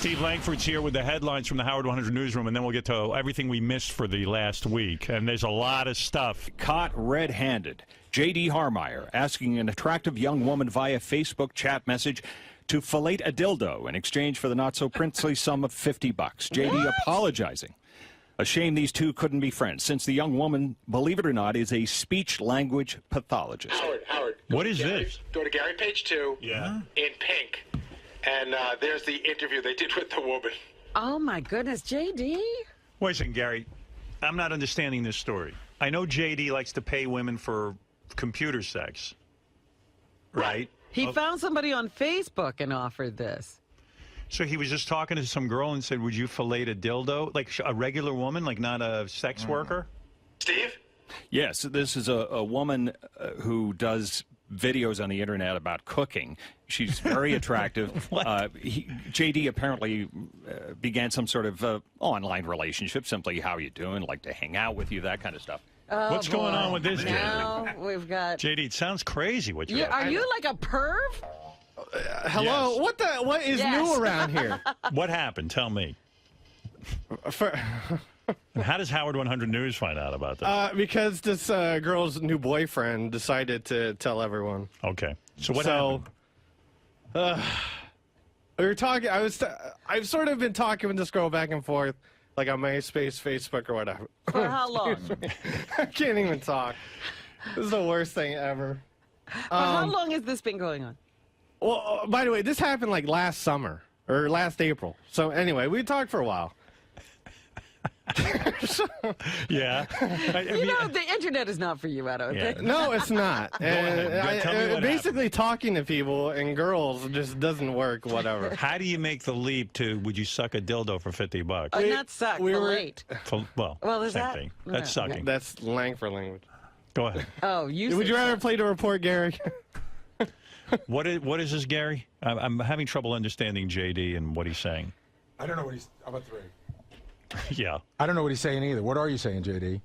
Steve Langford's here with the headlines from the Howard 100 newsroom, and then we'll get to everything we missed for the last week. And there's a lot of stuff. Caught red-handed. J.D. Harmeyer asking an attractive young woman via Facebook chat message to fillet a dildo in exchange for the not-so-princely sum of $50. J.D. apologizing. A shame these two couldn't be friends, since the young woman, believe it or not, is a speech-language pathologist. Howard. What is this? Go to Gary page 2. Yeah. In pink. And there's the interview they did with the woman. Oh, my goodness, J.D.? Wait a second, Gary. I'm not understanding this story. I know J.D. likes to pay women for computer sex. Right? He found somebody on Facebook and offered this. So he was just talking to some girl and said, would you fillet a dildo? Like a regular woman, like not a sex worker? Steve? Yes, this is a woman who does videos on the internet about cooking. She's very attractive. J.D. apparently began some sort of online relationship, simply how you doing, like to hang out with you, that kind of stuff. Oh, What's going on with this, J.D.? Now we've got... J.D., it sounds crazy what you're Are you like a perv? Hello? Yes. What is new around here? What happened? Tell me. And how does Howard 100 News find out about that? Because this girl's new boyfriend decided to tell everyone. Okay. So what happened? We were talking. I've sort of been talking with this girl back and forth, like on MySpace, Facebook, or whatever. For how long? I can't even talk. This is the worst thing ever. For how long has this been going on? Well, by the way, this happened like last summer or last April. So anyway, we talked for a while. Yeah. You know, the internet is not for you, I don't think. No, it's not. ahead. Tell me what Basically, talking to people and girls just doesn't work, whatever. How do you make the leap to would you suck a dildo for $50? Not suck, we were- late. Well, is same that? thing. That's Yeah, sucking. That's Langford language. Go ahead. Oh, you Would said you rather suck. play the report, Gary? What is this, Gary? I'm having trouble understanding JD and what he's saying. I don't know what he's... I'm about 3. Yeah. I don't know what he's saying either. What are you saying, JD?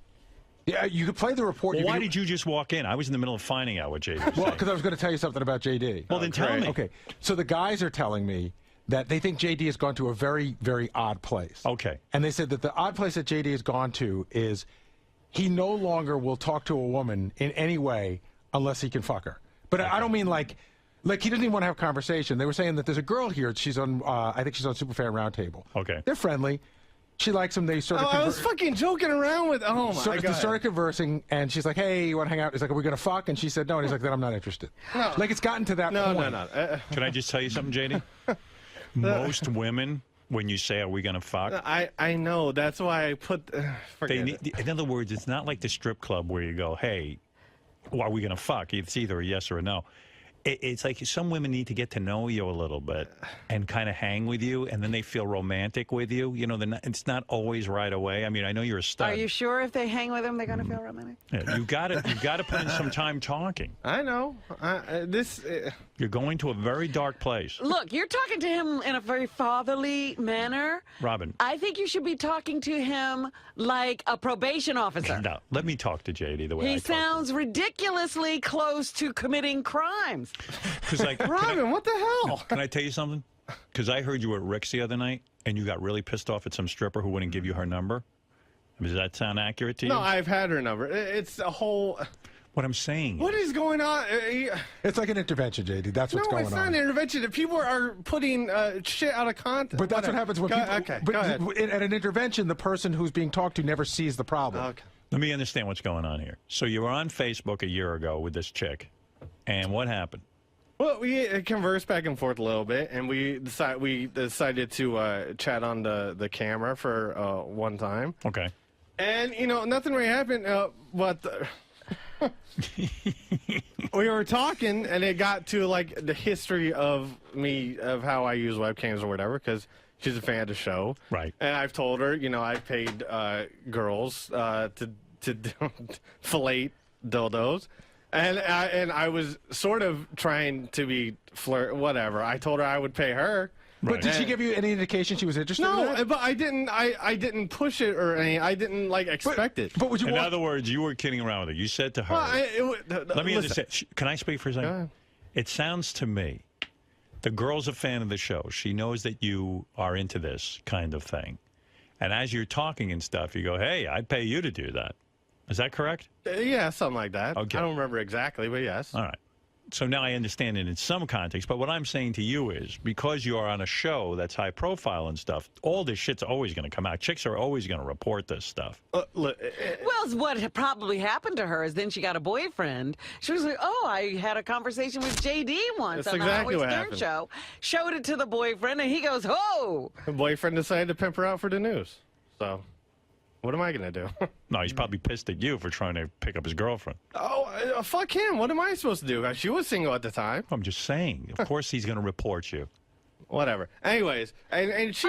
Yeah, you could play the report. Well, why did you just walk in? I was in the middle of finding out what JD was Well, saying. because I was going to tell you something about JD. Well, then tell me. Okay, so the guys are telling me that they think JD has gone to a very, very odd place. Okay. And they said that the odd place that JD has gone to is he no longer will talk to a woman in any way unless he can fuck her. But I don't mean like he doesn't even want to have a conversation. They were saying that there's a girl here. She's on, I think she's on Superfan Roundtable. Okay. They're friendly. She likes him. They sort of. I was fucking joking around with. Oh my They god. started conversing, and she's like, "Hey, you want to hang out?" He's like, "Are we gonna fuck?" And she said, "No." And he's like, "Then I'm not interested." No. Like it's gotten to that No, point. no. Can I just tell you something, JD? Most women, when you say, are we going to fuck? I know. That's why I put. Forget it. In other words, it's not like the strip club where you go, hey, are we going to fuck? It's either a yes or a no. It's like some women need to get to know you a little bit and kind of hang with you, and then they feel romantic with you. You know, it's not always right away. I mean, I know you're a stud. Are you sure if they hang with him, they're going to feel romantic? Yeah, you got to put in some time talking. I know. You're going to a very dark place. Look, you're talking to him in a very fatherly manner. Robin. I think you should be talking to him like a probation officer. No, let me talk to JD the way I He talk to him. sounds ridiculously close to committing crimes. Because like, Robin, what the hell? Can I tell you something? Because I heard you were at Rick's the other night, and you got really pissed off at some stripper who wouldn't give you her number. Does that sound accurate to you? No, I've had her number. It's a whole. What I'm saying. What is going on? It's like an intervention, JD. That's what's going on. No, it's not an intervention. If people are putting shit out of context. But that's what happens when people. Okay, but go ahead. At an intervention, the person who's being talked to never sees the problem. Okay. Let me understand what's going on here. So you were on Facebook a year ago with this chick, and what happened? Well, we conversed back and forth a little bit, and we decided to chat on the camera for one time. Okay. And nothing really happened. But we were talking, and it got to like the history of me, of how I use webcams or whatever, because she's a fan of the show. Right. And I've told her, I paid girls to fillet dildos. And I was sort of trying to be whatever. I told her I would pay her. But did she give you any indication she was interested in that? No, but I didn't push it or anything. I didn't expect it. But would you In other words, you were kidding around with her. You said to her, Well, let me listen. understand. Can I speak for a second? Go ahead. It sounds to me the girl's a fan of the show. She knows that you are into this kind of thing. And as you're talking and stuff, you go, hey, I'd pay you to do that. Is that correct? Yeah, something like that. Okay. I don't remember exactly, but yes. All right. So now I understand it in some context, but what I'm saying to you is because you are on a show that's high profile and stuff, all this shit's always going to come out. Chicks are always going to report this stuff. Look, Well, what probably happened to her is then she got a boyfriend. She was like, oh, I had a conversation with JD once That's on exactly the what Howard Stern happened. show. Showed it to the boyfriend, and he goes, oh. the boyfriend decided to pimp her out for the news. So, what am I going to do? No, he's probably pissed at you for trying to pick up his girlfriend. Fuck him. What am I supposed to do? She was single at the time. I'm just saying. Of course he's going to report you. Whatever. Anyways, and she...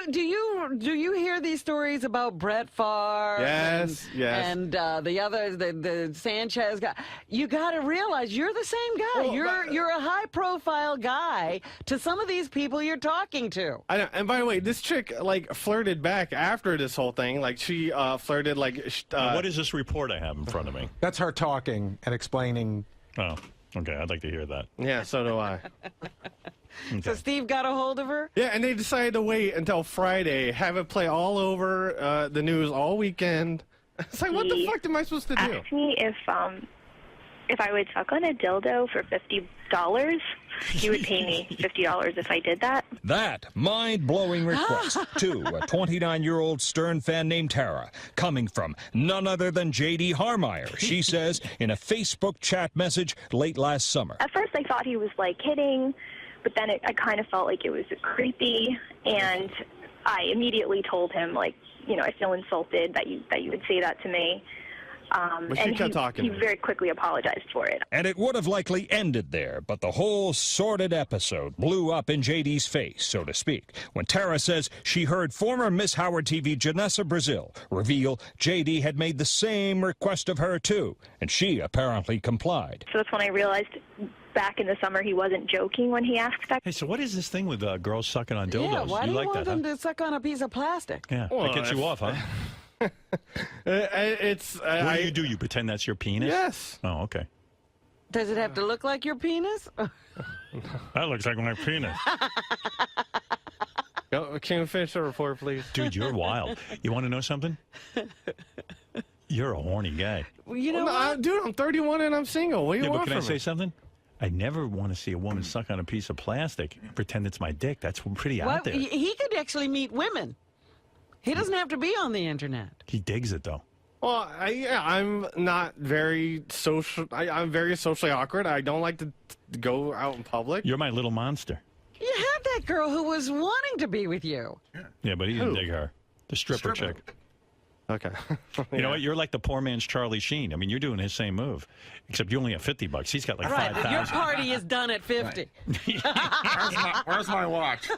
Do you hear these stories about Brett Favre? Yes, yes. And the other, the Sanchez guy. You got to realize you're the same guy. Well, you're a high profile guy to some of these people you're talking to. I know, and by the way, this chick like flirted back after this whole thing. Like she flirted like. Now, what is this report I have in front of me? That's her talking and explaining. Oh, okay. I'd like to hear that. Yeah, so do I. So Steve got a hold of her? Yeah, and they decided to wait until Friday, have it play all over the news all weekend. It's like, what the fuck am I supposed to do? Asked me if I would suck on a dildo for $50. He would pay me $50 if I did that. That mind-blowing request to a 29-year-old Stern fan named Tara, coming from none other than J.D. Harmeyer, she says in a Facebook chat message late last summer. At first, I thought he was, like, kidding, but then I kind of felt like it was creepy, and I immediately told him, like, you know, I feel insulted that you would say that to me. But she And kept talking. he very quickly apologized for it. And it would have likely ended there, but the whole sordid episode blew up in JD's face, so to speak, when Tara says she heard former Miss Howard TV Janessa Brazil reveal JD had made the same request of her too, and she apparently complied. So that's when I realized back in the summer he wasn't joking when he asked that. Hey, so what is this thing with girls sucking on dildos? Yeah, why do you like want that, them huh? to suck on a piece of plastic? Yeah, Well, that gets you off, huh? It's What do you do? You pretend that's your penis? Yes. Oh, okay. Does it have to look like your penis? That looks like my penis. Can you finish the report, please? Dude, you're wild. You want to know something? You're a horny guy. Well, you know No, what? dude, I'm 31 and I'm single. What do you Yeah, but want can I from say me? something? I never want to see a woman suck on a piece of plastic and pretend it's my dick. That's pretty Well, out there. he could actually meet women. He doesn't have to be on the internet. He digs it, though. Well, I'm not very social. I'm very socially awkward. I don't like to go out in public. You're my little monster. You had that girl who was wanting to be with you. Yeah, but he didn't Who? dig her. The stripper chick. Okay. You know what? You're like the poor man's Charlie Sheen. I mean, you're doing his same move, except you only have $50. He's got like Right, but your 5,000. party is done at 50. Where's my watch?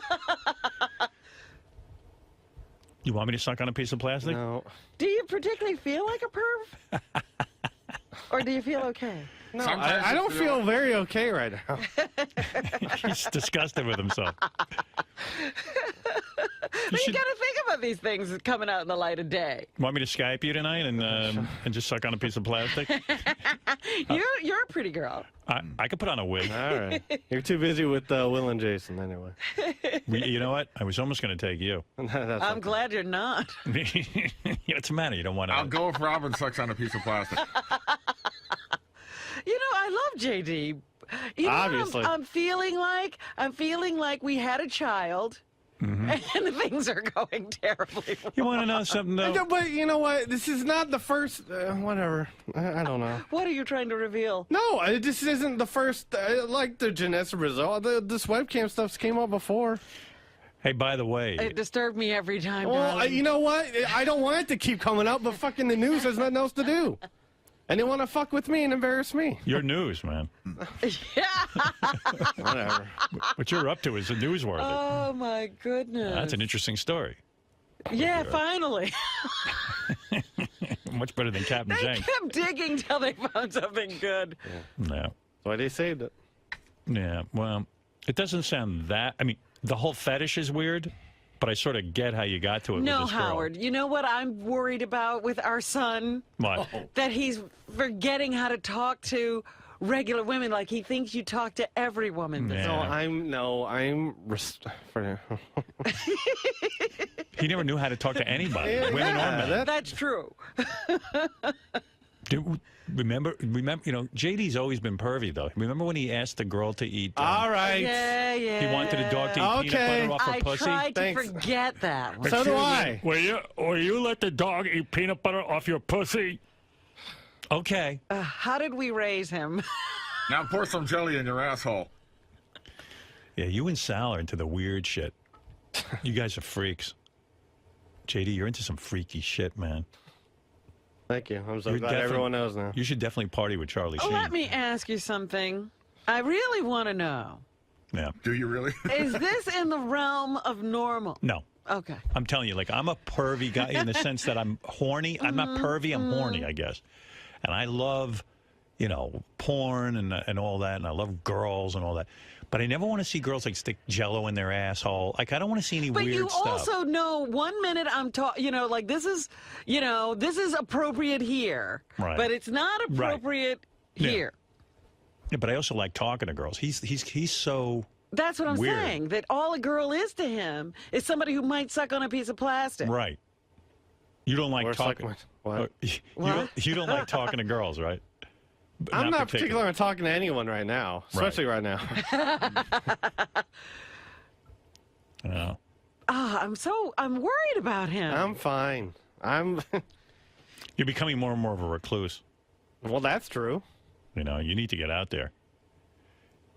You want me to suck on a piece of plastic? No. Do you particularly feel like a perv? Or do you feel okay? No, I don't feel very okay right now. He's disgusted with himself. But you got to think about these things coming out in the light of day. Want me to Skype you tonight and just suck on a piece of plastic? You're a pretty girl. I could put on a wig. All right. You're too busy with Will and Jason anyway. You know what? I was almost going to take you. That's I'm glad you're not. What's the matter? You don't want to. I'll go if Robin sucks on a piece of plastic. You know, I love JD. You know, Obviously. I'm feeling like we had a child, and things are going terribly wrong. You want to know something, though? No, but you know what? This is not the first. Whatever. I don't know. What are you trying to reveal? No, this isn't the first. Like the Janessa Brazil. This webcam stuff came up before. Hey, by the way, It disturbed me every time. Well, darling. you know what? I don't want it to keep coming up, but fucking the news has nothing else to do. And they want to fuck with me and embarrass me. your news, man. Whatever. What you're up to is newsworthy. Oh my goodness. That's an interesting story. Yeah, finally. Much better than Captain They Jenks. kept digging till they found something good. Yeah. Why they saved it. Yeah. Well, it doesn't sound that. I mean, the whole fetish is weird, but I sort of get how you got to it No, with this girl. Howard. You know what I'm worried about with our son? What? That he's forgetting how to talk to regular women. Like he thinks you talk to every woman. Yeah. He never knew how to talk to anybody, women or men. That's true. Remember, you know, JD's always been pervy, though. Remember when he asked the girl to eat? All right. Yeah. He wanted a dog to eat peanut butter off her I pussy? tried to Thanks. forget that one. So do I. Will you let the dog eat peanut butter off your pussy? Okay. How did we raise him? Now pour some jelly in your asshole. Yeah, you and Sal are into the weird shit. You guys are freaks. JD, you're into some freaky shit, man. Thank you. I'm so You're glad definitely- everyone knows now. You should definitely party with Charlie Sheen. Let me ask you something. I really want to know. Yeah. Do you really? Is this in the realm of normal? No. Okay. I'm telling you, like, I'm a pervy guy in the sense that I'm horny. I'm not pervy, I'm horny, I guess. And I love, you know, porn and all that, and I love girls and all that. But I never want to see girls, like, stick Jell-O in their asshole. Like, I don't want to see any But weird you stuff. also know 1 minute I'm talking, you know, like this is appropriate here. Right. But it's not appropriate here. Yeah, but I also like talking to girls. He's so... That's what I'm Weird. saying. That all a girl is to him is somebody who might suck on a piece of plastic. Right. You don't like Or talking... suck my- what? You don't like talking to girls, right? I'm not particularly talking to anyone right now, especially right now. No. I'm worried about him. I'm fine. You're becoming more and more of a recluse. Well, that's true. You know, you need to get out there.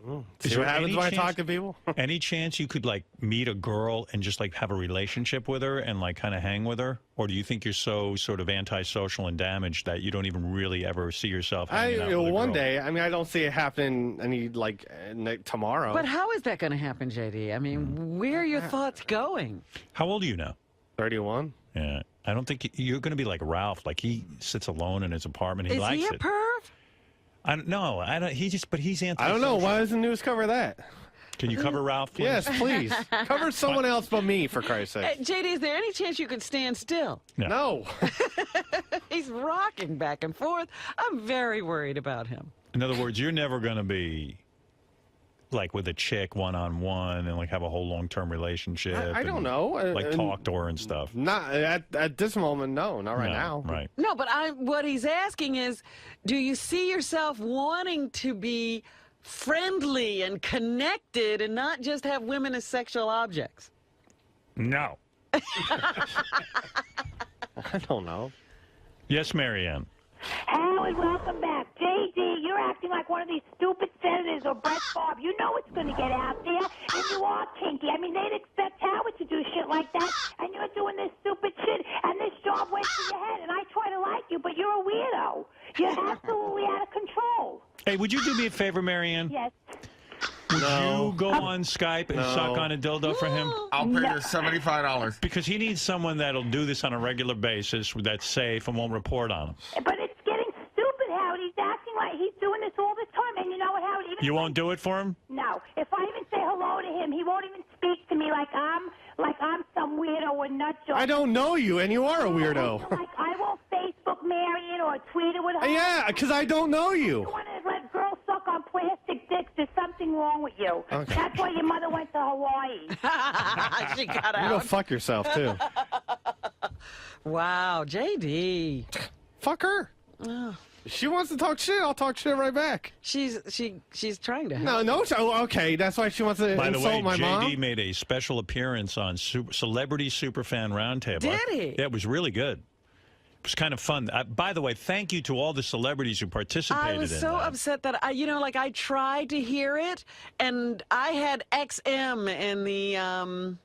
Is See what there happens any when I chance- talk to people? Any chance you could, like, meet a girl and just, like, have a relationship with her and, like, kind of hang with her? Or do you think you're so sort of antisocial and damaged that you don't even really ever see yourself hanging out with a One girl? day, I mean, I don't see it happening tomorrow. But how is that going to happen, JD? I mean, where are your thoughts going? How old are you now? 31. Yeah. I don't think you're going to be like Ralph. Like, he sits alone in his apartment. He Is likes he a it. perv? I don't know. But he's antisocial. I don't know. Why doesn't the news cover that? Can you cover Ralph, please? Yes, please. Cover someone else but me, for Christ's sake. JD, is there any chance you could stand still? No. He's rocking back and forth. I'm very worried about him. In other words, you're never going to be like with a chick one-on-one and like have a whole long-term relationship. I don't and, know. Like talk to her and stuff. Not at this moment, no. Not right No, now. Right. No, but what he's asking is, do you see yourself wanting to be friendly and connected and not just have women as sexual objects? No. I don't know. Yes, Marianne. Howard, welcome back. JD, you're acting like one of these stupid senators or Brett Favre. You know it's going to get out there, and you are kinky. I mean, they'd expect Howard to do shit like that, and you're doing this stupid shit, and this job went to your head, and I try to like you, but you're a weirdo. You're absolutely out of control. Hey, would you do me a favor, Marianne? Yes. Would No. you go on Skype and suck on a dildo for him? I'll pay you $75. Because he needs someone that'll do this on a regular basis that's safe and won't report on him. But it's getting stupid, Howard. He's acting like he's doing this all the time, and you know what, Howard? Even You if won't do it for him? No. If I even say hello to him, he won't even speak to me like I'm some weirdo or nut job. I don't know you, and you are a weirdo. Like I won't Facebook Marion or tweet it with her. Yeah, because I don't know you. You want to let girls suck on plastic dicks? There's something wrong with you. Okay. That's why your mother went to Hawaii. She got You go out. fuck yourself, too. Wow, JD. Fuck her. She wants to talk shit. I'll talk shit right back. She's trying to help. No. Okay, that's why she wants to By the insult way, my JD mom. made a special appearance on Celebrity Superfan Roundtable. Did he? Yeah, it was really good. It was kind of fun. by the way, thank you to all the celebrities who participated I was in so that. upset that I tried to hear it, and I had XM in the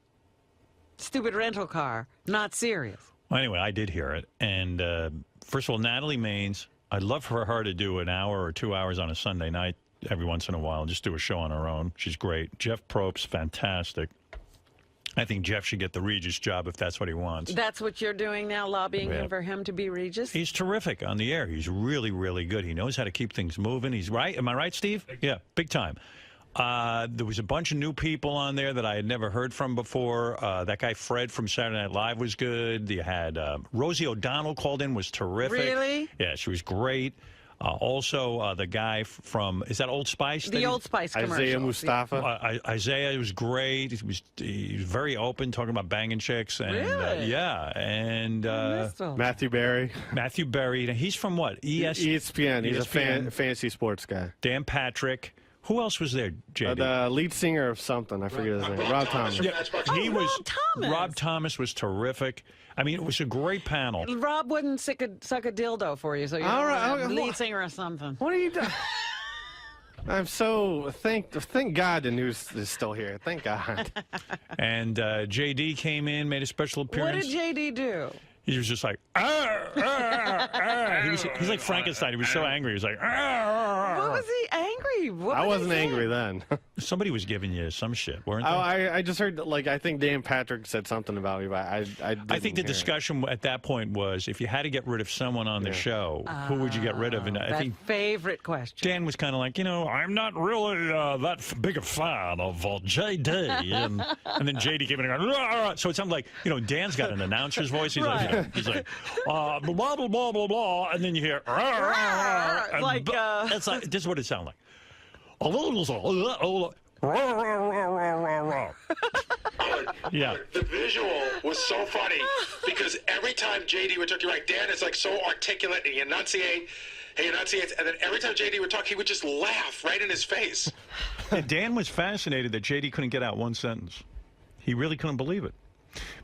stupid rental car. Not serious. Well, anyway, I did hear it. And first of all, Natalie Maines, I'd love for her to do an hour or 2 hours on a Sunday night every once in a while, just do a show on her own. She's great. Jeff Probst's fantastic. I think Jeff should get the Regis job if that's what he wants. That's what you're doing now, lobbying Yeah. for him to be Regis? He's terrific on the air. He's really, really good. He knows how to keep things moving. He's right. Am I right, Steve? Yeah, big time. There was a bunch of new people on there that I had never heard from before. That guy Fred from Saturday Night Live was good. You had Rosie O'Donnell called in, was terrific. Really? Yeah, she was great. Also, the guy from, is that Old Spice? The Old Spice commercial. Isaiah Mustafa. Isaiah was great. He was very open, talking about banging chicks. And, Really? yeah. And Matthew Berry. Matthew Berry. Now, he's from what? ESPN. He's a ESPN. fantasy sports guy. Dan Patrick. Who else was there, JD? The lead singer of something. I forget his name. Rob Thomas. Yeah, he Oh, was. Rob Thomas. Rob Thomas was terrific. I mean, it was a great panel. Rob wouldn't suck a dildo for you, so you're All right, a okay, lead singer or something. What are you doing? I'm so thank God the news is still here. Thank God. And JD came in, made a special What appearance. did JD do? He was just like, he's like Frankenstein. He was so angry. He was like, What was he angry? What I was he wasn't saying? angry then. Somebody was giving you some shit, weren't they? I just heard like I think Dan Patrick said something about you, but I think the discussion at that point was if you had to get rid of someone on the show, who would you get rid of? And I That think favorite question. Dan was kind of like, I'm not really that big a fan of JD. And then JD came in and going, "Rah." So it sounded like, Dan's got an announcer's voice. He's like, blah, blah, blah, blah, blah, blah. And then you hear, "Rah." And Like, it's like, this is what it sounded like. Yeah. The visual was so funny because every time JD would talk, you're right, Dan is like so articulate and he enunciates, and then every time JD would talk, he would just laugh right in his face. And Dan was fascinated that JD couldn't get out one sentence. He really couldn't believe it.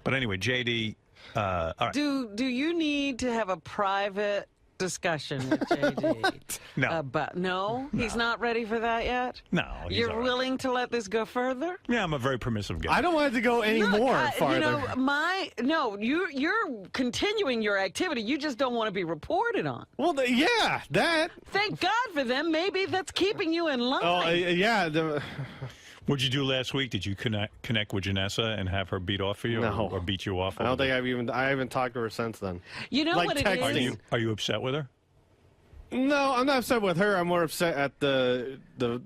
But anyway, JD, all right. Do you need to have a private discussion with JD? No. No? He's not ready for that yet? No. he's You're all right. willing to let this go further? Yeah, I'm a very permissive guy. I don't want it to go any Look, more I- farther. you're continuing your activity. You just don't want to be reported on. Well, yeah, that. Thank God for them. Maybe that's keeping you in line. Oh, yeah. What'd you do last week? Did you connect with Janessa and have her beat off for you, No. or beat you off? I don't think I haven't talked to her since then. You know like what it texting. is? Are you upset with her? No, I'm not upset with her. I'm more upset at the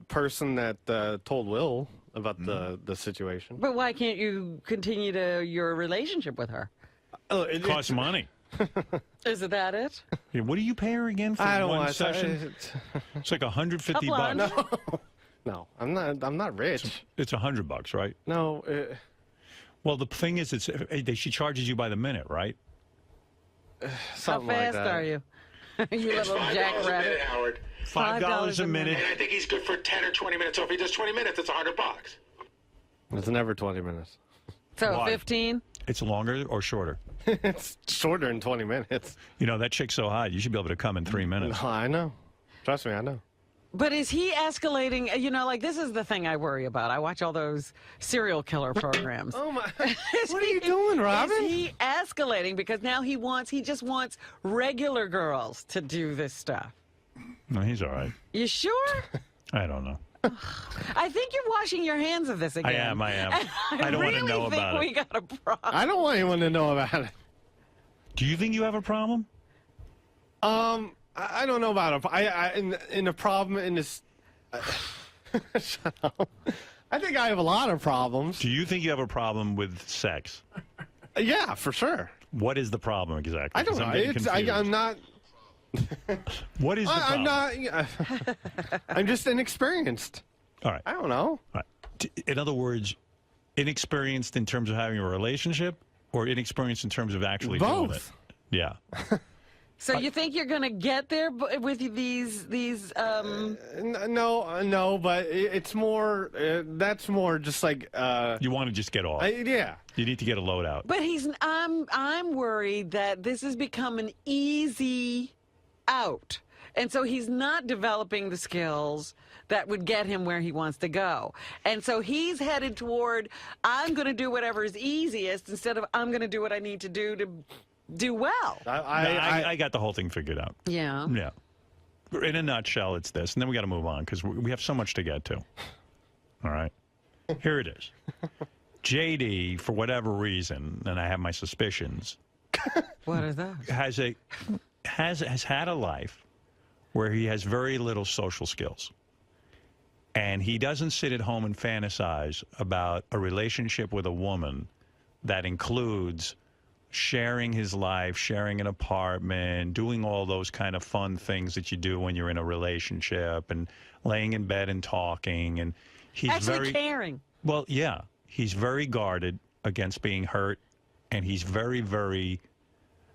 person that told Will about the situation. But why can't you continue your relationship with her? Oh, It costs money. Is that it? Yeah, what do you pay her again for I don't one want session? It's like $150. Couple hundred. No, I'm not rich. It's $100, right? No. Well, the thing is, she charges you by the minute, right? How Something like fast that. are you? You It's little $5 a jackrabbit. minute, Howard. $5 a minute. And I think he's good for 10 or 20 minutes. So if he does 20 minutes, it's $100. It's never 20 minutes. So Why? 15? It's longer or shorter? It's shorter than 20 minutes. That chick's so hot. You should be able to come in 3 minutes. No, I know. Trust me, I know. But is he escalating? This is the thing I worry about. I watch all those serial killer programs. Oh my! What are you doing, Robin? Is he escalating because now he just wants regular girls to do this stuff? No, he's all right. You sure? I don't know. I think you're washing your hands of this again. I am. And I don't want to really know think about it. we got a problem. I don't want anyone to know about it. Do you think you have a problem? I don't know about it. In a problem in this. Shut up. I think I have a lot of problems. Do you think you have a problem with sex? Yeah, for sure. What is the problem exactly? I don't 'Cause know. I'm getting confused. I'm not. What is the I'm problem? not. I'm just inexperienced. All right. I don't know. All right. In other words, inexperienced in terms of having a relationship, or inexperienced in terms of actually doing it? Both. Yeah. So you think you're going to get there with these No, but it's more. That's more just like. You want to just get off. Yeah. You need to get a load out. But I'm worried that this has become an easy out. And so he's not developing the skills that would get him where he wants to go. And so he's headed toward, I'm going to do whatever is easiest instead of I'm going to do what I need to do to do well. I got the whole thing figured out. Yeah. Yeah. In a nutshell, it's this. And then we got to move on because we have so much to get to. All right. Here it is. JD, for whatever reason, and I have my suspicions, What is that? has had a life where he has very little social skills. And he doesn't sit at home and fantasize about a relationship with a woman that includes sharing his life, sharing an apartment, doing all those kind of fun things that you do when you're in a relationship, and laying in bed and talking. And he's Actually very caring. well, yeah. He's very guarded against being hurt, and he's very, very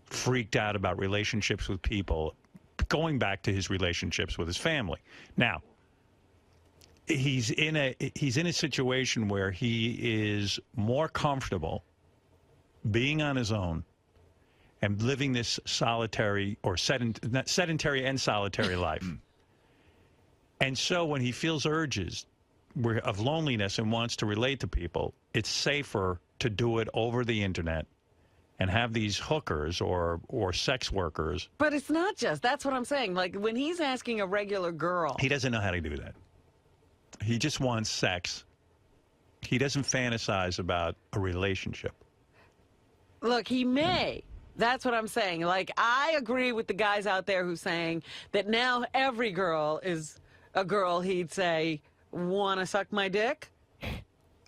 freaked out about relationships with people, going back to his relationships with his family. Now, he's in a situation where he is more comfortable being on his own and living this solitary or sedentary and solitary life. And so when he feels urges of loneliness and wants to relate to people, it's safer to do it over the internet and have these hookers or sex workers. But it's not just. That's what I'm saying. Like, when he's asking a regular girl. He doesn't know how to do that. He just wants sex. He doesn't fantasize about a relationship. Look, he may. That's what I'm saying. Like, I agree with the guys out there who's saying that now every girl is a girl he'd say, want to suck my dick?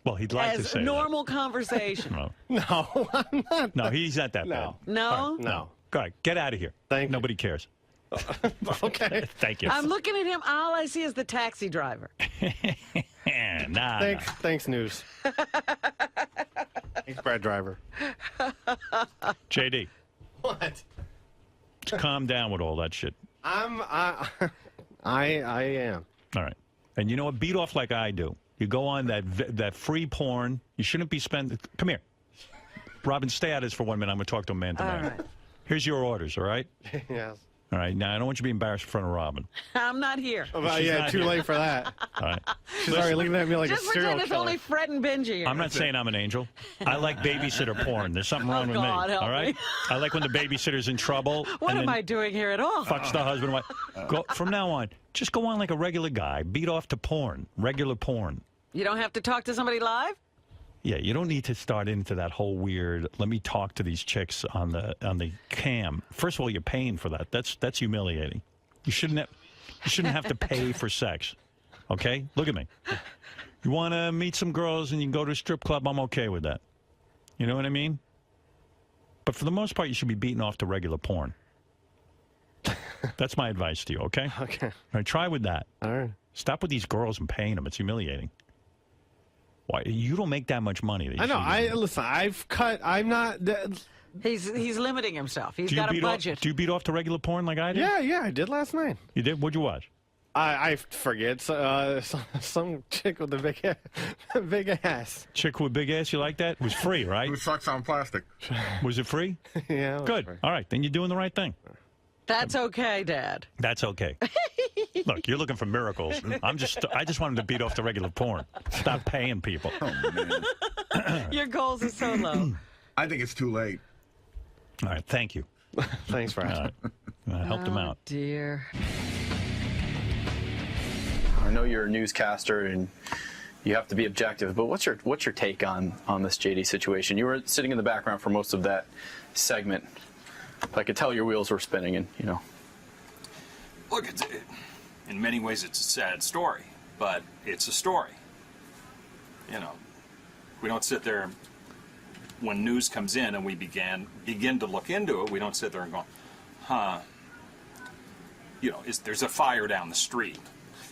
Well, he'd like to As say normal conversation. No, I'm not. No, he's not that bad. No? No. Go ahead, get out of here. Nobody cares. Okay. Thank you. I'm looking at him. All I see is the taxi driver. Nah. Thanks, News. Thanks, Brad Driver. JD. What? Just calm down with all that shit. I am. All right. And you know what? Beat off like I do. You go on that free porn. You shouldn't be spending. Come here. Robin, stay out of this for 1 minute. I'm going to talk to a man to man. All right. Here's your orders, all right? Yes. All right. Now, I don't want you to be embarrassed in front of Robin. I'm not here. Oh, She's yeah, not too here. late for that. All right. She's already looking at me like Just a serial pretend it's killer. only Fred and Benji here. I'm not saying I'm an angel. I like babysitter porn. There's something wrong with God, me. help All right. me. I like when the babysitter's in trouble. What and am then I doing here at all? fucks the husband. Go, from now on, just go on like a regular guy. Beat off to porn. Regular porn. You don't have to talk to somebody live? Yeah, you don't need to start into that whole weird. Let me talk to these chicks on the cam. First of all, you're paying for that. That's humiliating. You shouldn't have to pay for sex. Okay, look at me. You want to meet some girls and you can go to a strip club. I'm okay with that. You know what I mean? But for the most part, you should be beating off to regular porn. That's my advice to you. Okay. Okay. All right, try with that. All right. Stop with these girls and paying them. It's humiliating. Why you don't make that much money? That you I know. should be- Listen. I've cut. I'm not. He's limiting himself. He's Do you got a beat off? budget. Do you beat off to regular porn like I did? Yeah, I did last night. You did? What'd you watch? I forget. Some chick with a big ass. Chick with big ass. You like that? It was free, right? Who sucks on plastic? Was it free? Yeah. it was Good. free. All right, then you're doing the right thing. That's okay, Dad. That's okay. Look, you're looking for miracles. I just wanted to beat off the regular porn. Stop paying people. Oh, man. Your goals are so low. I think it's too late. All right, thank you. Thanks, Brad. All right. I helped him out. Dear. I know you're a newscaster and you have to be objective, but what's your take on this JD situation? You were sitting in the background for most of that segment. I could tell your wheels were spinning, and Look, in many ways it's a sad story, but it's a story. We don't sit there when news comes in and we begin to look into it. We don't sit there and go, there's a fire down the street.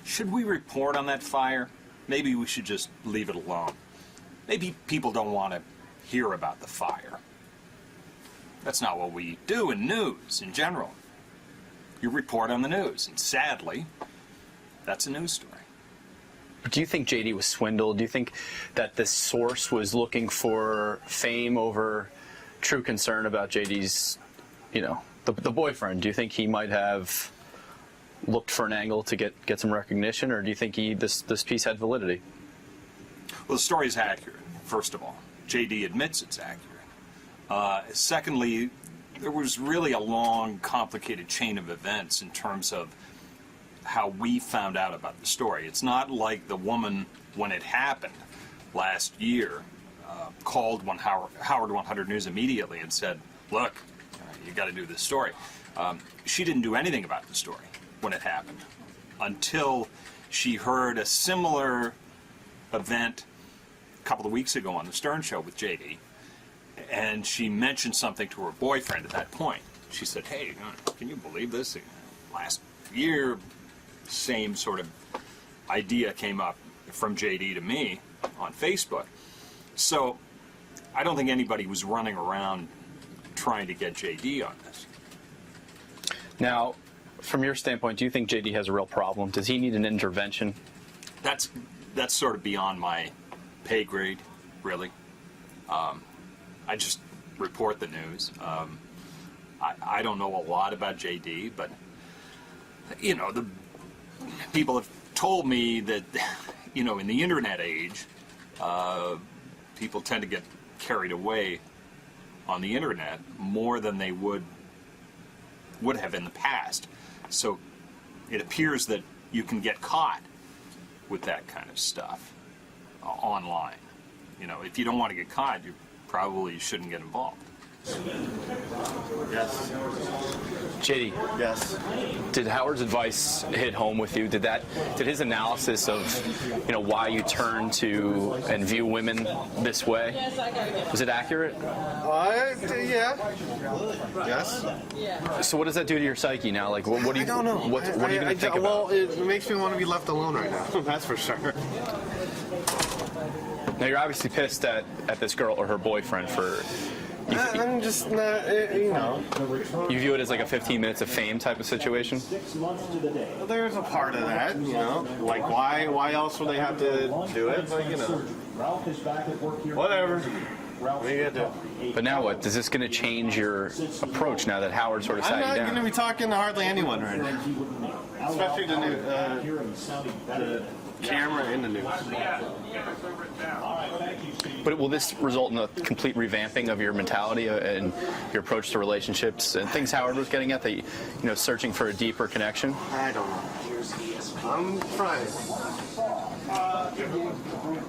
Should we report on that fire? Maybe we should just leave it alone. Maybe people don't want to hear about the fire. That's not what we do in news in general. You report on the news, and sadly, that's a news story. do you think JD was swindled? Do you think that this source was looking for fame over true concern about JD's, the boyfriend? Do you think he might have looked for an angle to get some recognition, or do you think this piece had validity? Well, the story is accurate, first of all. JD admits it's accurate. Secondly, there was really a long, complicated chain of events in terms of how we found out about the story. It's not like the woman, when it happened last year, called Howard 100 News immediately and said, look, you got to do this story. She didn't do anything about the story when it happened until she heard a similar event a couple of weeks ago on the Stern Show with JD. And she mentioned something to her boyfriend at that point. She said, hey, can you believe this? Last year, same sort of idea came up from JD to me on Facebook. So I don't think anybody was running around trying to get JD on this. Now, from your standpoint, do you think JD has a real problem? Does he need an intervention? That's sort of beyond my pay grade, really. I just report the news. I don't know a lot about JD, but the people have told me that in the internet age, people tend to get carried away on the internet more than they would have in the past. So it appears that you can get caught with that kind of stuff online. If you don't want to get caught, you probably shouldn't get involved. Yes. JD. Yes. Did Howard's advice hit home with you? Did his analysis of, why you turn to and view women this way, was it accurate? Yeah. Yes. So what does that do to your psyche now? Like, what do you? I don't know. What are you going to think about? Well, it makes me want to be left alone right now. That's for sure. Now you're obviously pissed at this girl or her boyfriend for. I'm just not, You view it as like a 15 minutes of fame type of situation? There's a part of that, Like, why else would they have to do it? But, whatever. What are you gonna do? But now what? Is this going to change your approach now that Howard sort of sat you I'm not down? going to be talking to hardly anyone right now. Especially the camera in the news. But will this result in a complete revamping of your mentality and your approach to relationships and things Howard was getting at, that searching for a deeper connection? I don't know. I'm trying.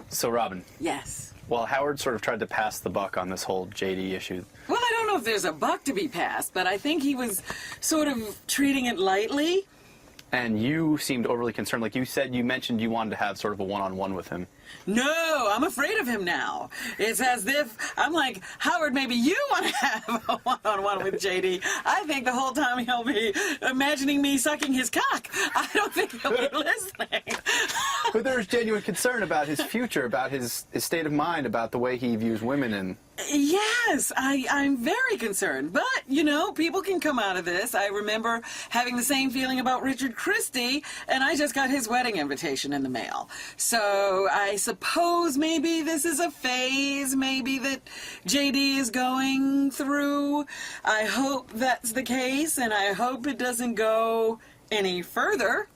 So, Robin. Yes. Well, Howard sort of tried to pass the buck on this whole JD issue. Well, I don't know if there's a buck to be passed, but I think he was sort of treating it lightly. And you seemed overly concerned. Like you mentioned you wanted to have sort of a one-on-one with him. No, I'm afraid of him now. It's as if I'm like, Howard, maybe you want to have a one-on-one with JD. I think the whole time he'll be imagining me sucking his cock. I don't think he'll be listening. But there's genuine concern about his future, about his state of mind, about the way he views women. And yes, I'm very concerned. But, people can come out of this. I remember having the same feeling about Richard Christie, and I just got his wedding invitation in the mail. So I suppose maybe this is a phase, maybe that JD is going through. I hope that's the case, and I hope it doesn't go any further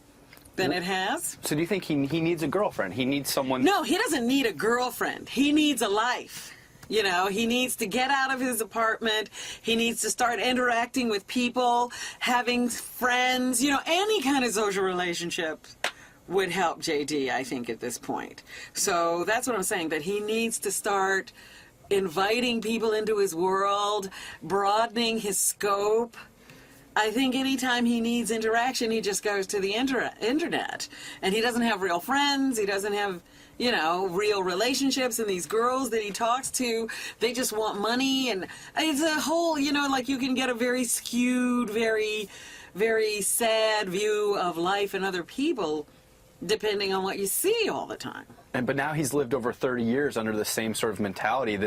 than it has. So do you think he needs a girlfriend? He needs someone... No, he doesn't need a girlfriend. He needs a life. He needs to get out of his apartment. He needs to start interacting with people, having friends, any kind of social relationship would help JD, I think, at this point. So that's what I'm saying, that he needs to start inviting people into his world, broadening his scope. I think anytime he needs interaction, he just goes to the internet. And he doesn't have real friends. He doesn't have, real relationships. And these girls that he talks to, they just want money. And it's a whole, like you can get a very skewed, very, very sad view of life and other people depending on what you see all the time. But now he's lived over 30 years under the same sort of mentality.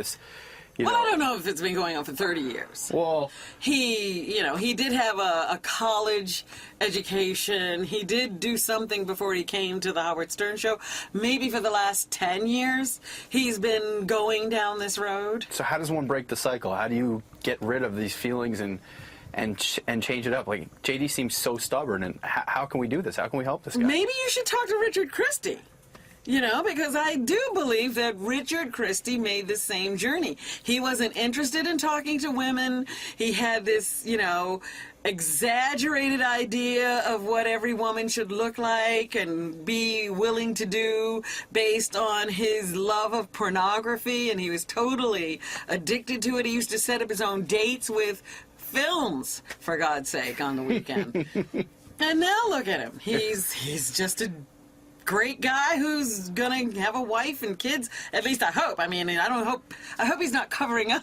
I don't know if it's been going on for 30 years. Well, he did have a college education. He did do something before he came to the Howard Stern Show. Maybe for the last 10 years, he's been going down this road. So how does one break the cycle? How do you get rid of these feelings and change it up? Like, JD seems so stubborn, and how can we do this? How can we help this guy? Maybe you should talk to Richard Christie. Because I do believe that Richard Christie made the same journey. He wasn't interested in talking to women. He had this, exaggerated idea of what every woman should look like and be willing to do based on his love of pornography, and he was totally addicted to it. He used to set up his own dates with films, for God's sake, on the weekend. And now look at him. He's just a great guy who's gonna have a wife and kids. At least I hope. I hope he's not covering up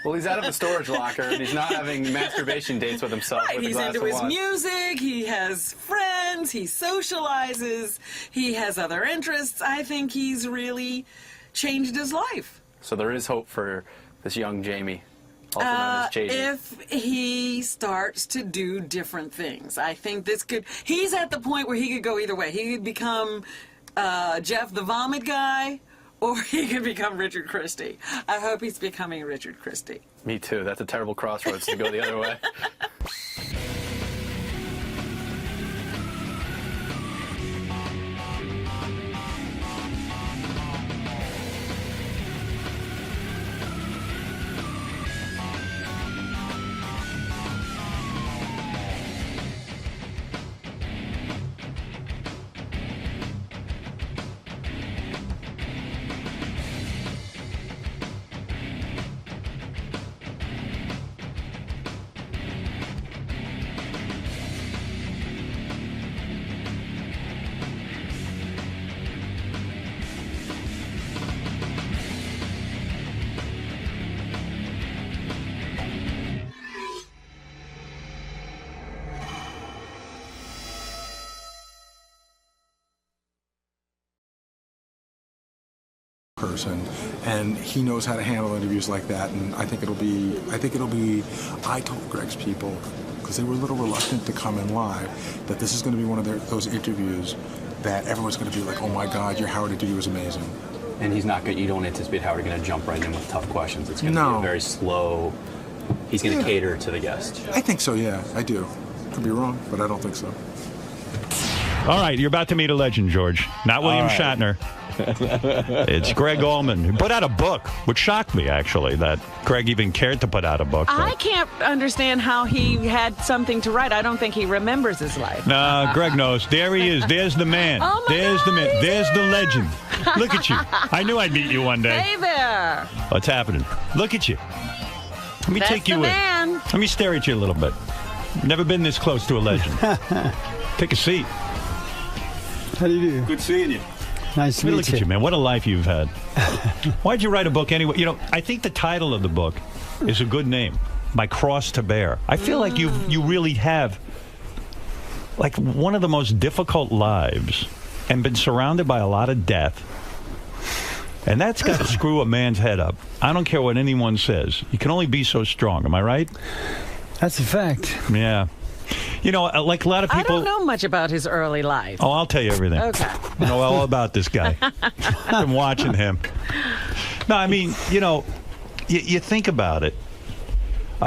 Well, he's out of the storage locker, and he's not having masturbation dates with himself. Right, with a he's glass into of his wine. music, he has friends, he socializes, he has other interests. I think he's really changed his life. So there is hope for this young Jamie, also known as JD. If he starts to do different things. I think he's at the point where he could go either way. He could become Jeff the Vomit Guy, or he could become Richard Christie. I hope he's becoming Richard Christie. Me too. That's a terrible crossroads to go the other way. Person, and he knows how to handle interviews like that, and I told Greg's people, because they were a little reluctant to come in live, that this is going to be one of those interviews that everyone's going to be like, oh my God, your Howard interview was amazing. And he's not good. You don't anticipate Howard going to jump right in with tough questions. It's going to be a very slow. He's going to cater to the guest. I think so, yeah, I do. Could be wrong, but I don't think so. All right, you're about to meet a legend, George. Not William Shatner. It's Greg Allman, who put out a book, which shocked me, actually, that Greg even cared to put out a book. I can't understand how he had something to write. I don't think he remembers his life. No, Greg knows. There he is. There's the man. Oh my There's God, the man. he's There's the here. legend. Look at you. I knew I'd meet you one day. Hey there. What's happening? Look at you. Let me That's take you the in. man. Let me stare at you a little bit. Never been this close to a legend. Take a seat. How do you do? Good seeing you. Nice to Look meet at you, man. What a life you've had. Why'd you write a book anyway? You know, I think the title of the book is a good name, My Cross to Bear. I feel like you really have like one of the most difficult lives and been surrounded by a lot of death. And that's got to screw a man's head up. I don't care what anyone says. You can only be so strong. Am I right? That's a fact. Yeah. You know, like a lot of people. I don't know much about his early life. Oh, I'll tell you everything. Okay. I know all about this guy. I've been watching him. No, I mean, you know, you think about it.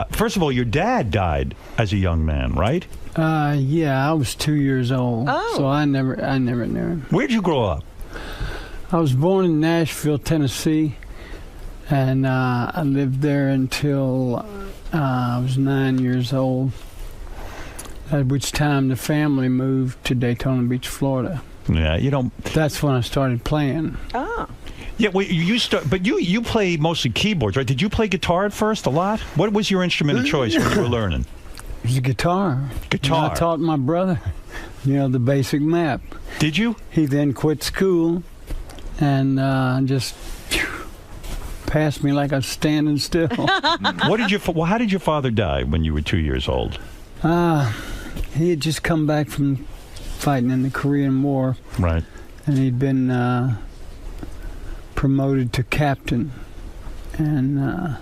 First of all, your dad died as a young man, right? Yeah, I was 2 years old. Oh. So I never knew him. Where'd you grow up? I was born in Nashville, Tennessee, and I lived there until I was 9 years old, at which time the family moved to Daytona Beach, Florida. Yeah, you don't. That's when I started playing. Oh. Yeah, well, but you play mostly keyboards, right? Did you play guitar at first a lot? What was your instrument of choice when you were learning? It was a guitar. Guitar. And I taught my brother, the basic map. Did you? He then quit school and just passed me like I was standing still. How did your father die when you were 2 years old? He had just come back from fighting in the Korean War. Right. And he'd been promoted to captain. And and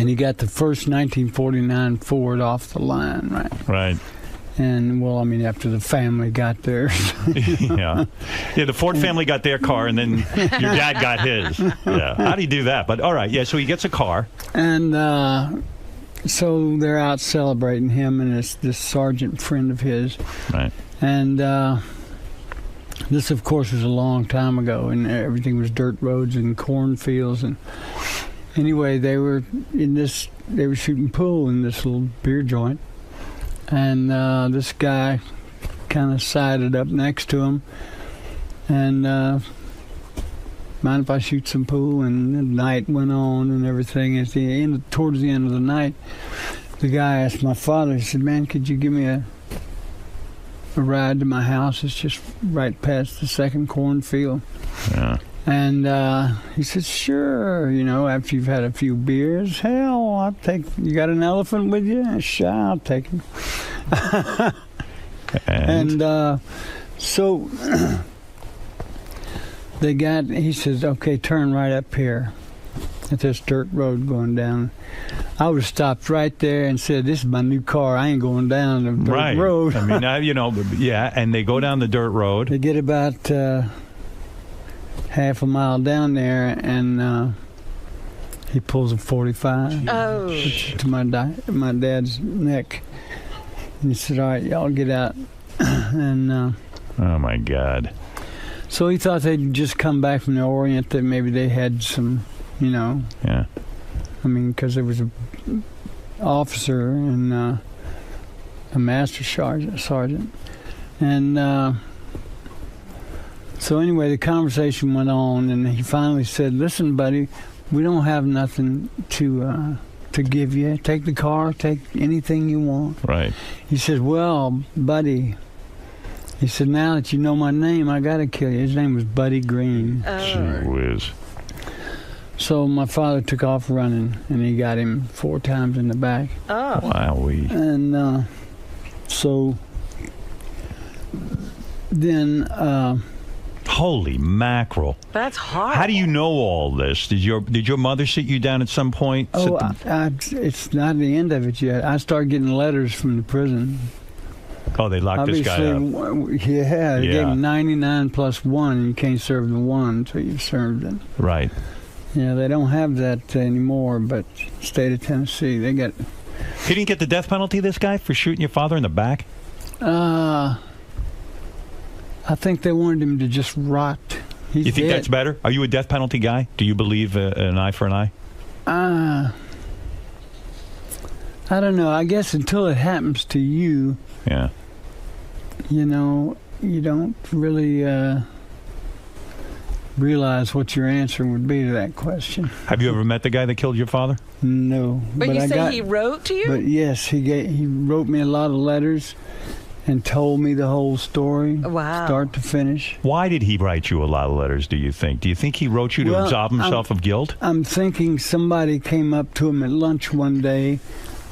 he got the first 1949 Ford off the line, right? Right. And, well, I mean, after the family got there. Yeah. Yeah, the Ford family got their car, and then your dad got his. Yeah. How do you do that? But, all right, yeah, so he gets a car. And so they're out celebrating him and this sergeant friend of his. Right. And this, of course, was a long time ago, and everything was dirt roads and cornfields. And anyway, they were shooting pool in this little beer joint. And this guy kind of sided up next to him and mind if I shoot some pool? And the night went on and everything. Towards the end of the night, the guy asked my father, he said, man, could you give me a ride to my house? It's just right past the second cornfield. Yeah. And he said, sure, after you've had a few beers, hell, I'll take, you got an elephant with you? Sure, I'll take him. And so he says, okay, turn right up here at this dirt road going down. I would have stopped right there and said, this is my new car. I ain't going down the dirt road. I mean, yeah, and they go down the dirt road. They get about half a mile down there, and he pulls a 45 to my dad's neck. And he said, all right, y'all get out. And oh, my God. So he thought they'd just come back from the Orient, that maybe they had some, Yeah. I mean, because there was a officer and a master sergeant. And so anyway, the conversation went on, and he finally said, listen, buddy, we don't have nothing to give you. Take the car, take anything you want. Right. He said, well, buddy, he said, now that you know my name, I got to kill you. His name was Buddy Green. Gee whiz. So my father took off running, and he got him 4 times in the back. Oh. Wowee. And so then... Holy mackerel! That's hard. How do you know all this? Did your mother sit you down at some point? Oh, it's not the end of it yet. I started getting letters from the prison. Oh, they locked this guy up. Yeah, they gave him 99 plus 1, and you can't serve the 1 until you've served it. Right. Yeah, they don't have that anymore, but state of Tennessee, they got... He didn't get the death penalty, this guy, for shooting your father in the back? I think they wanted him to just rot. He's you think dead. that's better? Are you a death penalty guy? Do you believe an eye for an eye? I don't know. I guess until it happens to you, you don't really realize what your answer would be to that question. Have you ever met the guy that killed your father? No. But you say he wrote to you? But yes, he wrote me a lot of letters and told me the whole story, start to finish. Why did he write you a lot of letters, do you think? Do you think he wrote you to absolve himself of guilt? I'm thinking somebody came up to him at lunch one day,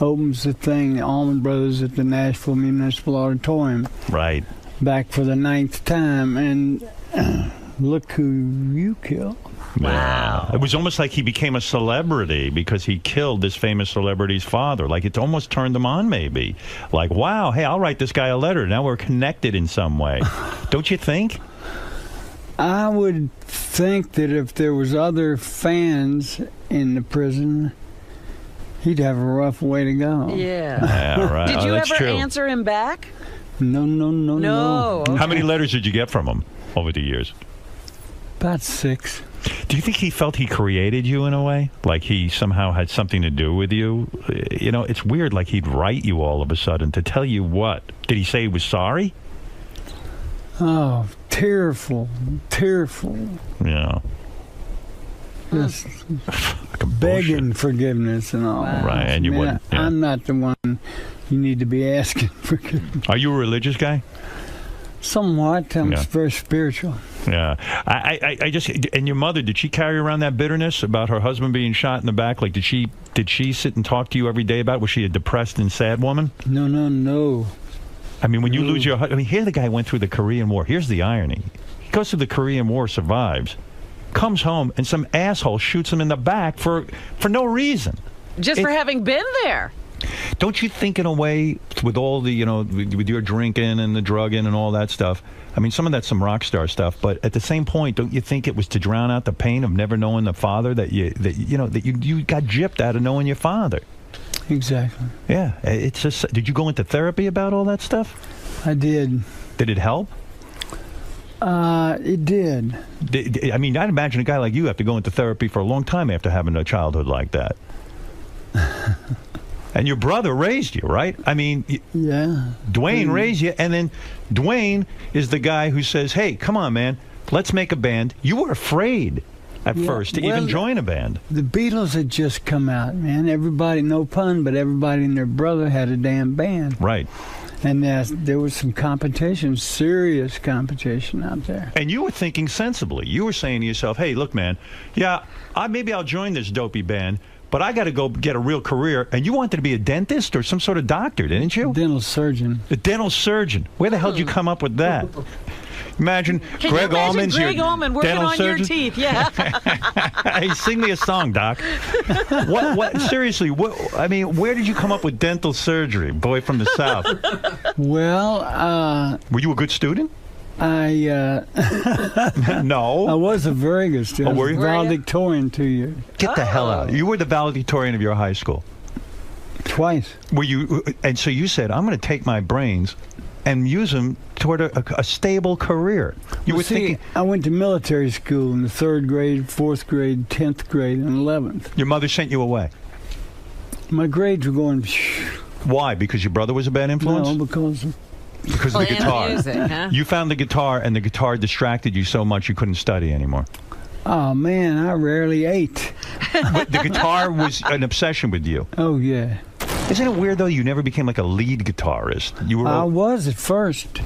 opens the thing, the Allman Brothers at the Nashville Municipal Auditorium. Right. Back for the 9th time, and look who you killed. Wow. It was almost like he became a celebrity because he killed this famous celebrity's father. Like, it almost turned him on, maybe. Like, wow, hey, I'll write this guy a letter. Now we're connected in some way. Don't you think? I would think that if there was other fans in the prison, he'd have a rough way to go. Yeah. Right. Did you that's ever true. answer him back? No. Okay. How many letters did you get from him over the years? About 6. Do you think he felt he created you in a way? Like he somehow had something to do with you? You know, it's weird, like he'd write you all of a sudden to tell you what? Did he say he was sorry? Oh, tearful. Yeah. Just begging forgiveness and all. Wow. Right, and you wouldn't. Yeah. I'm not the one you need to be asking forgiveness. Are you a religious guy? Somewhat. I'm very spiritual. Yeah. I just, and your mother, did she carry around that bitterness about her husband being shot in the back? Like, did she sit and talk to you every day about it? Was she a depressed and sad woman? No. I mean, when you lose your husband, I mean, here the guy went through the Korean War. Here's the irony. He goes through the Korean War, survives, comes home, and some asshole shoots him in the back for no reason. Just for having been there. Don't you think, in a way, with all the, with your drinking and the drugging and all that stuff, I mean, some of that's some rock star stuff, but at the same point, don't you think it was to drown out the pain of never knowing the father that you got gypped out of knowing your father? Exactly. Yeah. It's just, did you go into therapy about all that stuff? I did. Did it help? It did. I mean, I'd imagine a guy like you have to go into therapy for a long time after having a childhood like that. And your brother raised you, right? I mean, Dwayne raised you, and then Dwayne is the guy who says, hey, come on, man, let's make a band. You were afraid at first to even join a band. The Beatles had just come out, man. Everybody, no pun, but everybody and their brother had a damn band. Right. And there was some competition, serious competition out there. And you were thinking sensibly. You were saying to yourself, hey, look, man, yeah, maybe I'll join this dopey band, but I got to go get a real career. And you wanted to be a dentist or some sort of doctor, didn't you? Dental surgeon. A dental surgeon. Where the hell did you come up with that? Imagine Greg Allman's Greg your Allman working dental on surgeon? your teeth, yeah. Hey, sing me a song, Doc. What? Seriously, I mean, where did you come up with dental surgery, boy from the South? Well, were you a good student? No. I was a very good student. Oh, were you? Valedictorian 2 years. Get the hell out. You were the valedictorian of your high school. Twice. Were you? And so you said, I'm going to take my brains and use them toward a stable career. You were thinking. I went to military school in the 3rd grade, 4th grade, 10th grade, and 11th. Your mother sent you away. My grades were going. Why? Because your brother was a bad influence? No, because of the guitar. Music, huh? You found the guitar, and the guitar distracted you so much you couldn't study anymore. Oh, man, I rarely ate. But the guitar was an obsession with you. Oh, yeah. Isn't it weird, though, you never became like a lead guitarist? You were. I was at first,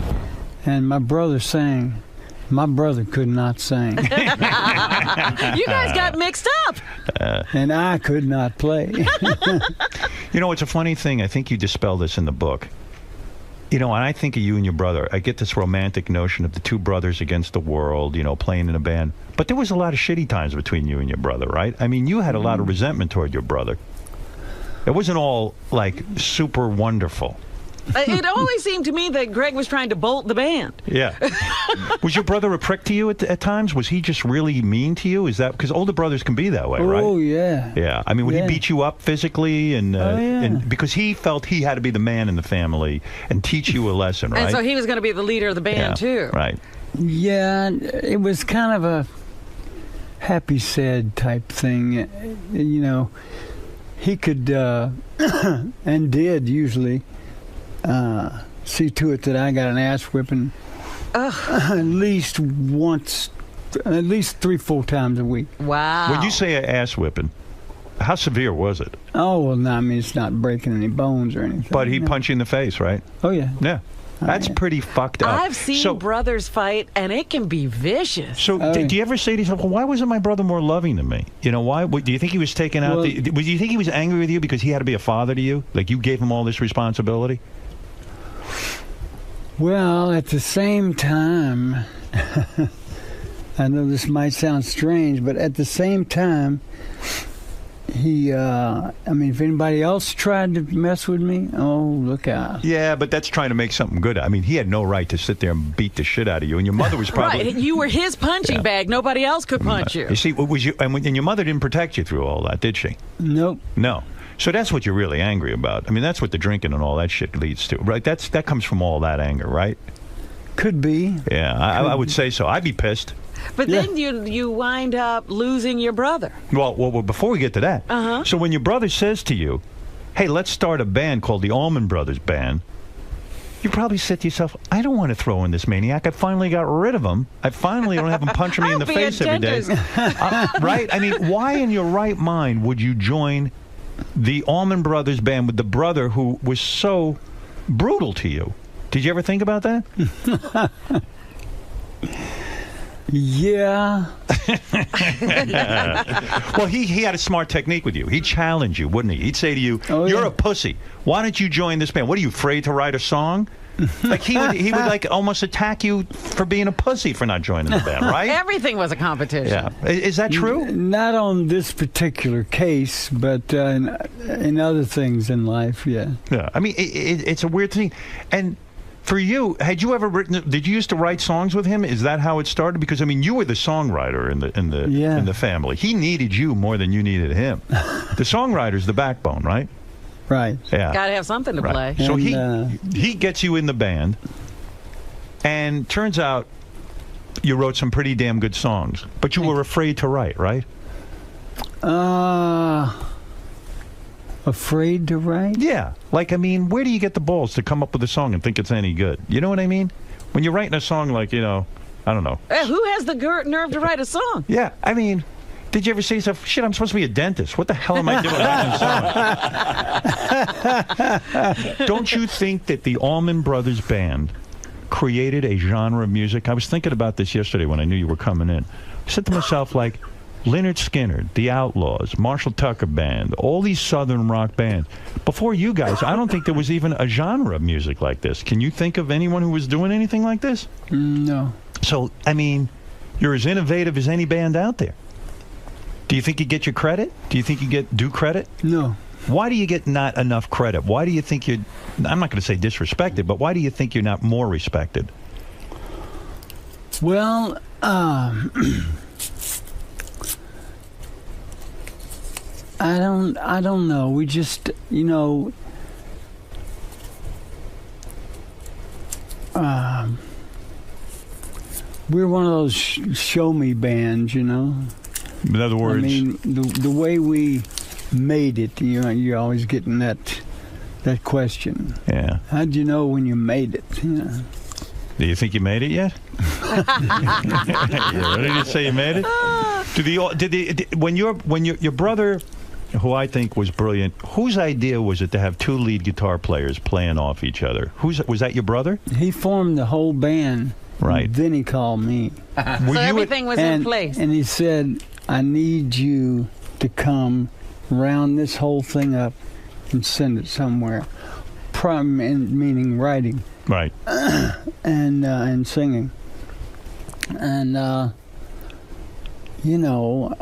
and my brother sang. My brother could not sing. You guys got mixed up. And I could not play. You know, it's a funny thing. I think you dispel this in the book. You know, when I think of you and your brother, I get this romantic notion of the two brothers against the world, you know, playing in a band. But there was a lot of shitty times between you and your brother, right? I mean, you had a lot of resentment toward your brother. It wasn't all, like, super wonderful. It always seemed to me that Greg was trying to bolt the band. Yeah. Was your brother a prick to you at times? Was he just really mean to you? Is that because older brothers can be that way, right? Oh, yeah. Yeah. I mean, would he beat you up physically? And because he felt he had to be the man in the family and teach you a lesson, right? And so he was going to be the leader of the band, too. Right. Yeah, it was kind of a happy, sad type thing. You know, he could, and did usually, see to it that I got an ass whipping at least 3 full times a week. Wow. When you say an ass whipping, how severe was it? Oh, well, no, I mean, it's not breaking any bones or anything. But he punched you in the face, right? Oh, yeah. Yeah. That's pretty fucked up. I've seen brothers fight, and it can be vicious. So, do you ever say to yourself, well, why wasn't my brother more loving to me? You know, why? Do you think he was taking out do you think he was angry with you because he had to be a father to you? Like, you gave him all this responsibility? Well, at the same time, I know this might sound strange, but at the same time, he, I mean, if anybody else tried to mess with me, oh, look out. Yeah, but that's trying to make something good. I mean, he had no right to sit there and beat the shit out of you, and your mother was probably... Right, you were his punching bag. Nobody else could punch you. You see, and your mother didn't protect you through all that, did she? Nope. No. So that's what you're really angry about. I mean, that's what the drinking and all that shit leads to, right? That comes from all that anger, right? Could be. Yeah, I would say so. I'd be pissed. But then you wind up losing your brother. Well, before we get to that, so when your brother says to you, hey, let's start a band called the Allman Brothers Band, you probably said to yourself, I don't want to throw in this maniac. I finally got rid of him. I finally don't have him punching me in the face every day. Right? I mean, why in your right mind would you join the Allman Brothers Band with the brother who was so brutal to you? Did you ever think about that? Yeah. Well, he had a smart technique with you. He'd challenge you, wouldn't he? He'd say to you, you're a pussy. Why don't you join this band? What, are you afraid to write a song? Like he would like almost attack you for being a pussy for not joining the band, right? Everything was a competition. Yeah. Is that true? Not on this particular case, but in other things in life, yeah. Yeah. I mean, it's a weird thing. And for you, did you used to write songs with him? Is that how it started? Because I mean, you were the songwriter in the family. He needed you more than you needed him. The songwriter's the backbone, right? Right. Yeah. Got to have something to play. So he gets you in the band, and turns out you wrote some pretty damn good songs, but you were afraid to write, right? Afraid to write? Yeah. Like, I mean, where do you get the balls to come up with a song and think it's any good? You know what I mean? When you're writing a song like, you know, I don't know. Who has the nerve to write a song? Yeah. I mean, did you ever say to yourself, shit, I'm supposed to be a dentist. What the hell am I doing writing a song? Don't you think that the Allman Brothers Band created a genre of music? I was thinking about this yesterday when I knew you were coming in. I said to myself, like, Lynyrd Skynyrd, The Outlaws, Marshall Tucker Band, all these Southern rock bands. Before you guys, I don't think there was even a genre of music like this. Can you think of anyone who was doing anything like this? No. So, I mean, you're as innovative as any band out there. Do you think you get your credit? Do you think you get due credit? No. Why do you get not enough credit? Why do you think you're, I'm not going to say disrespected, but why do you think you're not more respected? Well, I don't know. We just, you know, we're one of those show me bands, you know. In other words, I mean, the way we made it, you're always getting that question. Yeah. How'd you know when you made it? You know? Do you think you made it yet? You ready to say you made it? When your brother, who I think was brilliant, whose idea was it to have two lead guitar players playing off each other? Was that your brother? He formed the whole band. Right. Then he called me. So everything was in place. And he said, I need you to come round this whole thing up and send it somewhere. Meaning writing. Right. And singing. And, you know,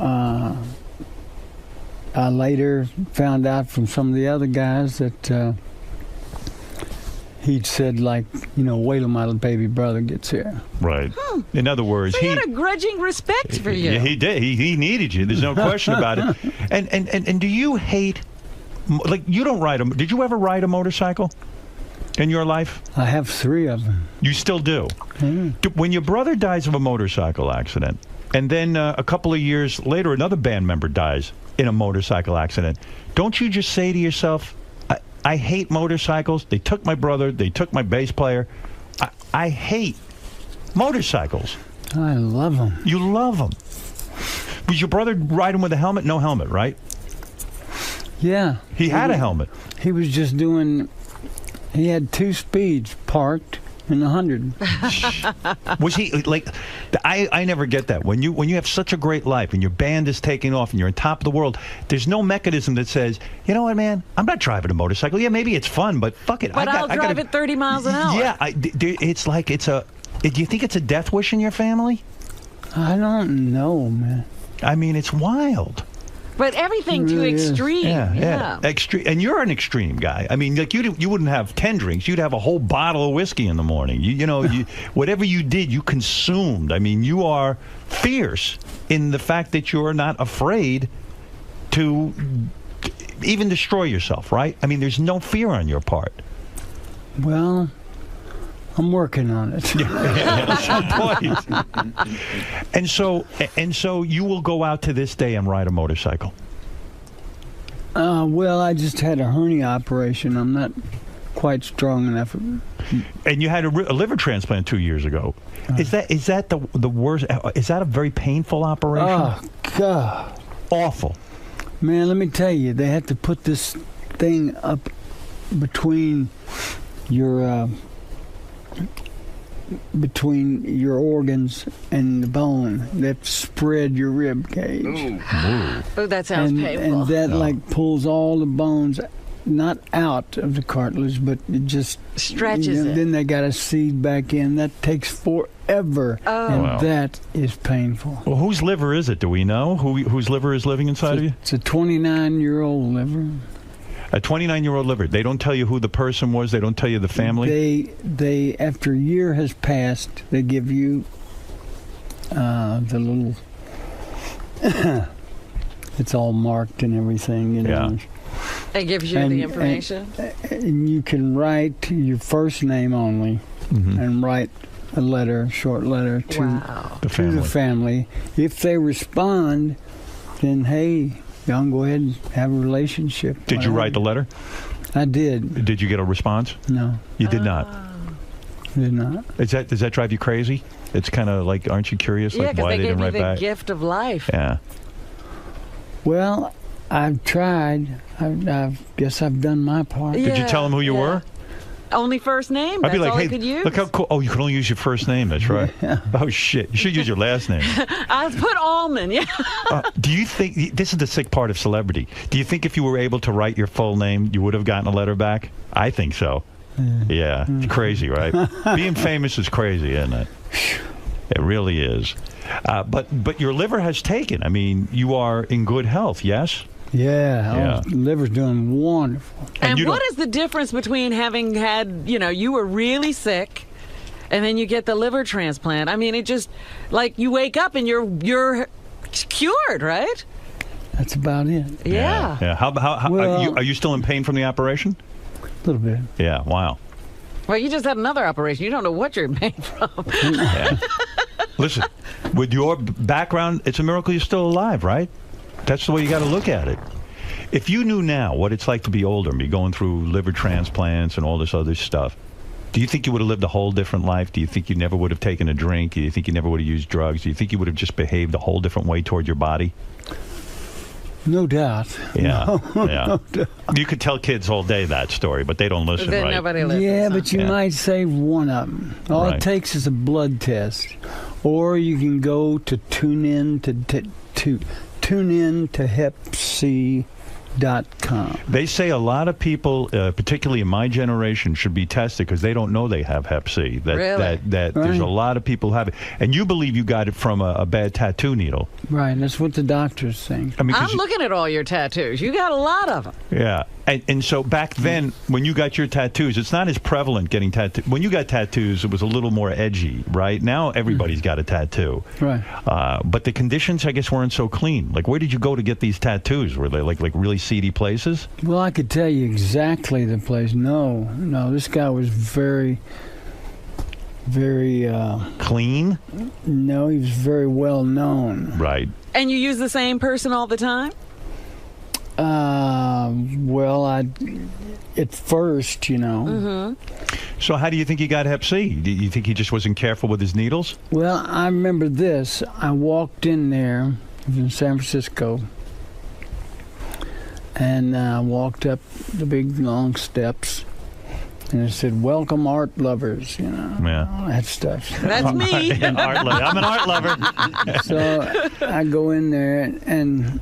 I later found out from some of the other guys that he'd said, like, you know, wait till my baby brother gets here. Right. In other words, so he had a grudging respect for you. Yeah, he did. He needed you. There's no question about it. And do you hate, like, you don't ride did you ever ride a motorcycle in your life? I have 3 of them. You still do? When your brother dies of a motorcycle accident, and then a couple of years later another band member dies in a motorcycle accident, don't you just say to yourself, I hate motorcycles. They took my brother. They took my bass player. I hate motorcycles. I love them. You love them. Was your brother riding with a helmet? No helmet, right? Yeah. He had a helmet. He was just doing, he had 2 speeds parked in 100. Was he like? I never get that. When you have such a great life and your band is taking off and you're on top of the world, there's no mechanism that says, you know what, man, I'm not driving a motorcycle. Yeah, maybe it's fun, but fuck it. But I'll drive at 30 miles an hour. Yeah, it's like it's a. Do you think it's a death wish in your family? I don't know, man. I mean, it's wild. But everything too extreme. Yeah. Extreme, and you're an extreme guy. I mean, like you wouldn't have 10 drinks. You'd have a whole bottle of whiskey in the morning. You know, whatever you did, you consumed. I mean, you are fierce in the fact that you're not afraid to even destroy yourself, right? I mean, there's no fear on your part. Well, I'm working on it. And so you will go out to this day and ride a motorcycle. Well, I just had a hernia operation. I'm not quite strong enough. And you had a liver transplant 2 years ago. Is that the worst? Is that a very painful operation? Oh God, awful. Man, let me tell you, they had to put this thing up between your organs and the bone that spread your rib cage. Oh, that sounds painful. And that like pulls all the bones, not out of the cartilage, but it just stretches it. Then they got to seed back in. That takes forever, and that is painful. Well, whose liver is it? Do we know whose liver is living inside of you? It's a 29-year-old liver. A 29-year-old liver. They don't tell you who the person was. They don't tell you the family. They after a year has passed, they give you the little. It's all marked and everything, you know. It gives you the information. And you can write your first name only, and write a letter, short letter to the family. If they respond, then hey. Y'all can go ahead and have a relationship. Did you write the letter? I did. Did you get a response? No. You did not? Did not. Does that drive you crazy? It's kind of like, aren't you curious? Yeah, like why they didn't gave you write the back? gift of life. Yeah. Well, I've tried. I guess I've done my part. Did you tell him who you were? Only first name? I'd be That's like, all hey, I could use? look how cool. Oh, you can only use your first name. That's right. Oh, shit. You should use your last name. I put Allman, yeah. Do you think, this is the sick part of celebrity, do you think if you were able to write your full name, you would have gotten a letter back? I think so. Yeah. It's crazy, right? Being famous is crazy, isn't it? It really is. But your liver has taken. I mean, you are in good health, yes? Yeah. Liver's doing wonderful. And what is the difference between having had, you were really sick and then you get the liver transplant? I mean, it just, like, you wake up and you're cured, right? That's about it. Yeah. How are you still in pain from the operation? A little bit. Yeah, wow. Well, you just had another operation. You don't know what you're in pain from. Yeah. Listen, with your background, it's a miracle you're still alive, right? That's the way you got to look at it. If you knew now what it's like to be older and be going through liver transplants and all this other stuff, do you think you would have lived a whole different life? Do you think you never would have taken a drink? Do you think you never would have used drugs? Do you think you would have just behaved a whole different way toward your body? No doubt. Yeah. No, yeah. no doubt. You could tell kids all day that story, but they don't listen, right? Nobody listens. Yeah, but you might save one of them. All Right. it takes is a blood test. Or you can go to tune in to hepc.com. They say a lot of people, particularly in my generation, should be tested because they don't know they have Hep C. That there's Right. a lot of people have it. And you believe you got it from a bad tattoo needle. Right, that's what the doctors think. I mean, 'cause I'm looking at all your tattoos. You got a lot of them. Yeah. And so back then, when you got your tattoos, it's not as prevalent getting tattoos. When you got tattoos, it was a little more edgy, right? Now everybody's got a tattoo. Right. But the conditions, I guess, weren't so clean. Like, where did you go to get these tattoos? Were they like really seedy places? Well, I could tell you exactly the place. No, this guy was very clean? No, he was very well known. Right. And you use the same person all the time? Well, at first, Mm-hmm. So how do you think he got Hep C? Do you think he just wasn't careful with his needles? Well, I remember this. I walked in there, it was in San Francisco, and I walked up the big, long steps, and it said, "Welcome, art lovers," Yeah. all that stuff. That's me. I'm an art lover. So I go in there, and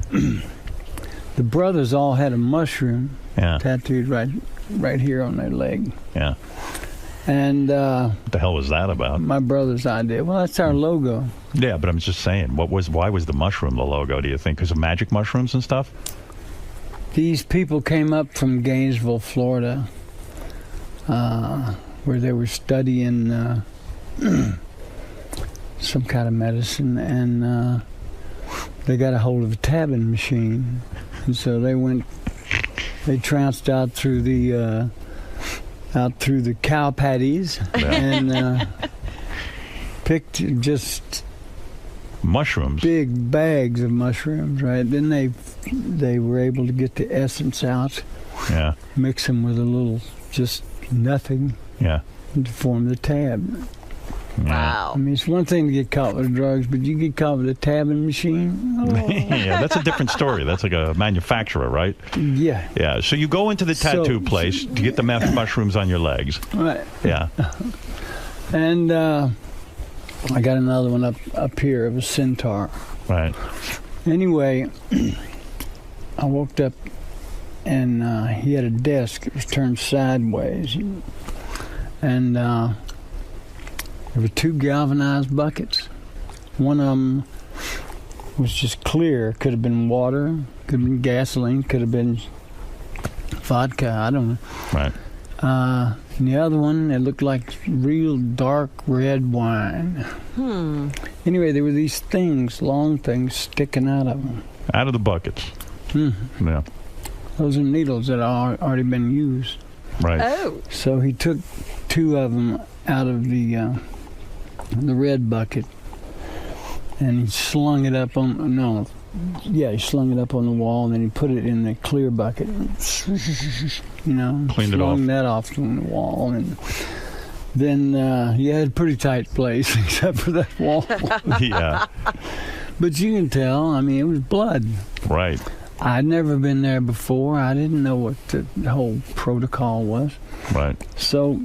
the brothers all had a mushroom tattooed right here on their leg. Yeah. And What the hell was that about? my brother's idea. Well, that's our logo. Yeah, but I'm just saying, why was the mushroom the logo, do you think? Because of magic mushrooms and stuff? These people came up from Gainesville, Florida, where they were studying some kind of medicine, and they got a hold of a tabbing machine. And so they trounced out through the cow patties and picked just mushrooms, big bags of mushrooms. Right. Then they were able to get the essence out. Yeah. Mix them with a little just nothing. Yeah. To form the tab. Wow. I mean, it's one thing to get caught with drugs, but you get caught with a tabbing machine. Oh. Yeah, that's a different story. That's like a manufacturer, right? Yeah. Yeah. So you go into the tattoo place to get the mushrooms on your legs. Right. Yeah. And I got another one up here of a centaur. Right. Anyway, I walked up, and he had a desk. It was turned sideways. And there were two galvanized buckets. One of them was just clear. Could have been water, could have been gasoline, could have been vodka, I don't know. Right. And the other one, it looked like real dark red wine. Anyway, there were these things, long things, sticking out of them. Out of the buckets. Yeah. Those are needles that had already been used. Right. Oh. So he took two of them out of the red bucket, and he slung it up on he slung it up on the wall, and then he put it in the clear bucket. Cleaned it off. Slung that off from the wall, and then he had a pretty tight place except for that wall. Yeah. But you can tell. I mean, it was blood. Right. I'd never been there before. I didn't know what the whole protocol was. Right. So,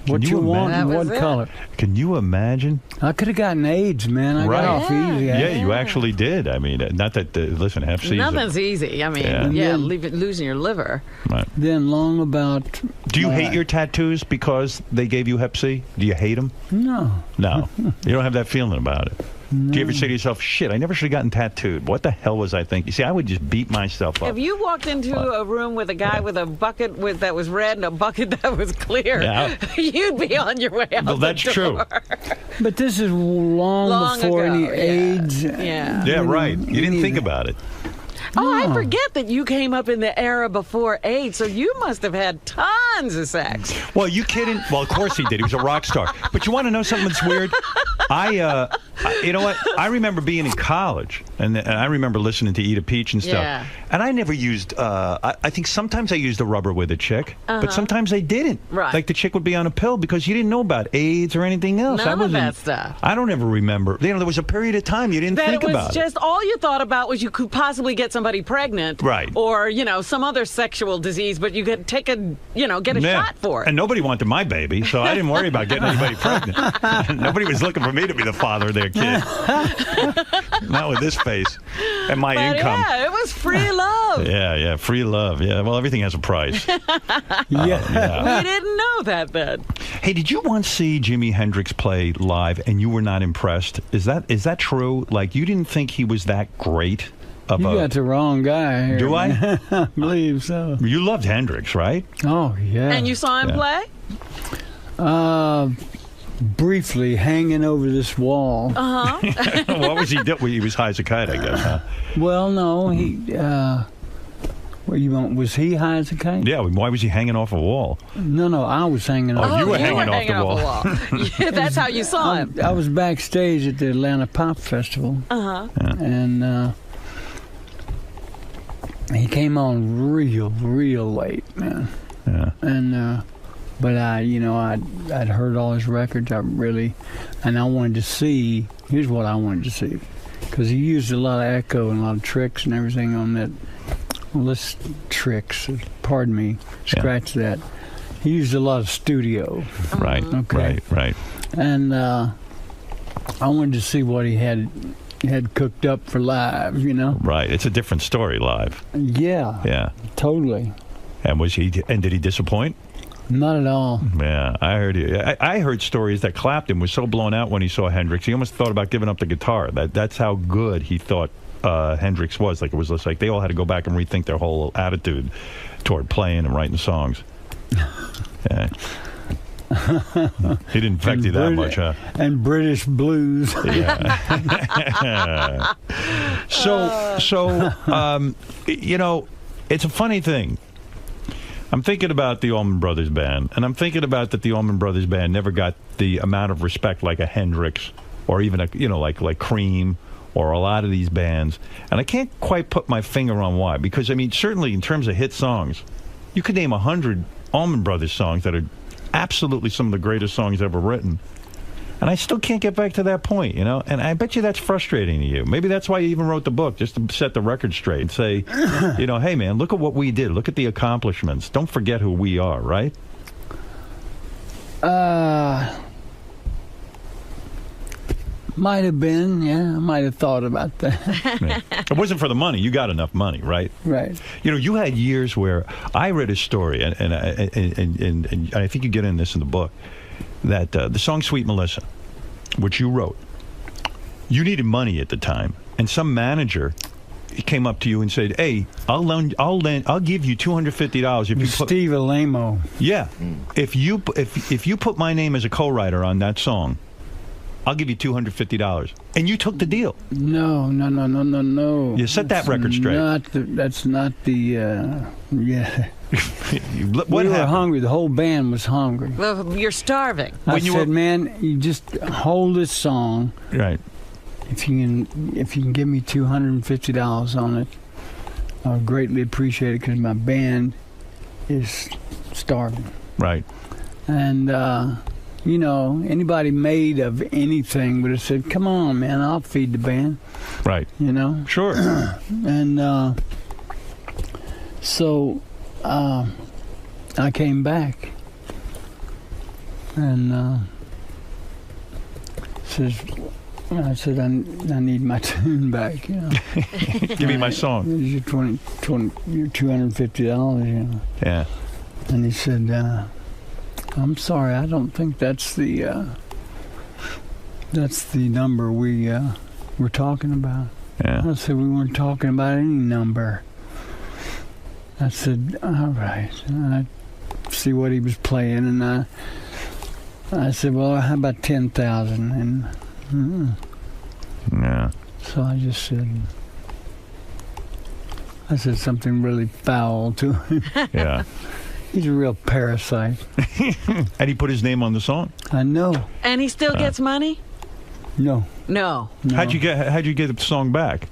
what you want and what color. Can you imagine? I could have gotten AIDS, man. I got off easy. Yeah, you actually did. I mean, not that, listen, Hep C. Nothing's easy. I mean, losing your liver. Right. Then long about... Do you hate your tattoos because they gave you Hep C? Do you hate them? No. No. You don't have that feeling about it. No. Do you ever say to yourself, shit, I never should have gotten tattooed. What the hell was I thinking? See, I would just beat myself up. Have you walked into a room with a guy with a bucket that was red and a bucket that was clear, you'd be on your way out well, that's the door. true. But this is long before ago, any AIDS. Yeah, right. You didn't think about it. Oh, I forget that you came up in the era before AIDS, so you must have had tons of sex. Well, you kidding? Well, of course he did. He was a rock star. But you want to know something that's weird? You know what? I remember being in college, and I remember listening to Eat a Peach and stuff. Yeah. And I never used, I think sometimes I used a rubber with a chick, but sometimes I didn't. Right. Like the chick would be on a pill because you didn't know about AIDS or anything else. None of that stuff. I don't ever remember. You know, there was a period of time you didn't think about it. Just all you thought about was you could possibly get somebody pregnant. Right. Or, some other sexual disease, but you could take get a shot for it. And nobody wanted my baby, so I didn't worry about getting anybody pregnant. Nobody was looking for me to be the father of their kid. Not with this face and my income. Yeah, it was free love. Yeah, free love. Yeah, well, everything has a price. Yeah. We didn't know that then. Hey, did you once see Jimi Hendrix play live and you were not impressed? Is that true? Like, you didn't think he was that great? You got the wrong guy here. Do I? I believe so. You loved Hendrix, right? Oh, yeah. And you saw him play? Briefly, hanging over this wall. What was he doing? He was high as a kite, I guess, huh? Well, no, he... was he high as a kite? Yeah, why was he hanging off a wall? No, I was hanging off. Oh, you were hanging off the wall. Yeah, that's how you saw him. I was backstage at the Atlanta Pop Festival. And he came on real late, man. Yeah. And but I'd heard all his records. And I wanted to see. Here's what I wanted to see, because he used a lot of echo and a lot of tricks and everything on that. Well, this tricks. Pardon me. Scratch that. He used a lot of studio. Right. Okay. Right. And I wanted to see what he had cooked up for live, Right. It's a different story live. Yeah. Yeah. Totally. And did he disappoint? Not at all. Yeah, I heard I heard stories that Clapton was so blown out when he saw Hendrix, he almost thought about giving up the guitar. That's how good he thought Hendrix was. Like, it was just like they all had to go back and rethink their whole attitude toward playing and writing songs. Yeah. He didn't affect you that much, huh? And British blues. Yeah. So, it's a funny thing. I'm thinking about the Allman Brothers Band, and I'm thinking about that the Allman Brothers Band never got the amount of respect like a Hendrix, or even like Cream, or a lot of these bands. And I can't quite put my finger on why, because certainly in terms of hit songs, you could name 100 Allman Brothers songs that are absolutely some of the greatest songs ever written. And I still can't get back to that point, And I bet you that's frustrating to you. Maybe that's why you even wrote the book, just to set the record straight and say, hey, man, look at what we did. Look at the accomplishments. Don't forget who we are, right? Might have been, yeah. I might have thought about that. Yeah. It wasn't for the money. You got enough money, right? Right. You had years where I read a story, and I think you get in this in the book, that the song Sweet Melissa, which you wrote, you needed money at the time, and some manager came up to you and said, "Hey, I'll give you $250 if you put Steve Alamo." Yeah, if you put my name as a co-writer on that song, I'll give you $250, and you took the deal. No. You set that record straight. That's not the. Yeah. What we were happened? hungry. The whole band was hungry. Well, you're starving. I said, man, you just hold this song. Right. If you can give me $250 on it, I'll greatly appreciate it, because my band is starving. Right. And you know, anybody made of anything would have said, "Come on, man, I'll feed the band." Right. You know. Sure. And so I came back and I said, I need my tune back, you know. Give me my song. Here's your your $250, you know. Yeah. And he said, I'm sorry, I don't think that's the number we're talking about. Yeah. I said, we weren't talking about any number. I said, all right. And I see what he was playing, and I said, well, how about 10,000? And yeah. so I just said something really foul to him. Yeah. He's a real parasite. And he put his name on the song. I know. And he still gets money? No. No. How'd you get the song back?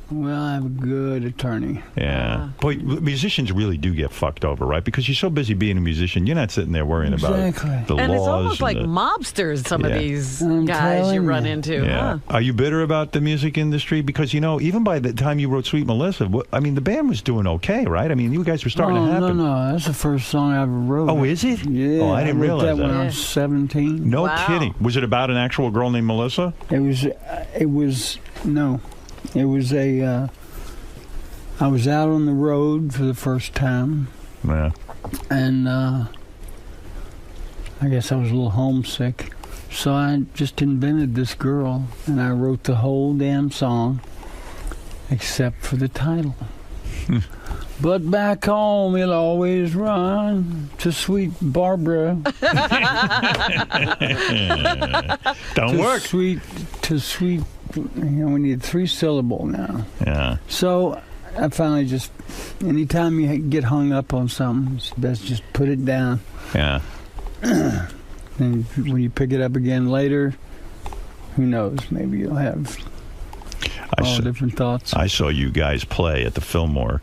Well, I have a good attorney. Yeah. Boy, musicians really do get fucked over, right? Because you're so busy being a musician, you're not sitting there worrying about the laws. And it's almost like mobsters, some of these guys you run into. Yeah. Huh? Are you bitter about the music industry? Because, you know, even by the time you wrote Sweet Melissa, I mean, the band was doing okay, right? I mean, you guys were starting to happen. No, that's the first song I ever wrote. Oh, is it? Yeah. Oh, I didn't realize that when I was 17. No kidding. Was it about an actual girl named Melissa? It was I was out on the road for the first time. Yeah. And I guess I was a little homesick. So I just invented this girl, and I wrote the whole damn song, except for the title. But back home, he'll always run to sweet Barbara. Don't work. To sweet, you know, we need 3-syllable now. Yeah. So I finally just, anytime you get hung up on something, it's best just put it down. Yeah. And when you pick it up again later, who knows? Maybe you'll have different thoughts. I saw you guys play at the Fillmore.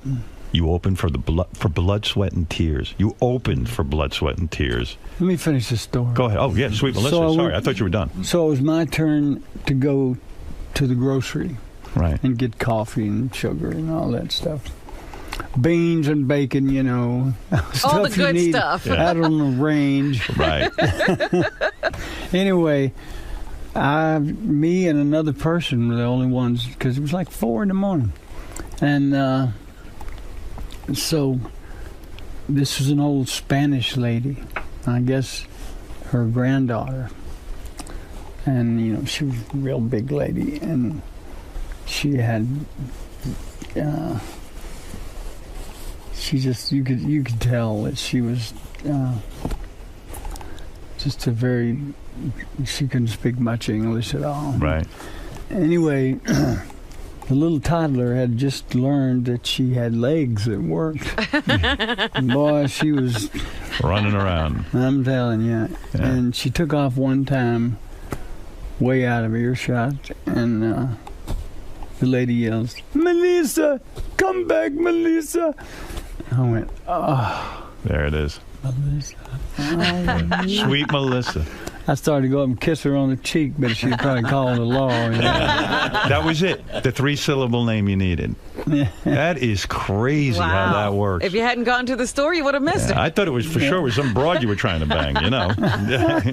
You opened for Blood, Sweat, and Tears. You opened for Blood, Sweat, and Tears. Let me finish this story. Go ahead. Oh, yeah, Sweet Melissa. Sorry, I thought you were done. So it was my turn to go to the grocery. Right. And get coffee and sugar and all that stuff. Beans and bacon, you know. All the good stuff. Out on the range. Right. Anyway, me and another person were the only ones, because it was like 4 a.m. And so this was an old Spanish lady, I guess her granddaughter. And, you know, she was a real big lady, and she had, she just, you could tell that she was just she couldn't speak much English at all. Right. Anyway, the little toddler had just learned that she had legs that worked. Boy, she was running around. I'm telling you. Yeah. And she took off one time, way out of earshot, and the lady yells, "Melissa, come back, Melissa!" I went, "Oh." There it is. Melissa. Oh, Sweet Melissa. I started to go up and kiss her on the cheek, but she'd probably call the law. You know? That was it. The 3-syllable name you needed. That is crazy how that works. If you hadn't gone to the store, you would have missed it. I thought it was for sure was some broad you were trying to bang, you know.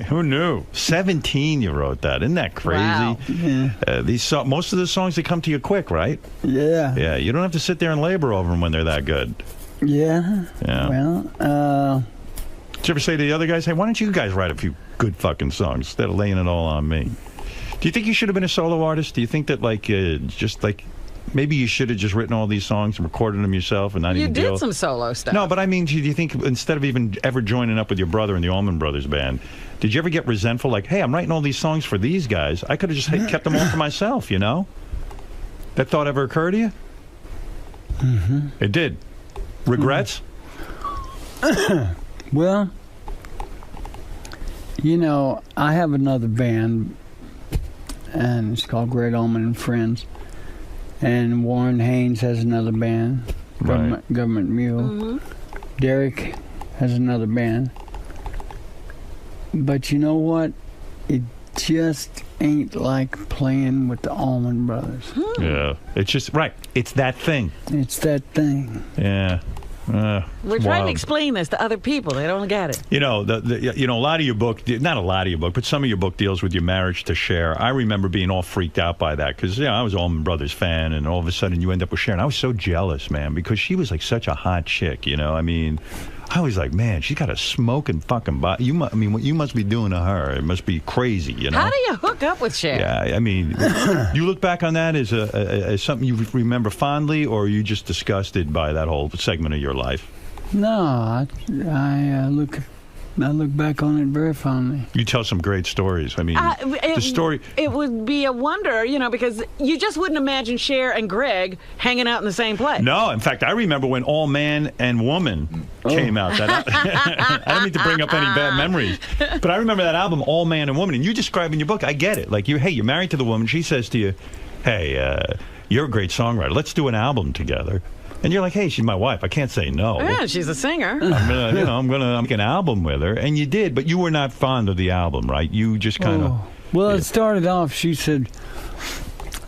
Who knew? 17 you wrote that. Isn't that crazy? Wow. Yeah. Most of the songs, they come to you quick, right? Yeah. Yeah, you don't have to sit there and labor over them when they're that good. Yeah. Yeah. Well, did you ever say to the other guys, hey, why don't you guys write a few good fucking songs instead of laying it all on me? Do you think you should have been a solo artist? Do you think that, maybe you should have just written all these songs and recorded them yourself and not even deal? You did some solo stuff. No, but I mean, do you think instead of even ever joining up with your brother in the Allman Brothers band, did you ever get resentful? Like, hey, I'm writing all these songs for these guys. I could have just kept them all for myself, you know? That thought ever occur to you? Mm-hmm. It did. Regrets? Well, you know, I have another band, and it's called Great Allman and Friends. And Warren Haynes has another band, Government Mule. Mm-hmm. Derek has another band. But you know what? It just ain't like playing with the Allman Brothers. Yeah, it's just right. It's that thing. It's that thing. Yeah. We're trying to explain this to other people. They don't get it. You know, a lot of your book, not a lot of your book, but some of your book deals with your marriage to Cher. I remember being all freaked out by that because, I was an Allman Brothers fan, and all of a sudden you end up with Cher. And I was so jealous, man, because she was like such a hot chick, I mean, I was like, man, she's got a smoking fucking body. What you must be doing to her, it must be crazy, How do you hook up with Cher? Yeah, I mean, you look back on that as something you remember fondly, or are you just disgusted by that whole segment of your life? No, I look back on it very fondly. You tell some great stories. I mean, the story. It would be a wonder, because you just wouldn't imagine Cher and Greg hanging out in the same place. No, in fact, I remember when All Man and Woman came out. I don't mean to bring up any bad memories, but I remember that album, All Man and Woman. And you describe in your book, I get it. Like, you're married to the woman. She says to you, hey, you're a great songwriter. Let's do an album together. And you're like, hey, she's my wife. I can't say no. Yeah, she's a singer. I'm gonna make an album with her, and you did, but you were not fond of the album, right? You just kind of. Well, it started off. She said,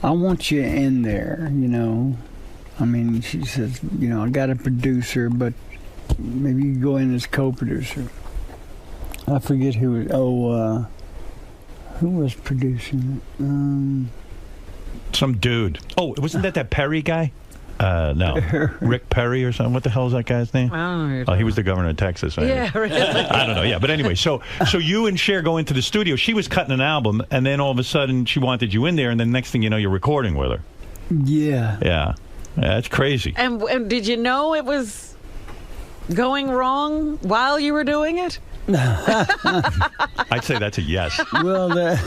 "I want you in there," I mean, she says, I got a producer, but maybe you go in as co-producer. I forget who. Who was producing it? Some dude. Oh, wasn't that Perry guy? No, Rick Perry or something. What the hell is that guy's name? I don't know. Oh, he was the governor of Texas. Yeah, really. I don't know. Yeah, but anyway, so you and Cher go into the studio. She was cutting an album, and then all of a sudden she wanted you in there, and then next thing you know, you're recording with her. Yeah. Yeah, that's crazy. And did you know it was going wrong while you were doing it? I'd say that's a yes. Well,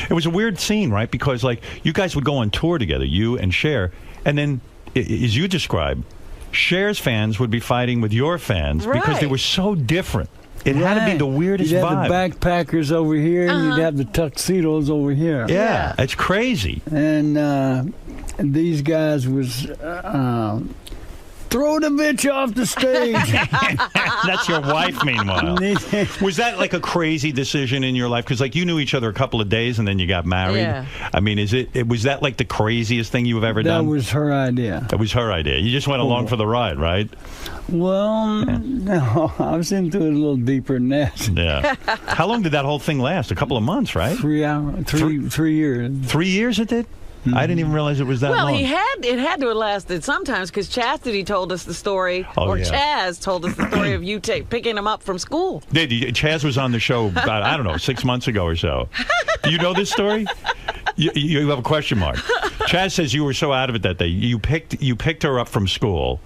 It was a weird scene, right? Because, like, you guys would go on tour together, you and Cher, and then, as you described, Cher's fans would be fighting with your fans because they were so different. It had to be the weirdest you'd vibe. You'd have the backpackers over here, and you'd have the tuxedos over here. Yeah, it's crazy. And these guys was... throw the bitch off the stage. That's your wife, meanwhile. Was that like a crazy decision in your life? Because, like, you knew each other a couple of days and then you got married. Yeah. I mean, was that like the craziest thing you've ever done? That was her idea. That was her idea. You just went along for the ride, right? Well, no, I was into it a little deeper than that. Yeah. How long did that whole thing last? A couple of months, right? 3 hours. 3 years. 3 years it did? I didn't even realize it was that long. Well, it had to have lasted sometimes because Chastity told us the story, Chaz told us the story of you picking him up from school. Chaz was on the show about, I don't know, 6 months ago or so. Do you know this story? You have a question mark. Chaz says you were so out of it that day. You picked her up from school.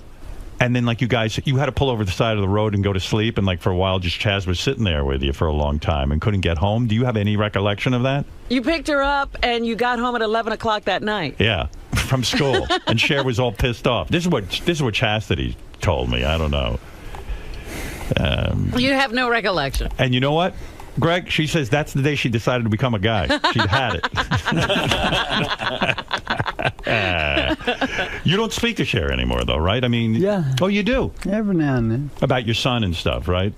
And then, like, you had to pull over the side of the road and go to sleep. And, like, for a while, just Chaz was sitting there with you for a long time and couldn't get home. Do you have any recollection of that? You picked her up and you got home at 11 o'clock that night. Yeah, from school. And Cher was all pissed off. This is what Chastity told me. I don't know. You have no recollection. And you know what? Greg, she says that's the day she decided to become a guy. She'd had it. You don't speak to Cher anymore, though, right? I mean, yeah. Oh, you do? Every now and then. About your son and stuff, right?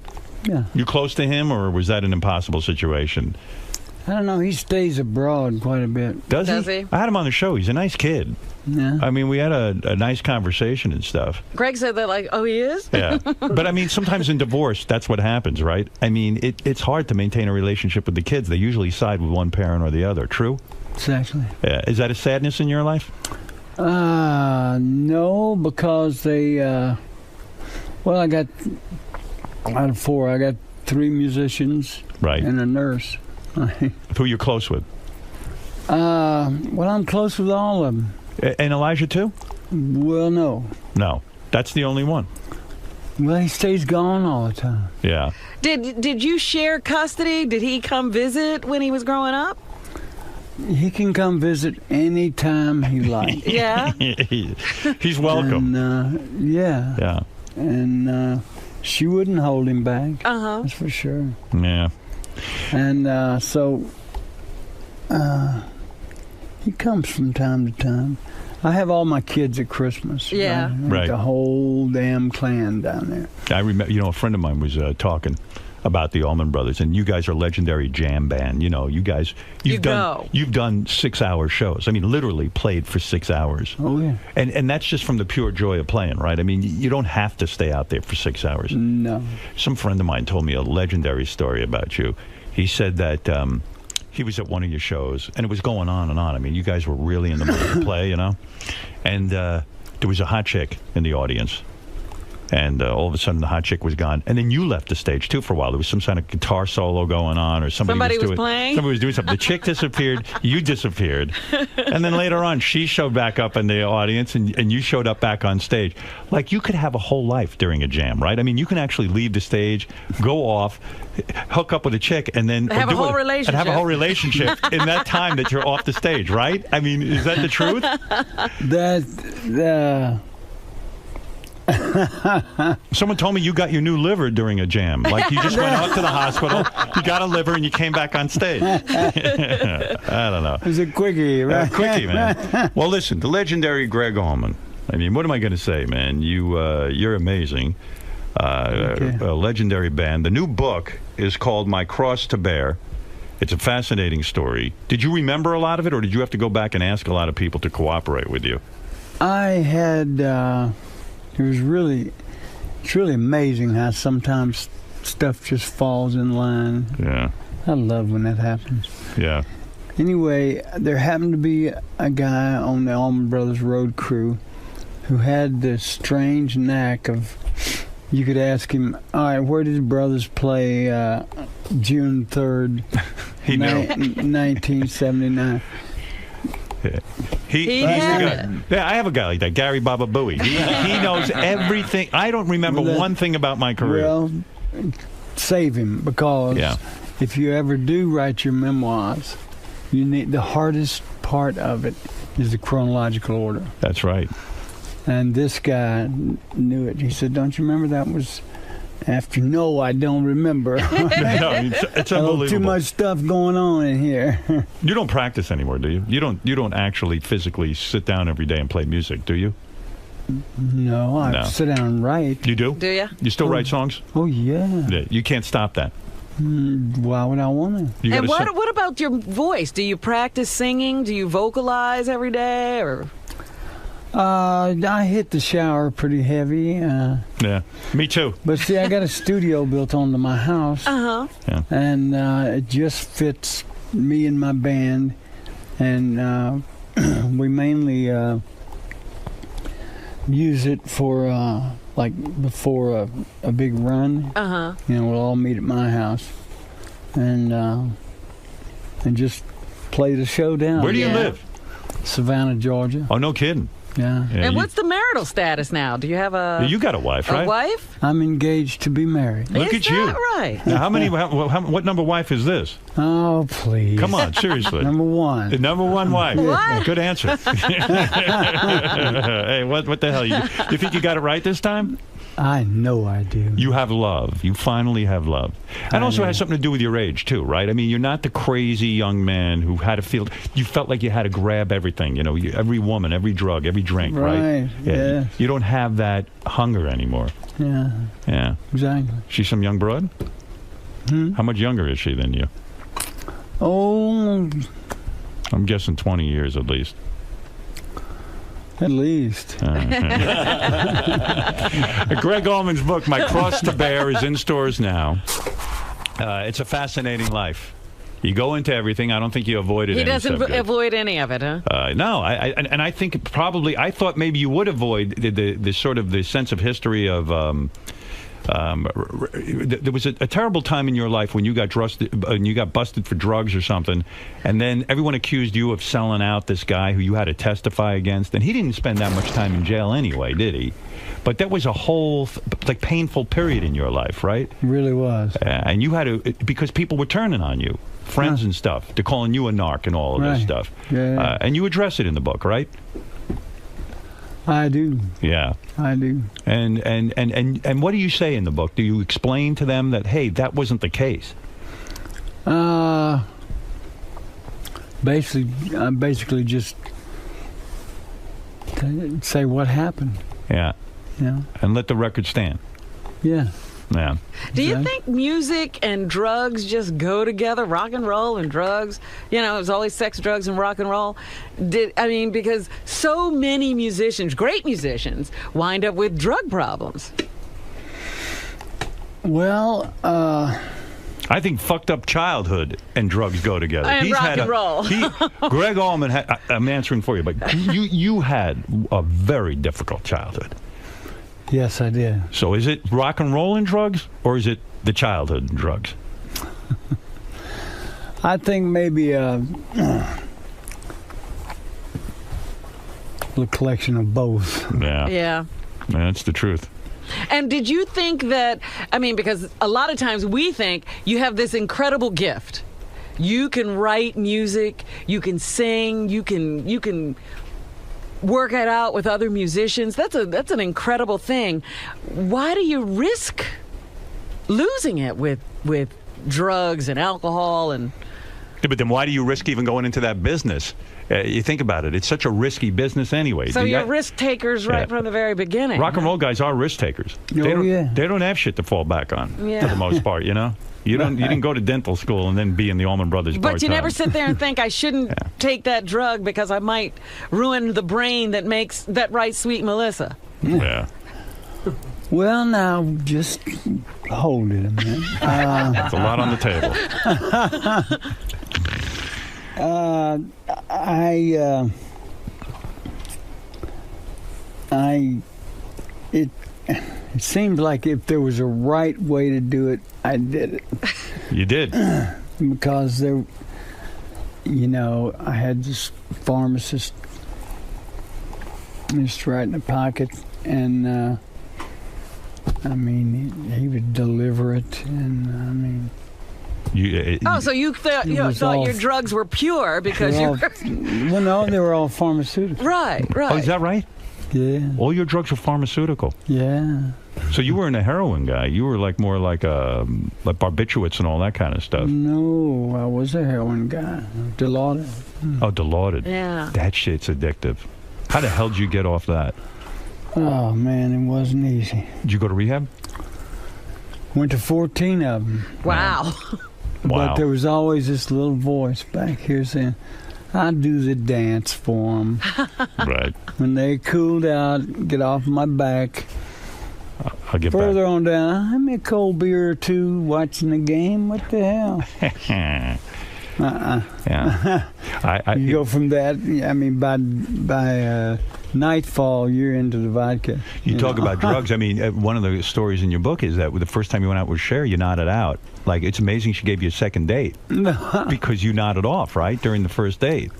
Yeah. You close to him, or was that an impossible situation? I don't know. He stays abroad quite a bit. Does he? I had him on the show. He's a nice kid. Yeah. I mean, we had a nice conversation and stuff. Greg said that, like, oh, he is? Yeah. But, I mean, sometimes in divorce, that's what happens, right? I mean, it's hard to maintain a relationship with the kids. They usually side with one parent or the other. True? Exactly. Yeah. Is that a sadness in your life? No, because they, well, I got, out of 4, I got 3 musicians. Right. And a nurse. Who you're close with? Well, I'm close with all of them. And Elijah, too? Well, no. No. That's the only one. Well, he stays gone all the time. Yeah. Did you share custody? Did he come visit when he was growing up? He can come visit any time he likes. Yeah? He's welcome. And, yeah. Yeah. And she wouldn't hold him back. Uh-huh. That's for sure. Yeah. And so he comes from time to time. I have all my kids at Christmas. Yeah. Right. The whole damn clan down there. I remember, a friend of mine was talking about the Allman Brothers, and you guys are a legendary jam band. You guys, you've done 6-hour shows. I mean, literally played for 6 hours. Oh yeah. And that's just from the pure joy of playing, right? I mean, you don't have to stay out there for 6 hours. No. Some friend of mine told me a legendary story about you. He said that he was at one of your shows, and it was going on and on. I mean, you guys were really in the mood to play, And there was a hot chick in the audience. And all of a sudden, the hot chick was gone. And then you left the stage, too, for a while. There was some kind of guitar solo going on, or somebody was playing? Somebody was doing something. The chick disappeared. You disappeared. And then later on, she showed back up in the audience, and you showed up back on stage. Like, you could have a whole life during a jam, right? I mean, you can actually leave the stage, go off, hook up with a chick, and then have a whole relationship. And have a whole relationship in that time that you're off the stage, right? I mean, is that the truth? Someone told me you got your new liver during a jam. Like, you just went out to the hospital, you got a liver, and you came back on stage. I don't know. It was a quickie, right? Quickie, man. Well, listen, the legendary Greg Allman. I mean, what am I going to say, man? You're amazing. A legendary band. The new book is called My Cross to Bear. It's a fascinating story. Did you remember a lot of it, or did you have to go back and ask a lot of people to cooperate with you? I had... it's really amazing how sometimes stuff just falls in line. Yeah. I love when that happens. Yeah. Anyway, there happened to be a guy on the Allman Brothers road crew who had this strange knack of, you could ask him, all right, where did the brothers play June 3rd, 1979? Yeah, I have a guy like that, Gary Baba Booey. He knows everything. I don't remember one thing about my career. Well, save him, because if you ever do write your memoirs, you need the hardest part of it is the chronological order. That's right. And this guy knew it. He said, "Don't you remember that was after?" No, I don't remember. No, it's unbelievable. Too much stuff going on in here. You don't practice anymore, do you? You don't actually physically sit down every day and play music, do you? No, I sit down and write. You do? Do you? You still write songs? Oh, yeah. You can't stop that. Why would I want to? And what about your voice? Do you practice singing? Do you vocalize every day, or? I hit the shower pretty heavy. Yeah, me too. But see, I got a studio built onto my house. Uh-huh. Yeah. And it just fits me and my band. And we mainly use it for, like, before a big run. Uh-huh. We'll all meet at my house. And just play the show down. Where do you live? Savannah, Georgia. Oh, no kidding. Yeah. And what's the marital status now? Do you have you got a wife, right? A wife? I'm engaged to be married. Look at you. Right. Now, what number wife is this? Oh, please. Come on, seriously. Number one. The number one wife. What? Good answer. Hey, what the hell? You think you got it right this time? I know I do. You have love. You finally have love. And also has something to do with your age, too, right? I mean, you're not the crazy young man who had to feel... You felt like you had to grab everything, every woman, every drug, every drink, right? Yeah. You don't have that hunger anymore. Yeah. Yeah. Exactly. She's some young broad? How much younger is she than you? Oh... I'm guessing 20 years at least. At least. Greg Allman's book, My Cross to Bear, is in stores now. It's a fascinating life. You go into everything. I don't think you avoided any subject. He doesn't avoid any of it, huh? No. I think probably, I thought maybe you would avoid the sort of the sense of history of... there was a terrible time in your life when you got busted for drugs or something, and then everyone accused you of selling out this guy who you had to testify against, and he didn't spend that much time in jail anyway, did he? But that was a whole painful period in your life, right? It really was. And you had to, because people were turning on you, friends and stuff, they're calling you a narc and all of this stuff. Yeah. And you address it in the book, right? I do. Yeah. I do. And what do you say in the book? Do you explain to them that, hey, that wasn't the case? Basically just say what happened. Yeah. Yeah. And let the record stand. Yeah. Yeah. Do you think music and drugs just go together? Rock and roll and drugs? You know, it's always sex, drugs, and rock and roll. Because so many musicians, great musicians, wind up with drug problems. Well, I think fucked up childhood and drugs go together. And rock and roll. Greg Allman had, I'm answering for you, but you had a very difficult childhood. Yes, I did. So is it rock and roll and drugs, or is it the childhood and drugs? I think maybe a collection of both. Yeah. Yeah. That's the truth. And did you think that, because a lot of times we think you have this incredible gift. You can write music, you can sing, you can work it out with other musicians. That's an incredible thing. Why do you risk losing it with drugs and alcohol and? Yeah, but then why do you risk even going into that business? You think about it; it's such a risky business anyway. So you're risk takers right from the very beginning. Rock and roll guys are risk takers. Yeah. They don't have shit to fall back on Yeah. for the most part. You know, you didn't go to dental school and then be in the Allman Brothers. But you part-time. never sit there and think I shouldn't take that drug because I might ruin the brain that writes Sweet Melissa. Yeah. Well, now, just hold it a minute. That's a lot on the table. It seemed like if there was a right way to do it, I did it. You did. Because I had this pharmacist just right in the pocket, and he would deliver it, and So you thought your drugs were pure because you were... Well, no, they were all pharmaceutical. Right. Oh, is that right? Yeah. All your drugs were pharmaceutical. Yeah. So you weren't a heroin guy. You were more like barbiturates and all that kind of stuff. No, I was a heroin guy. Dilaudid. Oh, Dilaudid. Yeah. That shit's addictive. How the hell did you get off that? Oh, man, it wasn't easy. Did you go to rehab? Went to 14 of them. Wow. But there was always this little voice back here saying, I do the dance for them. Right. When they cooled out, get off my back. I'll get Further on down, have me a cold beer or two watching the game. What the hell? Yeah. You go from that, by nightfall, you're into the vodka. You talk about drugs. One of the stories in your book is that the first time you went out with Cher, you nodded out. Like, it's amazing she gave you a second date. Because you nodded off, right, during the first date.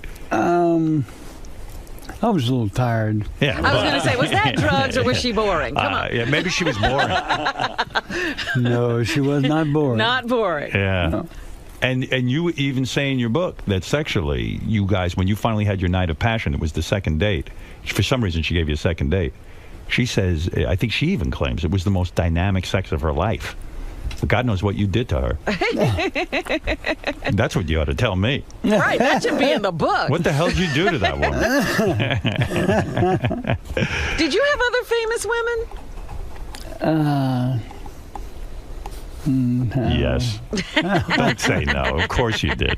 I was a little tired. Yeah. I was going to say, was that drugs or was she boring? Come on. Yeah, maybe she was boring. No, she was not boring. Not boring. Yeah. No. And you even say in your book that sexually, you guys, when you finally had your night of passion, it was the second date. For some reason, she gave you a second date. She says, I think she even claims it was the most dynamic sex of her life. But God knows what you did to her. That's what you ought to tell me. Right, that should be in the book. What the hell did you do to that woman? Did you have other famous women? No. Yes. Don't say no. Of course you did.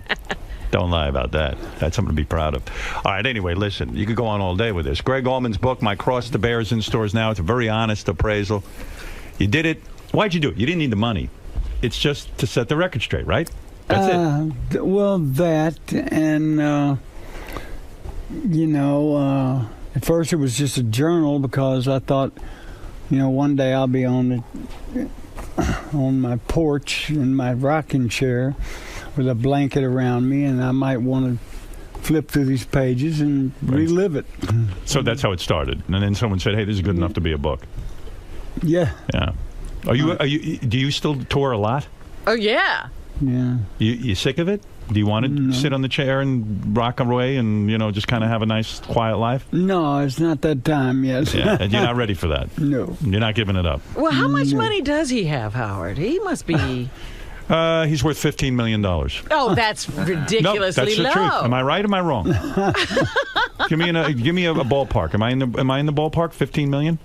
Don't lie about that. That's something to be proud of. All right, anyway, listen, you could go on all day with this. Greg Allman's book, My Cross to Bear, is in stores now. It's a very honest appraisal. You did it. Why'd you do it? You didn't need the money. It's just to set the record straight, right? That's it. Well, that, and, at first it was just a journal because I thought, one day I'll be on my porch in my rocking chair with a blanket around me, and I might want to flip through these pages and relive it. So that's how it started. And then someone said, hey, this is good enough to be a book. Yeah. Yeah. Do you still tour a lot? Oh, yeah. Yeah. You sick of it? Do you want to sit on the chair and rock away and, just kind of have a nice, quiet life? No, it's not that time yet. Yeah, and you're not ready for that? No. You're not giving it up? Well, how much money does he have, Howard? He must be... He's worth $15 million. Oh, that's ridiculously no, that's the low. truth. Am I right or am I wrong? Give me a ballpark. Am I in the ballpark? 15 million?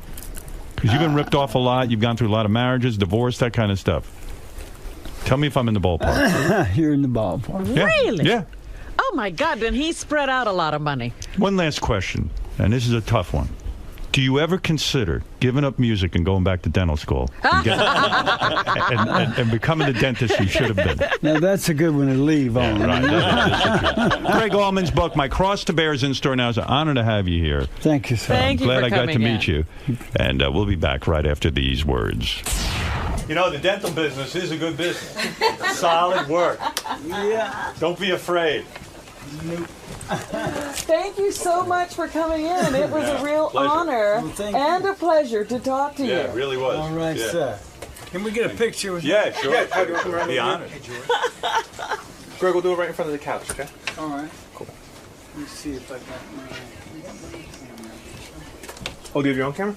Because you've been ripped off a lot. You've gone through a lot of marriages, divorce, that kind of stuff. Tell me if I'm in the ballpark. You're in the ballpark. Yeah. Really? Yeah. Oh my God! Then he spread out a lot of money. One last question, and this is a tough one. Do you ever consider giving up music and going back to dental school and becoming the dentist you should have been? Now, that's a good one to leave on. Right. Greg Allman's book, My Cross to Bear, is in store now. It's an honor to have you here. Thank you, sir. Thank you Glad for I got to coming meet you. And we'll be back right after these words. You know, the dental business is a good business. Solid work. Yeah. Don't be afraid. Thank you so much for coming in. It was a real Pleasure. honor thank and a pleasure to talk to you. Yeah, it really was. All right, Yeah. sir. Can we get a picture with Yeah, sure. Yeah, Be honored. Greg, we'll do it right in front of the couch, okay? All right. Cool. Let me see if I got my... Oh, do you have your own camera?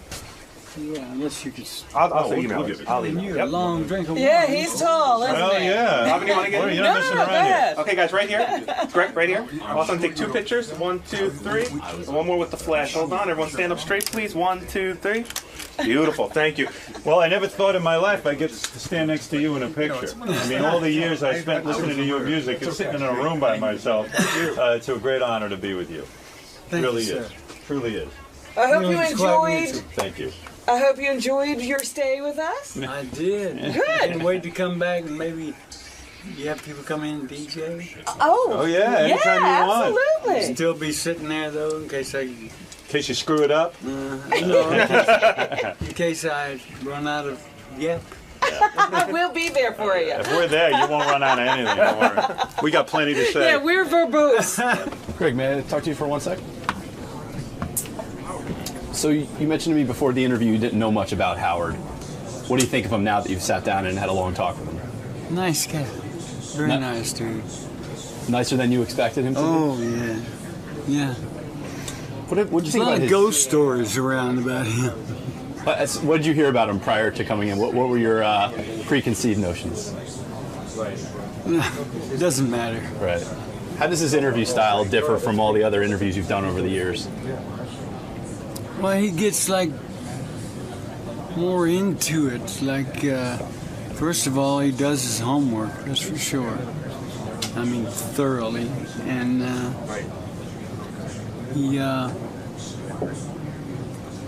Yeah, unless you could... I'll email it. I'll And email you it. a long drink of water. Yeah, he's tall, isn't Oh, he? yeah. Robin, you want to get Boy, it? you're not messing around here. Okay, guys, right here. Greg, right here. Also, take 2 pictures. 1, 2, 3. And one more with the flash. Hold on. Everyone stand up straight, please. 1, 2, 3. Beautiful. Thank you. Well, I never thought in my life I'd get to stand next to you in a picture. I mean, all the years I spent listening to your music and sitting in a room by myself, it's a great honor to be with you. Thank Really you, is. sir. Truly is. I hope Really, you it's quite enjoyed. music. Thank you. I hope you enjoyed your stay with us. I did. Good. Can't wait to come back and maybe you have people come in and DJ. Oh, yeah, anytime you want. Absolutely. Still be sitting there though in case I... In case you screw it up. in case I run out of We'll be there for you. If we're there, you won't run out of anything. Don't worry. We got plenty to say. Yeah, we're verbose. Greg, may I talk to you for 1 sec? So you mentioned to me before the interview you didn't know much about Howard. What do you think of him now that you've sat down and had a long talk with him? Nice guy. Very nice dude. Nicer than you expected him to be? Oh, yeah. Yeah. What did you There's think a lot about of his... ghost stories around about him. What did you hear about him prior to coming in? What were your preconceived notions? It doesn't matter. Right. How does his interview style differ from all the other interviews you've done over the years? Well, he gets like more into it. Like, first of all, he does his homework, that's for sure. I mean, thoroughly. And he, I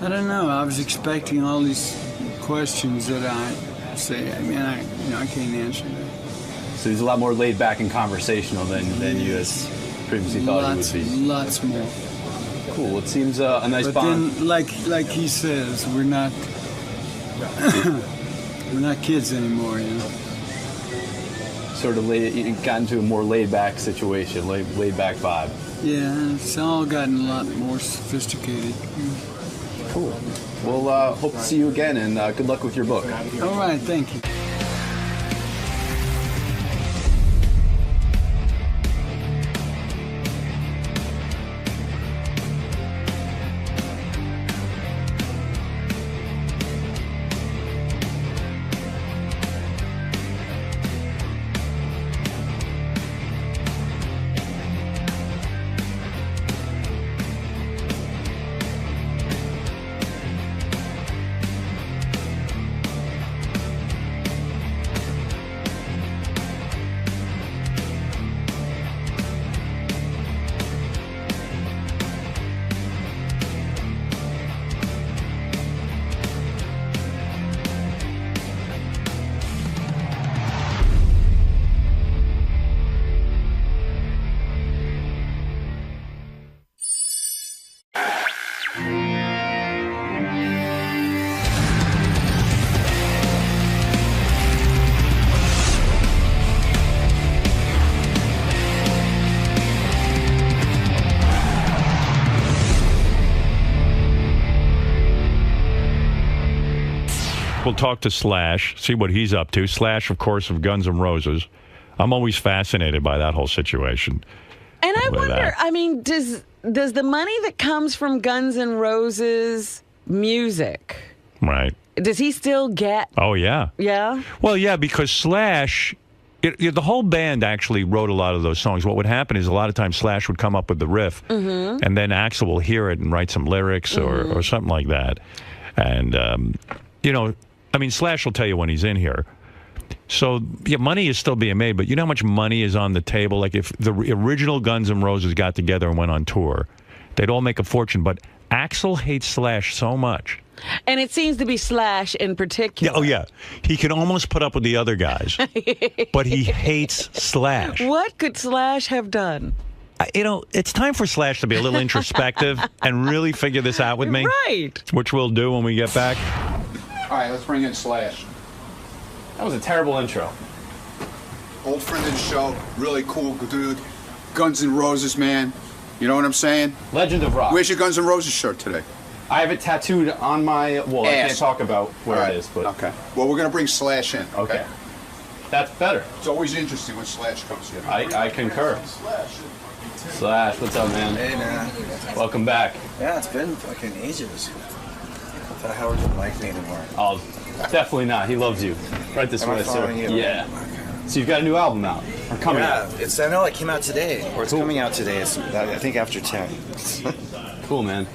don't know, I was expecting all these questions that I say, I mean, I can't answer that. So he's a lot more laid back and conversational than you as previously thought he would be. Lots more. Cool. It seems a nice But bond. then, like he says, we're not we're not kids anymore, you know. Sort of you got into a more laid back situation, laid back vibe. Yeah, it's all gotten a lot more sophisticated. Cool. Well, hope to see you again, and good luck with your book. All right, thank you. We'll talk to Slash, see what he's up to. Slash, of course, of Guns N' Roses. I'm always fascinated by that whole situation. And I With wonder, that. I mean, does the money that comes from Guns N' Roses music, Right. does he still get? Oh, yeah. Yeah. Well, yeah, because Slash The whole band actually wrote a lot of those songs. What would happen is a lot of times Slash would come up with the riff, and then Axl will hear it and write some lyrics or something like that. And, I mean, Slash will tell you when he's in here. So, yeah, money is still being made, but you know how much money is on the table? Like, if the original Guns N' Roses got together and went on tour, they'd all make a fortune. But Axl hates Slash so much. And it seems to be Slash in particular. Yeah, oh, yeah. He can almost put up with the other guys, but he hates Slash. What could Slash have done? It's time for Slash to be a little introspective and really figure this out with me. Right. Which we'll do when we get back. All right, let's bring in Slash. That was a terrible intro. Old friend of the show, really cool dude. Guns N' Roses, man. You know what I'm saying? Legend of rock. Where's your Guns N' Roses shirt today? I have it tattooed on my wall. I can't talk about where it is, but okay. Well, we're gonna bring Slash in. Okay. That's better. It's always interesting when Slash comes in. I concur. Slash, what's up, man? Hey, man. Welcome back. Yeah, it's been fucking ages. I thought Howard didn't like me anymore. Oh, definitely not. He loves you. Right this Am I way, sir. following you? Yeah. So you've got a new album out, or coming out? I know it came out today, or it's coming out today. It's, I think after 10. Cool, man.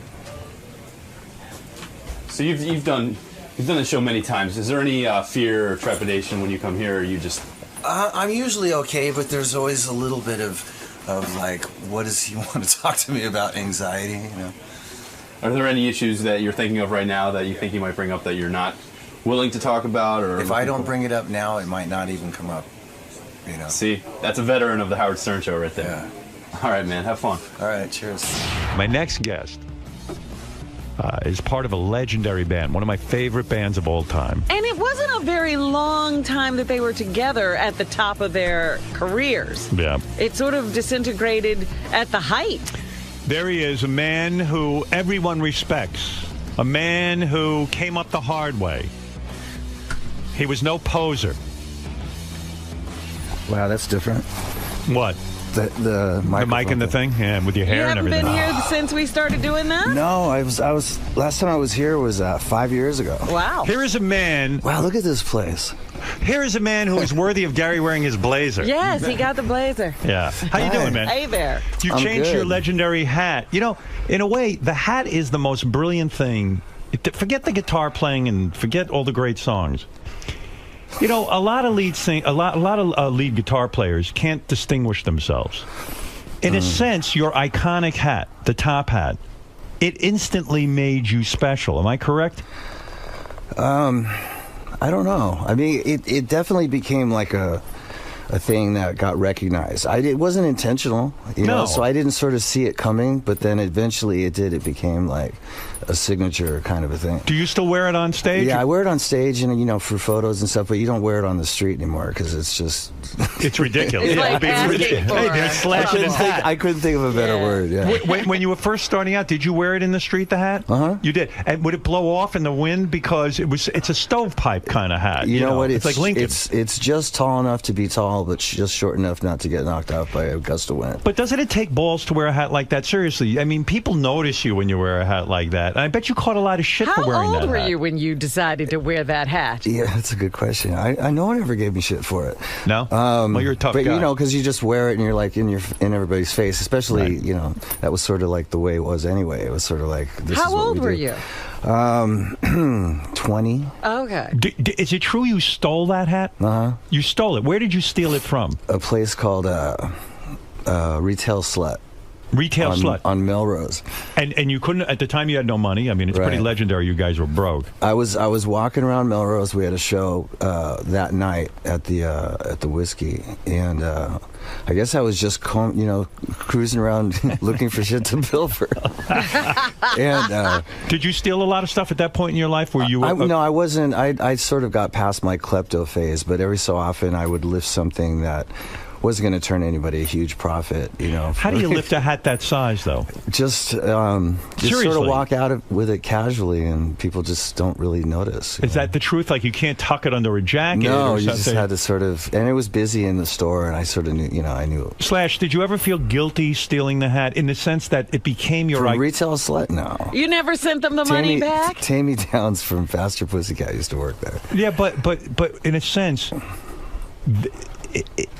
So you've done the show many times. Is there any fear or trepidation when you come here, or you just? I'm usually okay, but there's always a little bit of like, what does he want to talk to me about? Anxiety, you know. Are there any issues that you're thinking of right now that you think he might bring up that you're not willing to talk about? Or if I don't bring it up now, it might not even come up. You know. See, that's a veteran of the Howard Stern Show right there. Yeah. All right, man. Have fun. All right. Cheers. My next guest is part of a legendary band, one of my favorite bands of all time. And it wasn't a very long time that they were together at the top of their careers. Yeah. It sort of disintegrated at the height. There he is, a man who everyone respects, a man who came up the hard way. He was no poser. Wow, that's different. What? The mic and the thing? Yeah, with your hair and everything. You haven't been here since we started doing that? No, I was. Last time I was here was 5 years ago. Wow. Here is a man. Wow, look at this place. Here is a man who is worthy of Gary wearing his blazer. Yes, he got the blazer. Yeah. How you doing, man? Hey there. You changed your legendary hat. You know, in a way, the hat is the most brilliant thing. Forget the guitar playing and forget all the great songs. You know, a lot of lead guitar players can't distinguish themselves. In a sense, your iconic hat, the top hat, it instantly made you special. Am I correct? I don't know. I mean, it definitely became like a thing that got recognized. It wasn't intentional, you know, so I didn't sort of see it coming, but then eventually it did. It became like a signature kind of a thing. Do you still wear it on stage? Yeah, I wear it on stage and, you know, for photos and stuff, but you don't wear it on the street anymore because it's just... It's ridiculous. It's like Hey, they're slashing his hat. I couldn't think of a better word, yeah. When you were first starting out, did you wear it in the street, the hat? Uh-huh. You did. And would it blow off in the wind? Because it's a stovepipe kind of hat. You know what? It's like Lincoln. It's just tall enough to be tall, but just short enough not to get knocked out by a gust of wind. But doesn't it take balls to wear a hat like that? Seriously. I mean, people notice you when you wear a hat like that. And I bet you caught a lot of shit for wearing that hat. How old were you when you decided to wear that hat? Yeah, that's a good question. I no one ever gave me shit for it. No? Well, you're a tough guy. But, you know, because you just wear it and you're like in everybody's face, especially, right. You know, that was sort of like the way it was anyway. It was sort of like, this How is what old we were do. you? 20. Okay. Is it true you stole that hat? Uh-huh. You stole it. Where did you steal it from? A place called Retail Slut. Retail Slut on Melrose, and you couldn't at the time. You had no money. I mean, it's pretty legendary. You guys were broke. I was walking around Melrose. We had a show that night at the Whiskey, and I guess I was just cruising around looking for shit to bill for. And did you steal a lot of stuff at that point in your life? Where you? No, I wasn't. I sort of got past my klepto phase, but every so often I would lift something that wasn't going to turn anybody a huge profit, you know. How do you lift a hat that size, though? Just sort of walk out with it casually, and people just don't really notice. Is that the truth? Like, you can't tuck it under a jacket? No, or you something? just had to sort of, and it was busy in the store, and I sort of knew, you know, I knew. Slash, did you ever feel guilty stealing the hat in the sense that it became your from Retail Slut? No. You never sent them the money back? Tammy Downs from Faster Pussycat used to work there. Yeah, but in a sense...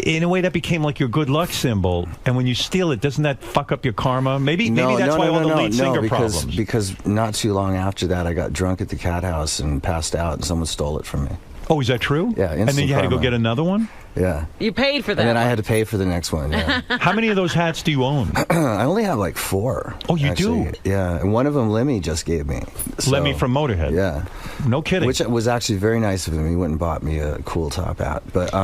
in a way, that became like your good luck symbol. And when you steal it, doesn't that fuck up your karma? Maybe that's why all the lead singer problems. Because not too long after that, I got drunk at the Cat House and passed out, and someone stole it from me. Oh, is that true? Yeah. And then you had to go get another one? Yeah. You paid for that. And then I had to pay for the next one. Yeah. How many of those hats do you own? I only have like 4. Oh, you do? Yeah. And one of them Lemmy just gave me. Lemmy from Motorhead? Yeah. No kidding. Which was actually very nice of him. He went and bought me a cool top hat. But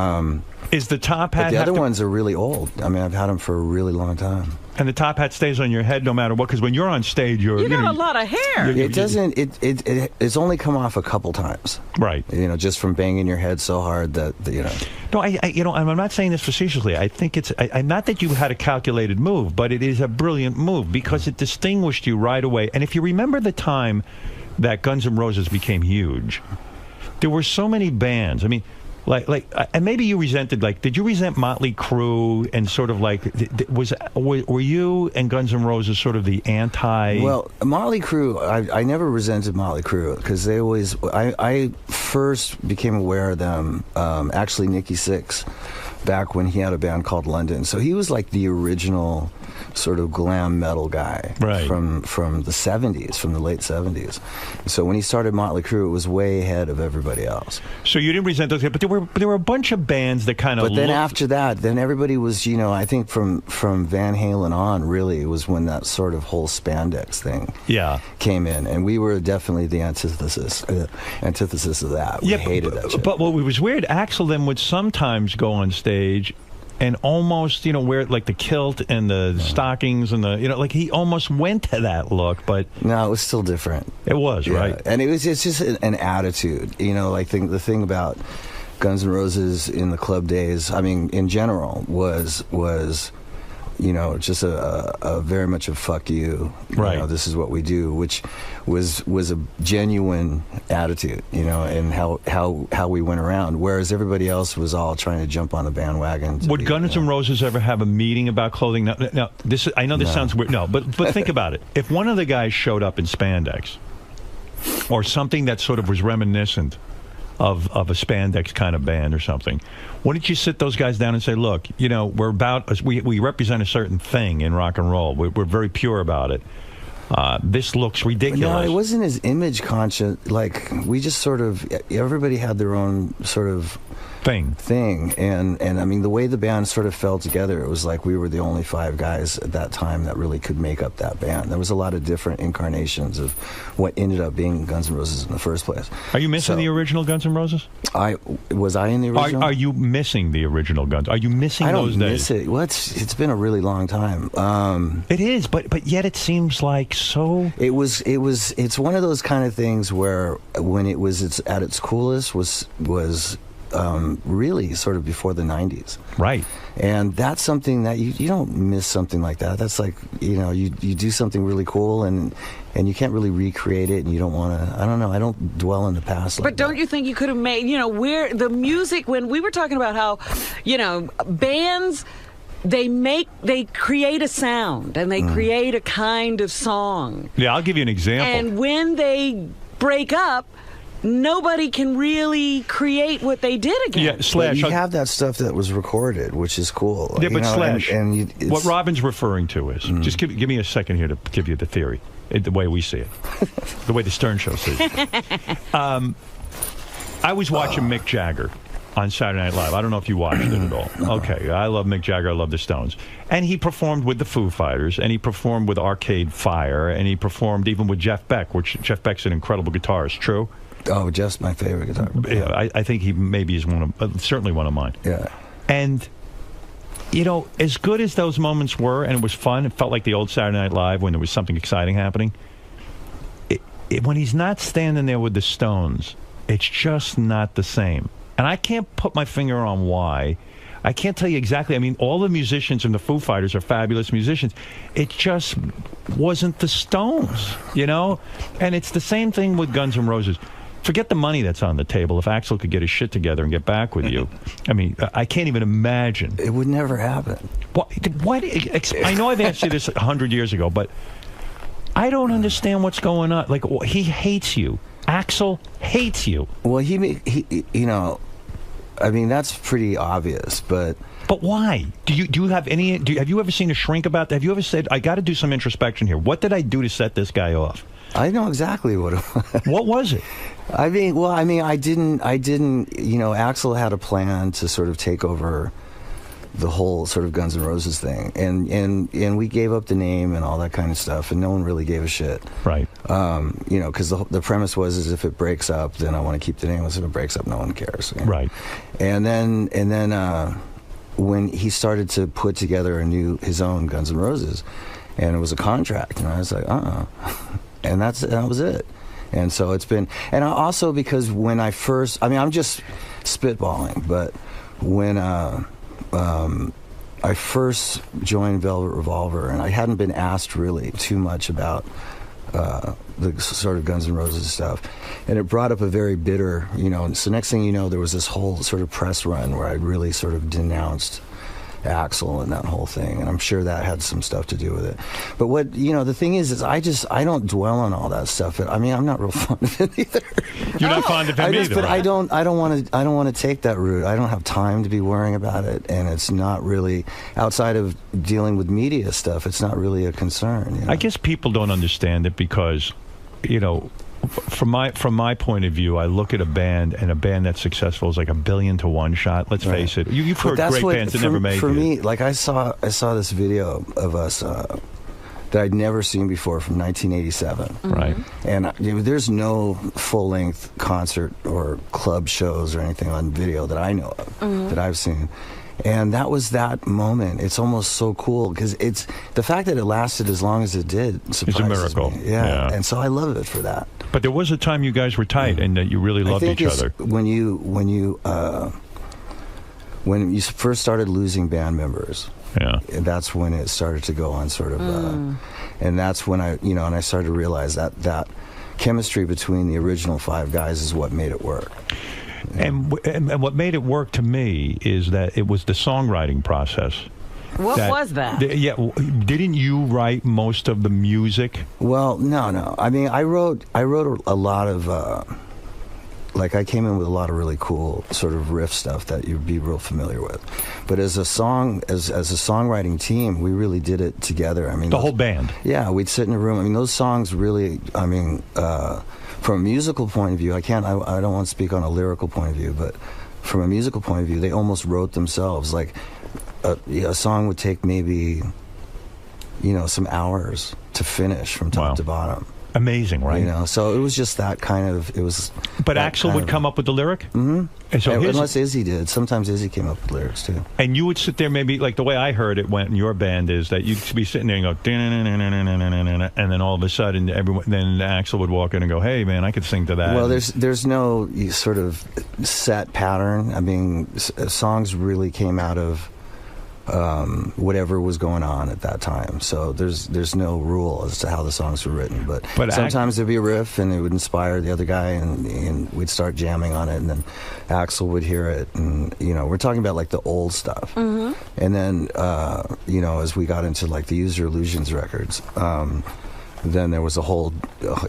is the top hat? But the other ones are really old. I mean, I've had them for a really long time. And the top hat stays on your head no matter what, because when you're on stage, you got a lot of hair. It doesn't. It's only come off a couple times. Right. Just from banging your head so hard that No, I'm not saying this facetiously. I think it's not that you had a calculated move, but it is a brilliant move because it distinguished you right away. And if you remember the time that Guns N' Roses became huge, there were so many bands. I mean, and maybe you resented, did you resent Motley Crue and sort of were you and Guns N' Roses sort of the anti? Well, Motley Crue, I never resented Motley Crue because they always, I first became aware of them, actually Nicky Sixx, back when he had a band called London. So he was like the original sort of glam metal guy from the 70s, from the late 70s. So when he started Motley Crue, it was way ahead of everybody else. So you didn't resent those guys, but there were a bunch of bands that kind of. But then after that, then everybody was, I think from Van Halen on, really, it was when that sort of whole spandex thing came in, and we were definitely the antithesis of that. We hated that shit. But what was weird, Axl then would sometimes go on stage and almost, wear like the kilt and the stockings and the, he almost went to that look, but no, it was still different. It was right, and it's just an attitude, the thing about Guns N' Roses in the club days, I mean, in general, was just a very much a fuck you. Right. This is what we do, which was a genuine attitude, and how we went around. Whereas everybody else was all trying to jump on the bandwagon. Would Guns N' Roses ever have a meeting about clothing? Now I know this sounds weird. No, but think about it. If one of the guys showed up in spandex, or something that sort of was reminiscent of a spandex kind of band or something, wouldn't you sit those guys down and say, look, we represent a certain thing in rock and roll. We're very pure about it. This looks ridiculous. No, it wasn't as image conscious. We just sort of, everybody had their own sort of thing. And I mean, the way the band sort of fell together, it was like we were the only 5 guys at that time that really could make up that band. There was a lot of different incarnations of what ended up being Guns N' Roses in the first place. Are you missing the original Guns N' Roses? Was I in the original? Are you missing the original Guns? Are you missing those days? I don't miss it. Well, it's been a really long time. It is, but yet it seems like so. It's one of those kind of things where when it's at its coolest was really sort of before the 90s. Right. And that's something that you don't miss something like that. That's like, you do something really cool and you can't really recreate it, and you don't want to, I don't know, I don't dwell in the past. But don't you think you could have made, where the music, when we were talking about how, bands, they create a sound and they create a kind of song. Yeah, I'll give you an example. And when they break up, nobody can really create what they did again. Yeah, Slash. You have that stuff that was recorded, which is cool. Yeah, but Slash, and what Robin's referring to is, just give me a second here to give you the theory, the way we see it, the way the Stern Show sees it. I was watching Mick Jagger on Saturday Night Live. I don't know if you watched it at all. Okay, I love Mick Jagger. I love the Stones. And he performed with the Foo Fighters, and he performed with Arcade Fire, and he performed even with Jeff Beck, which Jeff Beck's an incredible guitarist. True? Oh, Jeff's my favorite guitar. Yeah, I think he maybe is certainly one of mine. Yeah. And, as good as those moments were, and it was fun, it felt like the old Saturday Night Live when there was something exciting happening. When he's not standing there with the Stones, it's just not the same. And I can't put my finger on why. I can't tell you exactly. I mean, all the musicians in the Foo Fighters are fabulous musicians. It just wasn't the Stones, And it's the same thing with Guns N' Roses. Forget the money that's on the table. If Axl could get his shit together and get back with you, I mean, I can't even imagine. It would never happen. What? I know I've asked you this 100 years ago, but I don't understand what's going on. Like, he hates you. Axl hates you. Well, he I mean, that's pretty obvious, but why? Do you have any? Have you ever seen a shrink about that? Have you ever said, I got to do some introspection here? What did I do to set this guy off? I know exactly what it was. What was it? I mean, I didn't. You know, Axl had a plan to sort of take over the whole sort of Guns N' Roses thing, and we gave up the name and all that kind of stuff, and no one really gave a shit. Right. You know, because the premise was if it breaks up, then I want to keep the name. If it breaks up, no one cares. You know? Right. And then when he started to put together his own Guns N' Roses, and it was a contract, and I was like, and that was it. And so it's been, and also because when I first, I mean, I'm just spitballing, but when I first joined Velvet Revolver, and I hadn't been asked really too much about the sort of Guns N' Roses stuff, and it brought up a very bitter, you know, so next thing you know, there was this whole sort of press run where I really sort of denounced Axl and that whole thing, and I'm sure that had some stuff to do with it. But what, you know, the thing is I don't dwell on all that stuff. I mean, I'm not real fond of it either. You're not fond of him either, but right? I don't want to take that route. I don't have time to be worrying about it, and it's not really, outside of dealing with media stuff, it's not really a concern. You know? I guess people don't understand it because, you know, from my point of view, I look at a band, and a band that's successful is like $1 billion to one shot. Let's face it. You've heard great bands that never made it. For me, like I saw this video of us that I'd never seen before from 1987. Right. And there's no full-length concert or club shows or anything on video that I know of, that I've seen. And that was that moment. It's almost so cool because it's the fact that it lasted as long as it did surprises It's a miracle. me. Yeah. And so I love it for that. But there was a time you guys were tight and that you really loved each other. When you first started losing band members, that's when it started to go on sort of, and that's when I started to realize that chemistry between the original 5 guys is what made it work. And what made it work to me is that it was the songwriting process. What was that? Didn't you write most of the music? Well, no. I mean, I wrote a lot of, like I came in with a lot of really cool sort of riff stuff that you'd be real familiar with. But as a songwriting team, we really did it together. I mean, the whole band. Yeah, we'd sit in a room. I mean, those songs really, I mean, from a musical point of view, I don't want to speak on a lyrical point of view, but from a musical point of view, they almost wrote themselves. Like a song would take maybe, you know, some hours to finish from top to bottom. Amazing, right? You know, so it was just that kind of, it was... But Axl would come up with the lyric? Mm-hmm. And so unless Izzy did. Sometimes Izzy came up with lyrics, too. And you would sit there maybe, like the way I heard it went in your band is that you'd be sitting there and go, and then all of a sudden, then Axl would walk in and go, hey, man, I could sing to that. Well, there's no sort of set pattern. I mean, songs really came out of whatever was going on at that time. So there's no rule as to how the songs were written. But sometimes there'd be a riff and it would inspire the other guy and we'd start jamming on it, and then Axl would hear it, and you know, we're talking about like the old stuff. And then you know, as we got into like the User Illusions records, then there was a whole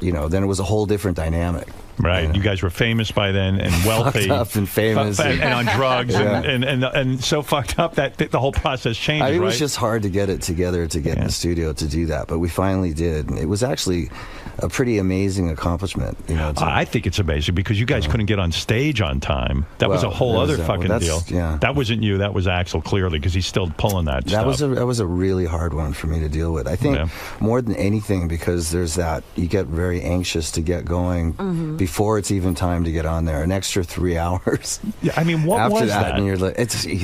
then it was a whole different dynamic. Right, you guys were famous by then and wealthy, fucked up and famous, and on drugs, and so fucked up that the whole process changed. It was just hard to get it together to get in the studio to do that, but we finally did. And it was actually a pretty amazing accomplishment. You know, I think it's amazing because you guys couldn't get on stage on time. That was a whole other fucking deal. Yeah. That wasn't you. That was Axl, clearly, because he's still pulling that stuff. That was a really hard one for me to deal with. I think more than anything because there's that you get very anxious to get going before it's even time to get on there. An extra 3 hours. Yeah, I mean, what after was that? And you're like,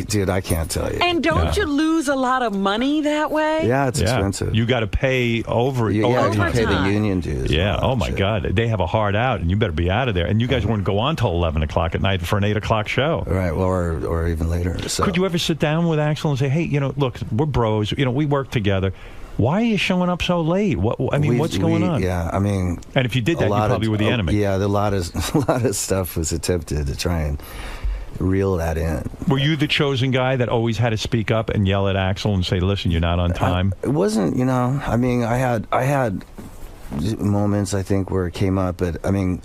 dude, I can't tell you. And don't you lose a lot of money that way? Yeah, it's expensive. You got to pay over. You pay the union dues. Yeah. Oh my God, they have a hard out, and you better be out of there. And you guys wouldn't go on till 11 o'clock at night for an 8 o'clock show. Right. Well, or even later. So. Could you ever sit down with Axl and say, hey, you know, look, we're bros. You know, we work together. Why are you showing up so late? What's going on? Yeah, I mean, and if you did that, you probably were the enemy. Yeah, a lot of stuff was attempted to try and reel that in. Were you the chosen guy that always had to speak up and yell at Axl and say, "Listen, you're not on time"? It wasn't, you know. I mean, I had moments I think where it came up, but I mean,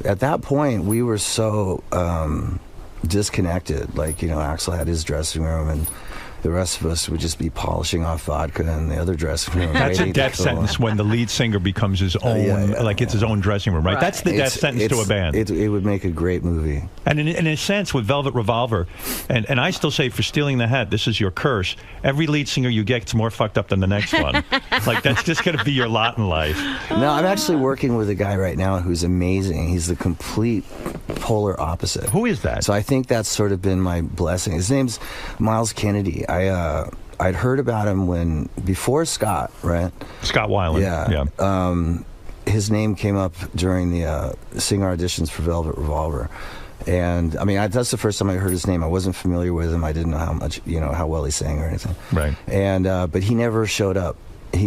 at that point we were so disconnected. Like, you know, Axl had his dressing room, and the rest of us would just be polishing off vodka in the other dressing room. That's a waiting death to go on. sentence when the lead singer becomes his own, like it's his own dressing room, right? That's the death sentence to a band. It would make a great movie. And in a sense, with Velvet Revolver, and I still say for Stealing the Hat, this is your curse. Every lead singer you get gets more fucked up than the next one. Like, that's just going to be your lot in life. No, I'm actually working with a guy right now who's amazing. He's the complete polar opposite. Who is that? So I think that's sort of been my blessing. His name's Miles Kennedy. I'd heard about him before Scott, right? Scott Weiland. Yeah. His name came up during the singer auditions for Velvet Revolver. And I mean, that's the first time I heard his name. I wasn't familiar with him. I didn't know how much, how well he sang or anything. Right. And but he never showed up.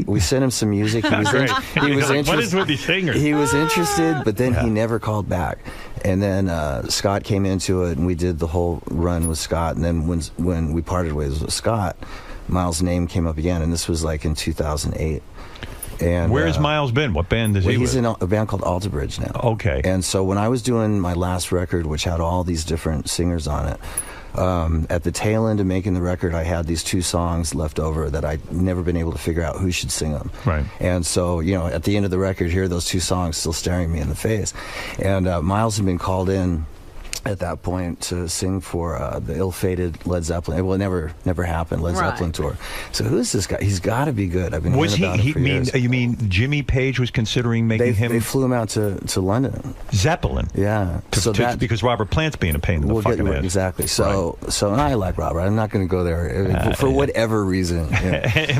We sent him some music. He was, Great. he was Like, interested. what is with these singers? He was interested, but then he never called back. And then Scott came into it, and we did the whole run with Scott. And then when we parted ways with Scott, Miles' name came up again, and this was like in 2008. And where has Miles been? What band is he He's with? in a band called Alter Bridge now. Okay. And so when I was doing my last record, which had all these different singers on it, at the tail end of making the record, I had these 2 songs left over that I'd never been able to figure out who should sing them. Right. And so, at the end of the record, here are those 2 songs still staring me in the face. And Miles had been called in at that point to sing for the ill-fated Led Zeppelin. Well, it never happened, Led Zeppelin tour. So who's this guy? He's got to be good. I've been hearing about him for years. You mean Jimmy Page was considering making him? They flew him out to London. Zeppelin. Yeah. Because Robert Plant's being a pain in the fucking ass. Exactly. So and I like Robert. I'm not going to go there for whatever reason.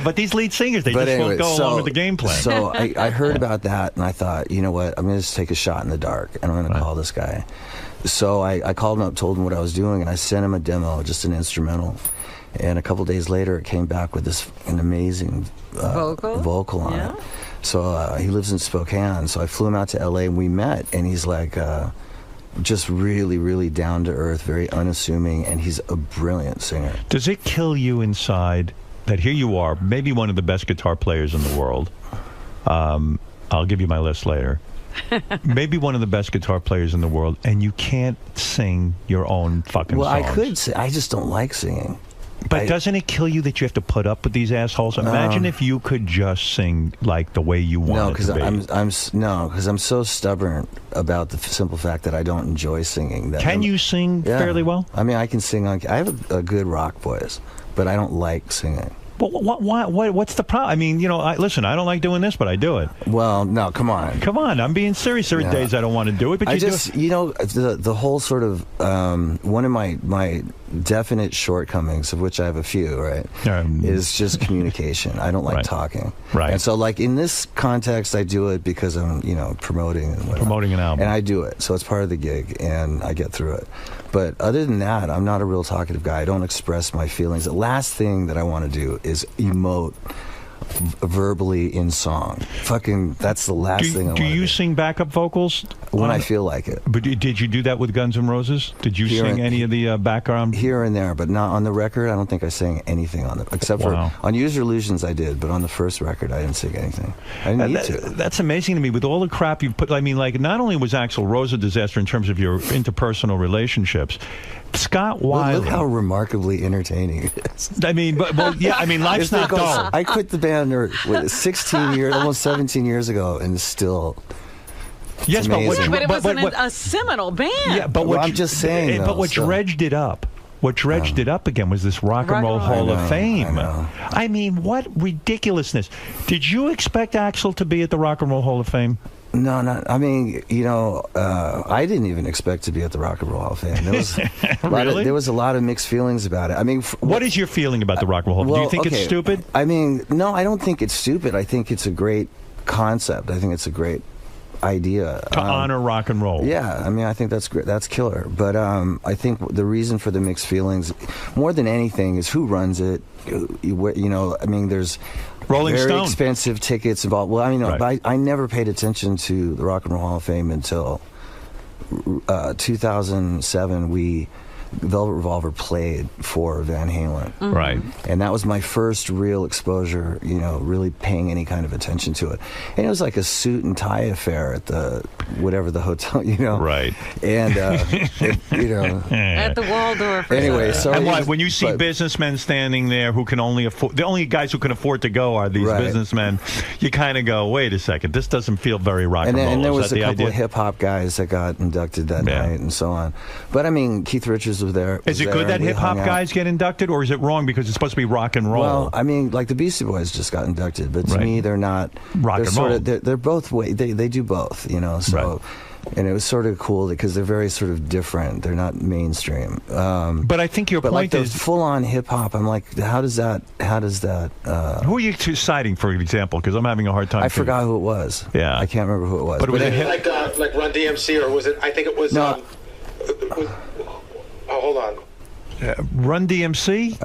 But these lead singers, they won't go along with the game plan. So I heard about that, and I thought, you know what? I'm going to just take a shot in the dark, and I'm going to call this guy. So I called him up, told him what I was doing, and I sent him a demo, just an instrumental. And a couple days later, it came back with an amazing vocal on it. So he lives in Spokane, so I flew him out to L.A., and we met, and he's like just really, really down-to-earth, very unassuming, and he's a brilliant singer. Does it kill you inside that here you are, maybe one of the best guitar players in the world? I'll give you my list later. Maybe one of the best guitar players in the world, and you can't sing your own fucking songs. I could sing. I just don't like singing. But doesn't it kill you that you have to put up with these assholes? Imagine if you could just sing like the way you want it to be. Because I'm so stubborn about the simple fact that I don't enjoy singing. Can you sing fairly well? I mean, I can sing. I have a good rock voice, but I don't like singing. What's the problem? I mean, listen, I don't like doing this, but I do it. Well, no, come on. Come on, I'm being serious. There are days I don't want to do it, but the whole sort of, one of my definite shortcomings, of which I have a few, right, is just communication. I don't like talking. Right. And so, like, in this context, I do it because I'm, promoting and whatnot. Promoting an album. And I do it. So it's part of the gig, and I get through it. But other than that, I'm not a real talkative guy. I don't express my feelings. The last thing that I want to do is emote verbally in song. That's the last thing I want to do. Do you sing backup vocals? When I feel like it. But did you do that with Guns N' Roses? Did you sing any of the background? Here and there, but not on the record. I don't think I sang anything on it. Except for on Use Your Illusions I did, but on the first record I didn't sing anything. I didn't need to. That's amazing to me. With all the crap you've put, I mean, like, not only was Axl Rose a disaster in terms of your interpersonal relationships, Scott Weiland. Look how remarkably entertaining it is. I mean, life's not dull. I quit the band 16 years, almost 17 years ago, and still. Yes, but it was a seminal band. Yeah, but I'm just saying. But what dredged it up? What dredged it up again was this Rock and Roll Hall of Fame. I mean, what ridiculousness! Did you expect Axl to be at the Rock and Roll Hall of Fame? No, not. I mean, I didn't even expect to be at the Rock and Roll Hall of Fame. There was there was a lot of mixed feelings about it. I mean, what is your feeling about the Rock and Roll Hall? Do you think it's stupid? I mean, no, I don't think it's stupid. I think it's a great concept. I think it's a great idea to honor rock and roll. Yeah, I mean, I think that's great. That's killer. But I think the reason for the mixed feelings, more than anything, is who runs it. I mean, there's Rolling very Stone. Expensive tickets involved. Well, I mean, I never paid attention to the Rock and Roll Hall of Fame until 2007. Velvet Revolver played for Van Halen. Right. And that was my first real exposure, really paying any kind of attention to it. And it was like a suit and tie affair at the hotel, Right. And At the Waldorf. Anyway, so and what, when you see businessmen standing there who can only afford, the only guys who can afford to go are these businessmen, you kind of go, wait a second, this doesn't feel very rock and roll. And there was a couple idea? of hip hop guys that got inducted that night and so on. But I mean, Keith Richards was there. Is it good that hip hop guys get inducted, or is it wrong because it's supposed to be rock and roll? Well, I mean, like the Beastie Boys just got inducted, but to me, they're not rock and roll. They're both they do both, So. And it was sort of cool because they're very sort of different. They're not mainstream. But I think your point like is full-on hip-hop. I'm like, how does that? Who are you citing, for example? Because I'm having a hard time. I forgot who it was. Yeah, I can't remember who it was. But was it like Run DMC, or was it? I think it was. No. Hold on. Run DMC?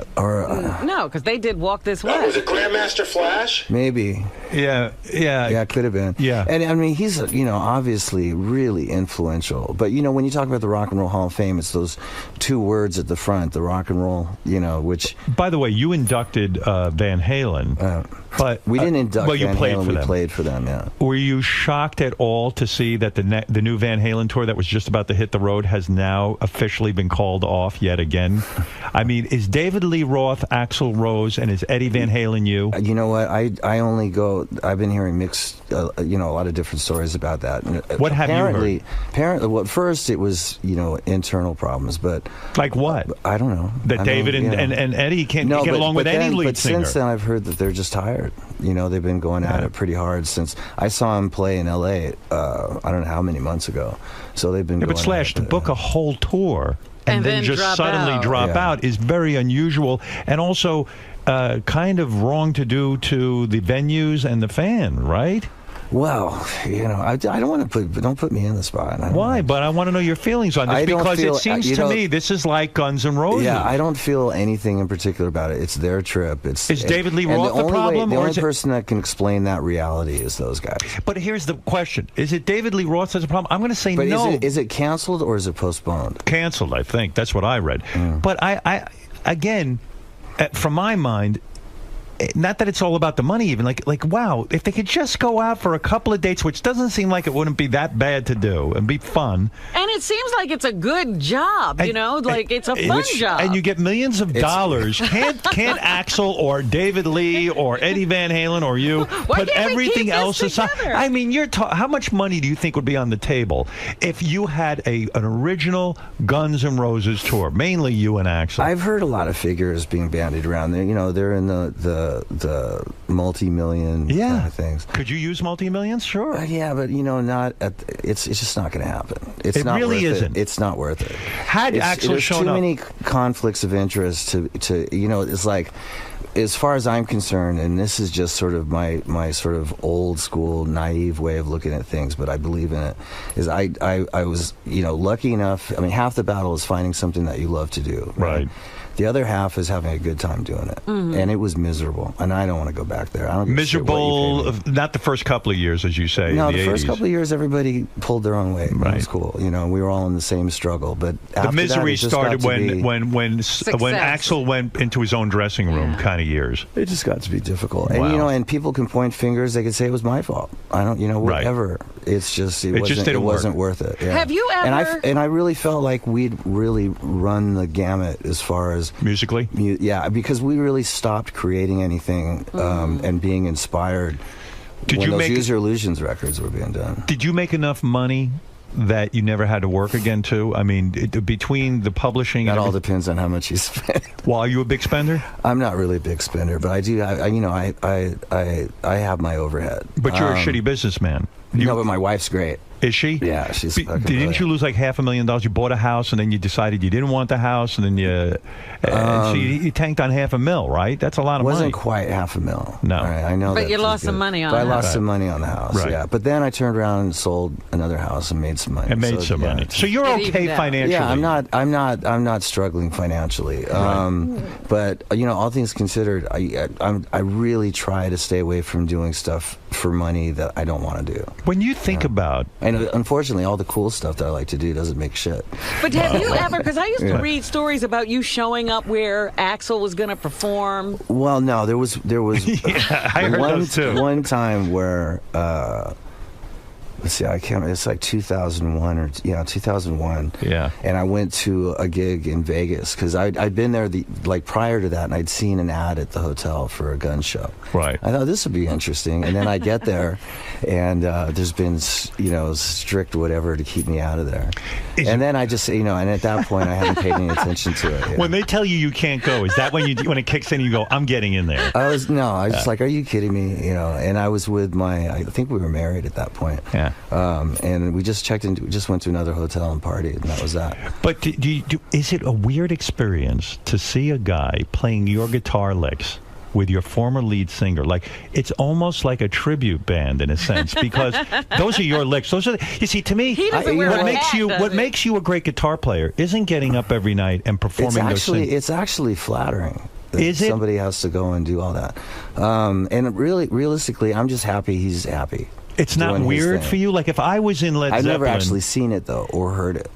No, because they did Walk This Way. Was it Grandmaster Flash? Maybe. Yeah, it could have been. Yeah, and I mean, he's obviously really influential. But when you talk about the Rock and Roll Hall of Fame, it's those two words at the front, the rock and roll. Which. By the way, you inducted Van Halen, but we didn't induct. Well, you Van played Halen, for them. We played for them. Yeah. Were you shocked at all to see that the new Van Halen tour that was just about to hit the road has now officially been called off yet again? I mean, is David Lee Roth Axl Rose and is Eddie Van Halen you? You know what? I only go. I've been hearing mixed, a lot of different stories about that. What have you heard? Apparently, well, at first it was internal problems, but like what? I don't know. That David and Eddie can't get along with any lead singer. But since then, I've heard that they're just tired. They've been going at it pretty hard since I saw him play in L.A. I don't know how many months ago. So they've been. Yeah, but Slash to book a whole tour. And then just suddenly drop out is very unusual, and also kind of wrong to do to the venues and the fan, right? Well, I don't want to don't put me in the spot. Why? But I want to know your feelings on this because it seems to me this is like Guns N' Roses. Yeah, I don't feel anything in particular about it. It's their trip. Is David Lee Roth the problem? The only person that can explain that reality is those guys. But here's the question: is it David Lee Roth that's a problem? I'm going to say no. Is it canceled or is it postponed? Canceled, I think. That's what I read. But I again, from my mind. Not that it's all about the money, even like wow, if they could just go out for a couple of dates, which doesn't seem like it wouldn't be that bad to do and be fun. And it seems like it's a good job, it's a fun job. And you get millions of dollars. Can't Axl or David Lee or Eddie Van Halen or you put everything else aside? I mean, how much money do you think would be on the table if you had an original Guns N' Roses tour, mainly you and Axl? I've heard a lot of figures being bandied around. They're in the multi-million kind of things. Could you use multi-millions? Sure. Yeah, but not at. It's just not going to happen. It's it not really worth isn't. It. It's not worth it. Had Axl shown up, too many conflicts of interest to it's like. As far as I'm concerned, and this is just sort of my sort of old school naive way of looking at things, but I believe in it, is I was lucky enough. I mean, half the battle is finding something that you love to do. Right. The other half is having a good time doing it, and it was miserable, and I don't want to go back there. I don't miserable. Not the first couple of years, as you say. No, the first 80s. couple of years, everybody pulled their own weight. Right. It was cool. We were all in the same struggle. But the misery started when Success. Axl went into his own dressing room, kind of years. It just got to be difficult, wow. and and people can point fingers. They can say it was my fault. I don't, whatever. Right. It's just it wasn't worth it. Yeah. Have you ever? And I really felt like we'd really run the gamut as far as musically. Yeah, because we really stopped creating anything and being inspired when those Use Your Illusions records were being done. Did you make enough money that you never had to work again too? I mean, between the publishing... That all depends on how much you spend. Well, are you a big spender? I'm not really a big spender, but I do. I have my overhead. But you're a shitty businessman. But my wife's great. Is she? Yeah, she's. Didn't you lose like $500,000? You bought a house and then you decided you didn't want the house, and then you tanked on $500,000, right? That's a lot of money. Wasn't quite $500,000. No, right, I know. But you lost some money on. I lost some money on the house. Right. Yeah, but then I turned around and sold another house and made some money. Money. So you're okay financially. Yeah, I'm not struggling financially. Right. But all things considered, I really try to stay away from doing stuff for money that I don't want to do. When you think about, And unfortunately, all the cool stuff that I like to do doesn't make shit. But have you ever, because I used to read stories about you showing up where Axl was going to perform. Well, no, there was yeah, I heard those too. one time where let's see, I can't. It's like 2001 2001. Yeah. And I went to a gig in Vegas because I'd been there prior to that, and I'd seen an ad at the hotel for a gun show. Right. I thought this would be interesting, and then I get there, and there's been strict whatever to keep me out of there. And then I just and at that point I haven't paid any attention to it. When they tell you can't go, is that when it kicks in? You go, I'm getting in there. I was just like, are you kidding me? And I was with I think we were married at that point. Yeah. And we just just went to another hotel and partied, and that was that. But is it a weird experience to see a guy playing your guitar licks with your former lead singer? Like, it's almost like a tribute band in a sense, because those are your licks. You see, to me, what makes you a great guitar player isn't getting up every night and performing those things. It's actually flattering. Is it? Somebody has to go and do all that. And really, realistically, I'm just happy he's happy. It's not weird for you? Like, if I was in Led Zeppelin... I've never actually seen it, though, or heard it.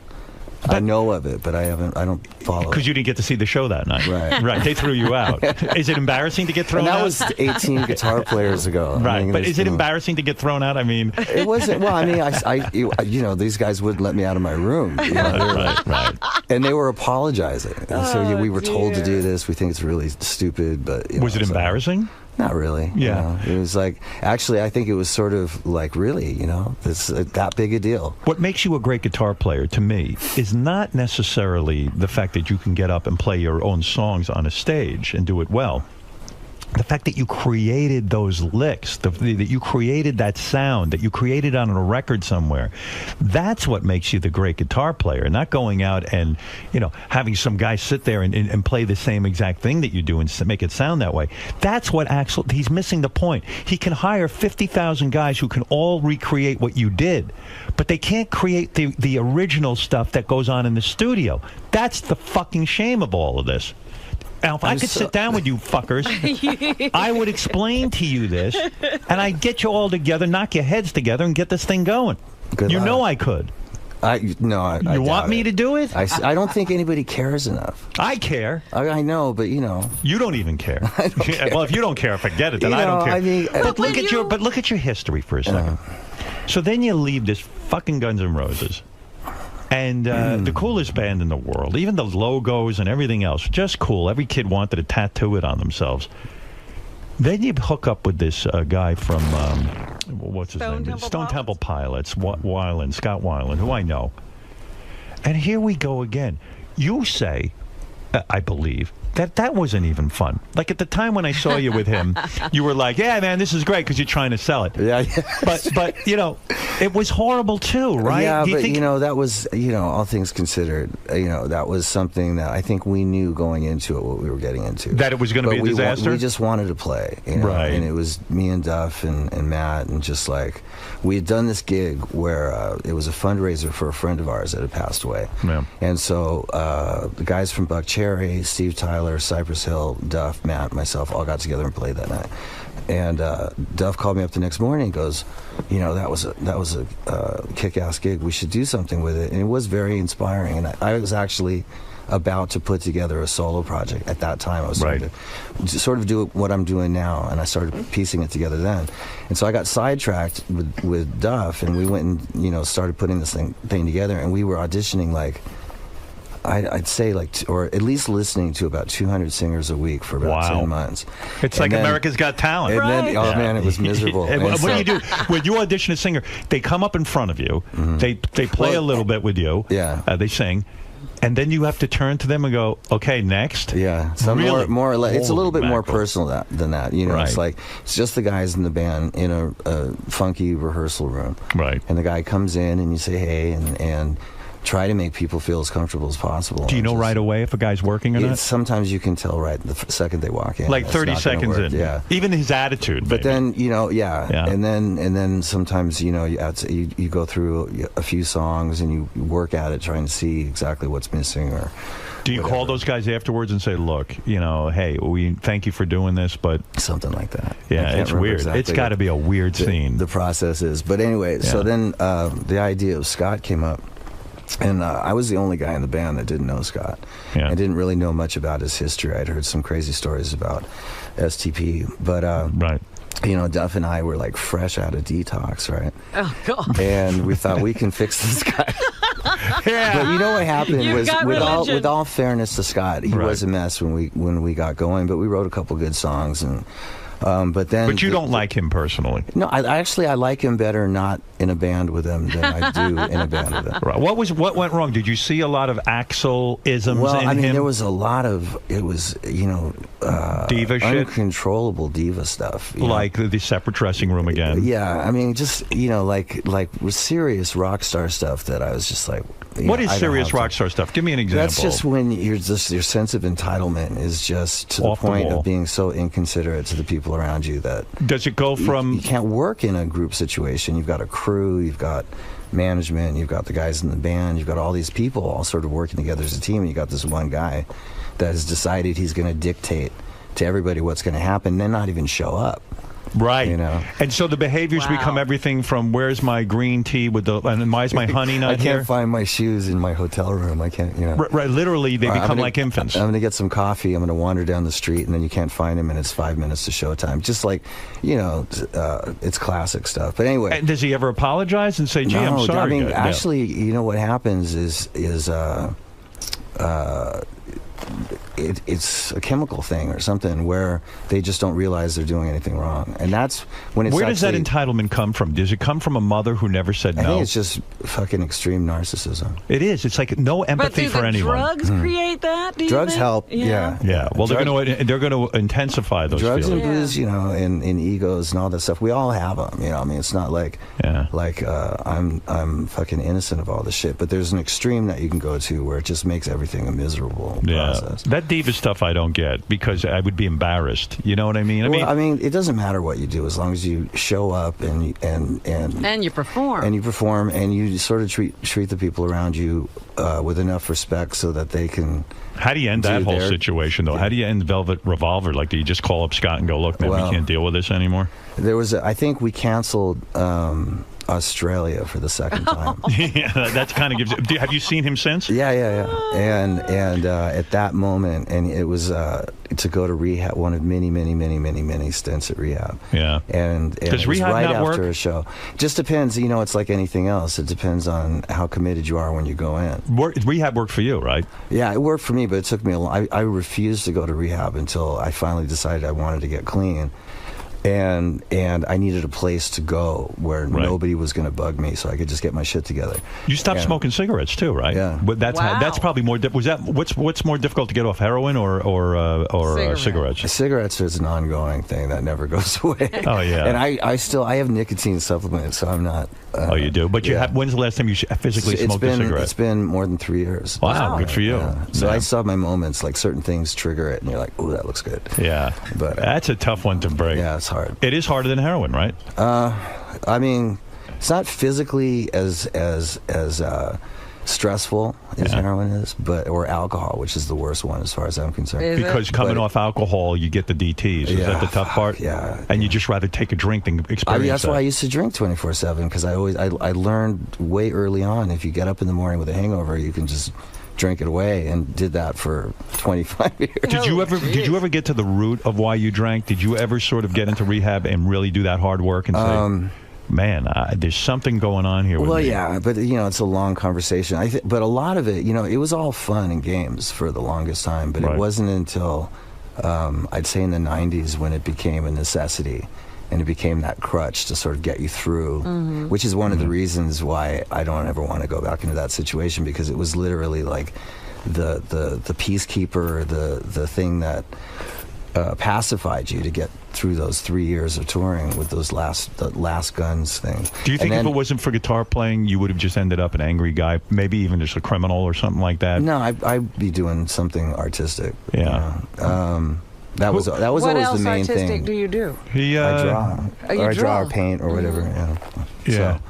I know of it, but I don't follow it. Because you didn't get to see the show that night. Right. Right. They threw you out. Is it embarrassing to get thrown out? That was 18 guitar players ago. Right. But is it embarrassing to get thrown out? I mean... It wasn't. Well, I mean, these guys wouldn't let me out of my room. Right. And they were apologizing. So we were told to do this. We think it's really stupid, but... Was it embarrassing? Not really. Yeah. It was like, actually, I think it was sort of like, really, it's that big a deal. What makes you a great guitar player, to me, is not necessarily the fact that you can get up and play your own songs on a stage and do it well. The fact that you created those licks, that you created that sound, that you created on a record somewhere, that's what makes you the great guitar player, not going out and, having some guy sit there and play the same exact thing that you do and make it sound that way. That's what he's missing the point. He can hire 50,000 guys who can all recreate what you did, but they can't create the original stuff that goes on in the studio. That's the fucking shame of all of this. Now, if I could sit down with you fuckers, I would explain to you this, and I'd get you all together, knock your heads together, and get this thing going. Good luck. I could. You want me to do it? I don't think anybody cares enough. I care. I know, but You don't even care. Well, if you don't care, forget it. Then I don't care. I mean, but look at your history for a second. So then you leave this fucking Guns N' Roses. And the coolest band in the world, even the logos and everything else, just cool. Every kid wanted to tattoo it on themselves. Then you hook up with this guy from, what's his name? Stone Temple Pilots, Scott Weiland, who I know. And here we go again. You say, I believe, that wasn't even fun. Like, at the time when I saw you with him, you were like, yeah, man, this is great because you're trying to sell it. Yeah. But it was horrible too, right? Yeah, that was, all things considered, that was something that I think we knew going into it, what we were getting into. That it was going to be a disaster? We just wanted to play, Right. And it was me and Duff and Matt, and just like, we had done this gig where it was a fundraiser for a friend of ours that had passed away. Yeah. And so the guys from Buck Cherry, Steve Tyler, Cypress Hill, Duff, Matt, myself, all got together and played that night. And Duff called me up the next morning and goes, that was a kick-ass gig. We should do something with it. And it was very inspiring. And I was actually about to put together a solo project at that time. I was sort of do what I'm doing now, and I started piecing it together then. And so I got sidetracked with Duff, and we went and started putting this thing together, and we were auditioning I'd say or at least listening to about 200 singers a week for about 10 months. It's like America's Got Talent. And then, man, it was miserable. And what do you do? When you audition a singer, they come up in front of you, they play a little bit with you, they sing, and then you have to turn to them and go, okay, next? Yeah. More or less. It's a little bit more personal than that. It's like, it's just the guys in the band in a funky rehearsal room. Right. And the guy comes in and you say, hey, and try to make people feel as comfortable as possible. Do you know right away if a guy's working or not? Sometimes you can tell right the second they walk in. Like It's 30 not gonna seconds work. in. Yeah. Even his attitude. But maybe. then and then sometimes you go through a few songs and you work at it trying to see exactly what's missing or. Do you call those guys afterwards and say, "Look, hey, we thank you for doing this," but something like that? Yeah, I can't it's remember weird. exactly It's got to be a weird scene. The process is, but anyway. Yeah. So then the idea of Scott came up. And I was the only guy in the band that didn't know Scott. Yeah. I didn't really know much about his history. I'd heard some crazy stories about STP. But, Duff and I were like fresh out of detox, right? Oh, God. And we thought we can fix this guy. Yeah. But you know what happened You've was, got with all fairness to Scott, he was a mess when we got going. But we wrote a couple good songs, and but you don't like him personally. No, I like him better not in a band with him than I do in a band with him. Right. What went wrong? Did you see a lot of Axl-isms Well, in I mean, him? there was a lot of diva shit? Uncontrollable diva stuff. Like the separate dressing room again. Yeah, I mean, just like with serious rock star stuff that I was just like. What is serious rock star stuff? Give me an example. That's just when your sense of entitlement is just to Off the the point wall. of being so inconsiderate to the people around you that. Does it go from? You can't work in a group situation. You've got a crew. You've got management. You've got the guys in the band. You've got all these people all sort of working together as a team. And you got this one guy that has decided he's going to dictate to everybody what's going to happen, then not even show up. Right. And so the behaviors Wow. become everything from where's my green tea with the and why's my honey not I can't here? find my shoes in my hotel room. I can't, Right, literally, they All right, become I'm gonna- like infants. I'm going to get some coffee. I'm going to wander down the street, and then you can't find him, and it's 5 minutes to showtime. Just like, it's classic stuff. But anyway. And does he ever apologize and say, "Gee, no, I'm sorry"? I mean, guys"? actually, what happens is it's a chemical thing or something where they just don't realize they're doing anything wrong, and that's when it's. Where does that actually- entitlement come from? Does it come from a mother who never said I no? think it's just fucking extreme narcissism. It is. It's like no But empathy do for the anyone. drugs create that? Do you Drugs think? help. Yeah. Yeah. Well, they're going to intensify those Drugs and feelings. booze, and egos and all that stuff. We all have them. I mean, it's not like I'm fucking innocent of all this shit. But there's an extreme that you can go to where it just makes everything a miserable process. That diva stuff I don't get because I would be embarrassed. You know what I mean? I mean, it doesn't matter what you do as long as you show up and you perform. And you perform and you sort of treat the people around you with enough respect so that they can. How do you end that whole situation, though? How do you end Velvet Revolver? Like, do you just call up Scott and go, "Look, man, we can't deal with this anymore"? I think we canceled Australia for the second time. Yeah, that kind of gives. Have you seen him since? Yeah. And at that moment, and it was to go to rehab, one of many stints at rehab. Yeah. And Does it was rehab right not after work? a show. Just depends. It's like anything else. It depends on how committed you are when you go in. Rehab worked for you, right? Yeah, it worked for me, but it took me a long. I refused to go to rehab until I finally decided I wanted to get clean. And I needed a place to go where nobody was going to bug me, so I could just get my shit together. You stopped smoking cigarettes too, right? Yeah. But that's probably more. Was that what's more difficult to get off, heroin or cigarettes? Cigarettes is an ongoing thing that never goes away. Oh yeah. And I have nicotine supplements, so I'm not. Oh, you do. But you have. When's the last time you physically smoked a cigarette? It's been more than 3 years. Wow, good for you. Yeah. So Yeah. I still have my moments, like certain things trigger it, and you're like, "Ooh, that looks good." Yeah, but that's a tough one to break. Yeah, it's hard. It is harder than heroin, right? I mean, it's not physically as stressful as heroin is, or alcohol, which is the worst one as far as I'm concerned. Because coming off alcohol, you get the DTs. Is that the tough part? Yeah. And you just rather take a drink than experience That's that. why I used to drink 24/7 because I learned way early on if you get up in the morning with a hangover, you can just drink it away, and did that for 25 years. Did you ever get to the root of why you drank? Did you ever sort of get into rehab and really do that hard work and say, man, there's something going on here with me? Yeah, but it's a long conversation. But a lot of it, it was all fun and games for the longest time. But it wasn't until I'd say in the 90s when it became a necessity, and it became that crutch to sort of get you through, which is one of the reasons why I don't ever want to go back into that situation, because it was literally like the peacekeeper, the thing that pacified you to get through those 3 years of touring with the last Guns thing. Do you think if it wasn't for guitar playing, you would have just ended up an angry guy, maybe even just a criminal or something like that? No, I'd be doing something artistic. Yeah. That was what always else the main artistic thing. do you do? He, I draw. Oh, you or I draw or draw. paint or whatever. Yeah. So,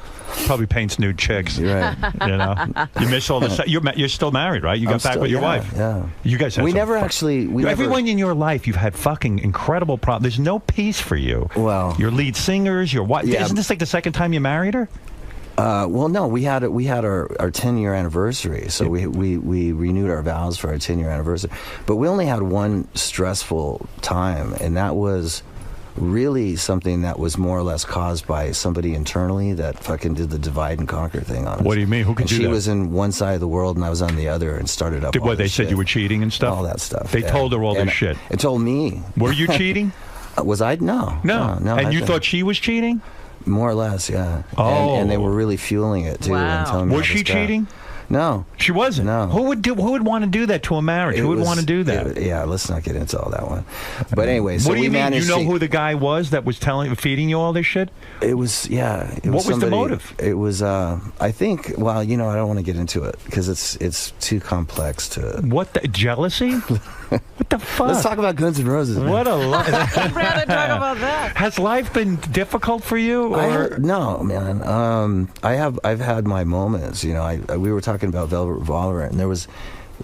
Probably paints nude chicks. right. You know, you miss all this. You're still married, right? You got back with your wife. Yeah. You guys have We some never fuck- actually. Everyone in your life, you've had fucking incredible problems. There's no peace for you. Well, your lead singers, your wife. Yeah. Isn't this like the second time you married her? Well, no, we had our 10-year anniversary, so we renewed our vows for our 10-year anniversary. But we only had one stressful time, and that was really something that was more or less caused by somebody internally that fucking did the divide and conquer thing on us. What do you mean? Who could and do she that? was in one side of the world, and I was on the other, and started up. Did all what they this said shit. you were cheating and stuff? All that stuff. They yeah. told her all And this shit. It told me. Were you cheating? Was I? No. No. No. And I you think- thought she was cheating? More or less, yeah. Oh. And they were really fueling it too. Wow. And telling me Was all she this crap. cheating? No. She wasn't. No. Who would want to do that to a marriage? Who would want to do that? Yeah, let's not get into all that one. But anyway, so what do we you mean? You managed know to, who the guy was that was feeding you all this shit? It was, yeah. It What was the somebody- motive? It was, I think. Well, you know, I don't want to get into it because it's too complex to. What the jealousy? What the fuck? Let's talk about Guns N' Roses. man. What a life! I'd rather talk about that. Has life been difficult for you? Or? No, man. I've had my moments. You know, we were talking about Velvet Revolver, and there was,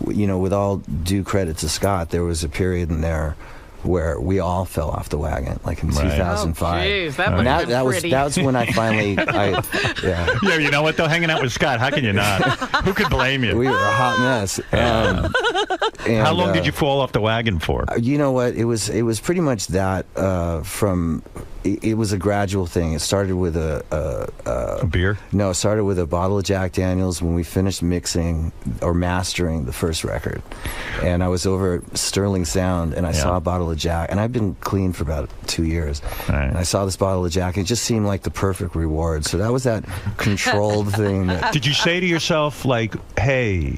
you know, with all due credit to Scott, there was a period in there where we all fell off the wagon, like in 2005. Oh, jeez, that And must have been pretty. that's when I finally, yeah. Yeah, you know what though? Hanging out with Scott, how can you not? Who could blame you? We were a hot mess. And, How long did you fall off the wagon for? You know what? It was pretty much that from. It was a gradual thing. It started with A beer? No, it started with a bottle of Jack Daniels when we finished mixing or mastering the first record. And I was over at Sterling Sound, and I saw a bottle of Jack. And I've been clean for about 2 years. Right. And I saw this bottle of Jack. And it just seemed like the perfect reward. So that was that controlled thing. Did you say to yourself, like, hey,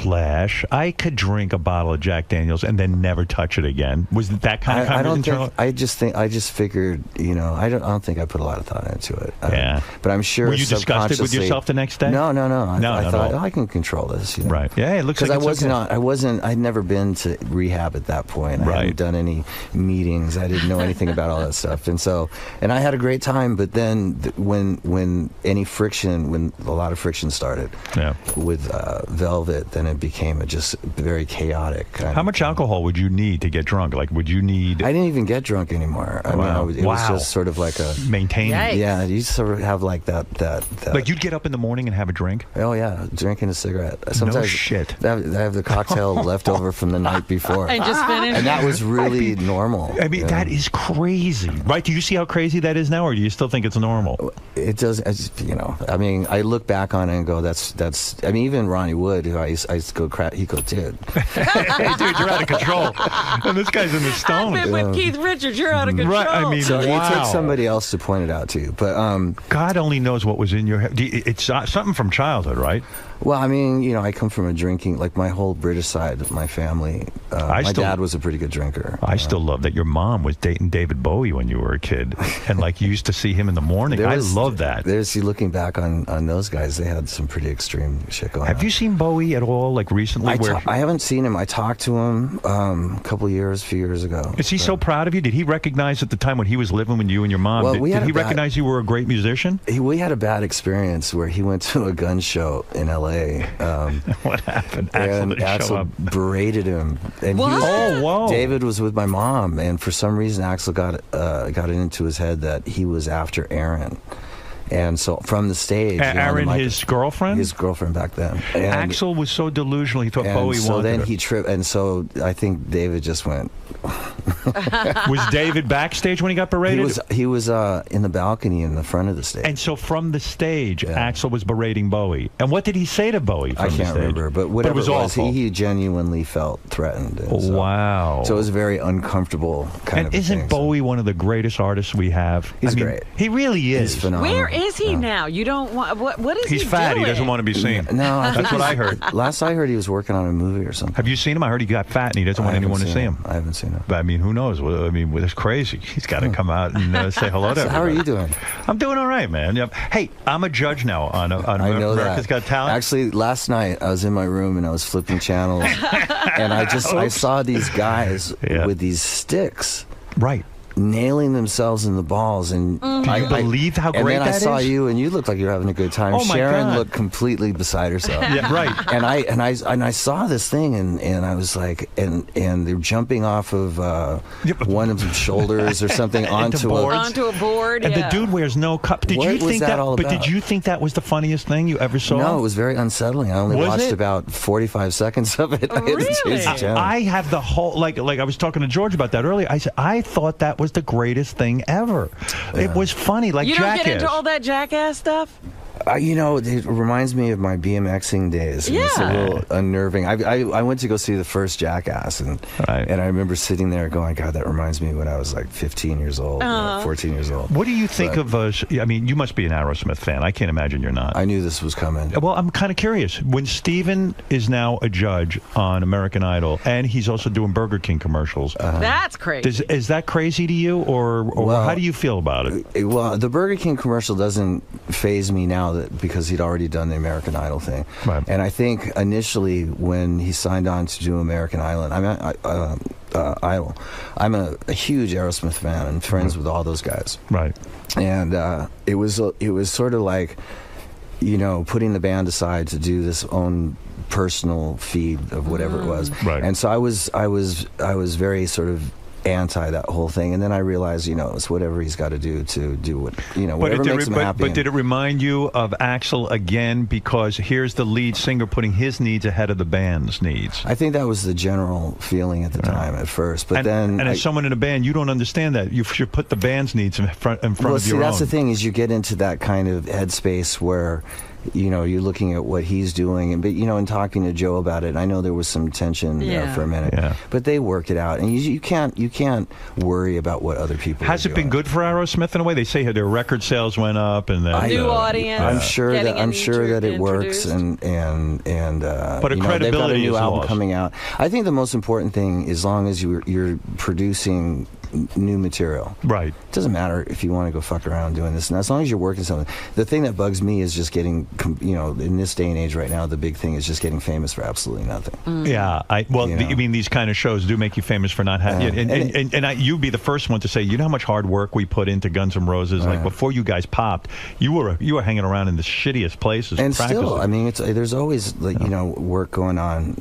I could drink a bottle of Jack Daniels and then never touch it again? Was it that kind of I don't internal? think. I just figured. You know, I don't think I put a lot of thought into it. Yeah. But I'm sure. Were you disgusted with subconsciously- yourself the next day? No. No, I not at thought all. I can control this. You know? Right. Yeah, it looks Because like it's okay. I wasn't. I'd never been to rehab at that point. I Right. hadn't done any meetings. I didn't know anything about all that stuff. And I had a great time. But then when a lot of friction started with Velvet, then it became just very chaotic. How much alcohol would you need to get drunk? Like, would you need... I didn't even get drunk anymore. I mean, it was just sort of like a... Maintaining. Yikes. Yeah, you sort of have like that. Like, you'd get up in the morning and have a drink? Oh, yeah, drinking a cigarette. Sometimes shit. I have the cocktail left over from the night before. And just finish. And that was really normal. I mean, that is crazy. Right? Do you see how crazy that is now, or do you still think it's normal? It does, you know, I mean, I look back on it and go, that's, I mean, even Ronnie Wood, who I used to go crap, he goes, dude. Hey, dude, you're out of control. And this guy's in the I've stone. been with Keith Richards. You're out of control. Right, I mean, So wow. it took somebody else to point it out to you. But God only knows what was in your head. It's something from childhood, right? well, I mean, you know, I come from a drinking, like my whole British side of my family. My dad was a pretty good drinker. I still love that your mom was dating David Bowie when you were a kid, and like you used to see him in the morning. I love that. Looking back on those guys, they had some pretty extreme shit going on. Have you seen Bowie at all, like recently? I haven't seen him. I talked to him a few years ago. Is he so proud of you? Did he recognize at the time when he was living with you and your mom? Well, did he recognize you were a great musician? We had a bad experience where he went to a gun show in L.A. What happened? And Axl berated him. And Whoa. David was with my mom, and for some reason Axl got it into his head that he was after Aaron. And so from the stage, Aaron, his girlfriend? His girlfriend back then. And Axl was so delusional, he thought Bowie so wanted then her. he tripped, and so I think David just went. Was David backstage when he got berated? He was in the balcony in the front of the stage. And so from the stage, Axl was berating Bowie. And what did he say to Bowie from I the can't stage? remember, but whatever it was awful. he genuinely felt threatened. And Wow. So it was a very uncomfortable kind of And isn't thing. Bowie one of the greatest artists we have? He's great. He really is. He's phenomenal. Where is he now? You don't want. What is He's he fat. doing? He doesn't want to be seen. No, That's what I heard. Last I heard, he was working on a movie or something. Have you seen him? I heard he got fat and he doesn't want anyone to see him. I haven't seen him. But I mean, mean, who knows? Well, I mean, it's crazy. He's got to come out and say hello to So how are you doing? I'm doing all right, man. Yep. Hey, I'm a judge now on I know America's that. Got Talent. Actually, last night I was in my room and I was flipping channels, and I saw these guys with these sticks. Right. Nailing themselves in the balls, and Do you believe how great and then that I saw is? you, and you looked like you were having a good time. Oh, my Sharon God. looked completely beside herself. Yeah, right. And I saw this thing, and I was like, and they're jumping off of one of the shoulders or something onto a board. And yeah. the dude wears no cup. Did What you was think that all But about? did you think that was the funniest thing you ever saw? No, it was very unsettling. I only Was watched it? about 45 seconds of it. I had to change the channel. I have the whole like I was talking to George about that earlier. I said I thought that was the greatest thing ever. It was funny, like You don't Jackass. get into all that Jackass stuff? You know, it reminds me of my BMXing days. And It's a Yeah. little unnerving. I went to go see the first Jackass, and I remember sitting there going, God, that reminds me when I was like 15 years old, 14 years old. What do you think But of? I mean, you must be an Aerosmith fan. I can't imagine you're not. I knew this was coming. Well, I'm kind of curious. When Steven is now a judge on American Idol, and he's also doing Burger King commercials, That's crazy. is that crazy to you, or Well, how do you feel about it? Well, the Burger King commercial doesn't faze me now because he'd already done the American Idol thing. Right. And I think initially when he signed on to do American Idol, I'm a huge Aerosmith fan and friends with all those guys. Right. And it was sort of like, you know, putting the band aside to do this own personal feed of whatever it was. Right. And so I was very sort of anti that whole thing, and then I realized, you know, it's whatever he's got to do what, you know, whatever makes him happy. But did it remind you of Axl again? Because here's the lead singer putting his needs ahead of the band's needs. I think that was the general feeling at the time at first, but then as someone in a band, you don't understand that. You should put the band's needs in front of your see, own. that's the thing, is you get into that kind of headspace where, you know, you're looking at what he's doing, and but you know, in talking to Joe about it, I know there was some tension for a minute, but they worked it out, and you can't worry about what other people. Has it been good for Aerosmith in a way? They say their record sales went up, and then new audience. I'm sure that it works, and but a you know, they've got a credibility new is album lost. coming out. I think the most important thing, as long as you're producing new material. Right. It doesn't matter if you want to go fuck around doing this, and as long as you're working something. The thing that bugs me is just getting, you know, in this day and age right now, the big thing is just getting famous for absolutely nothing. Yeah, you mean these kind of shows do make you famous for not having, you'd be the first one to say, you know how much hard work we put into Guns N' Roses. Like before you guys popped, you were hanging around in the shittiest places. And practicing. still, I mean, there's always like you know, work going on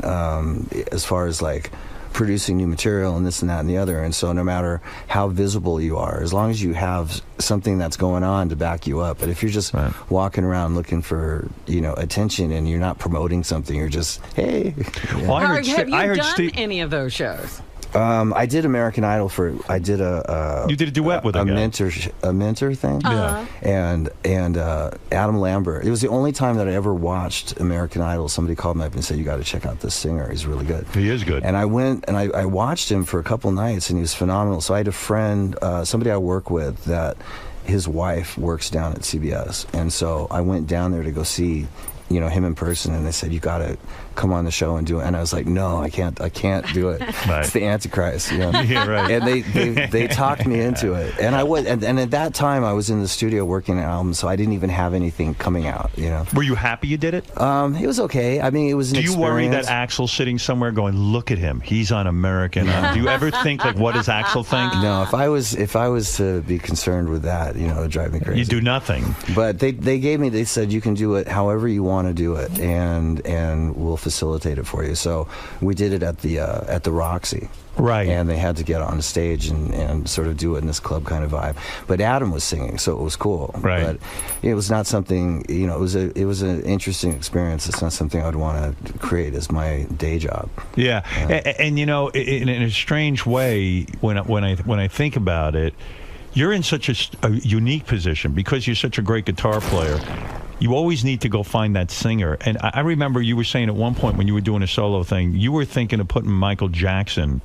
as far as like producing new material and this and that and the other. And so no matter how visible you are, as long as you have something that's going on to back you up. But if you're just walking around looking for, you know, attention and you're not promoting something, you're just, hey. Well, Have you done any of those shows? I did American Idol I did you did a duet with a mentor thing. Uh-huh. And Adam Lambert. It was the only time that I ever watched American Idol. Somebody called me up and said, you got to check out this singer. He's really good. He is good. And I went and I watched him for a couple nights, and he was phenomenal. So I had a friend, somebody I work with, that his wife works down at CBS, and so I went down there to go see, you know, him in person, and they said, you got to come on the show and do it. And I was like, no, I can't do it. Right. It's the Antichrist, you know? Yeah, right. And they talked me into it, and I would, and at that time I was in the studio working an album, so I didn't even have anything coming out, you know. Were you happy you did it? It was okay. I mean, it was an Do you worry that experience. Axl's sitting somewhere going, look at him, he's on American Idol? Do you ever think, like, what does Axl think? No, if I was to be concerned with that, you know, it would drive me crazy. You do nothing. But they said you can do it however you want to do it, and we'll facilitate it for you. So we did it at the Roxy. Right. And they had to get on stage and sort of do it in this club kind of vibe. But Adam was singing, so it was cool. Right. But it was not something, you know, it was an interesting experience. It's not something I'd want to create as my day job. Yeah. And you know, in a strange way, when I think about it, you're in such a unique position because you're such a great guitar player. You always need to go find that singer. And I remember you were saying at one point when you were doing a solo thing, you were thinking of putting Michael Jackson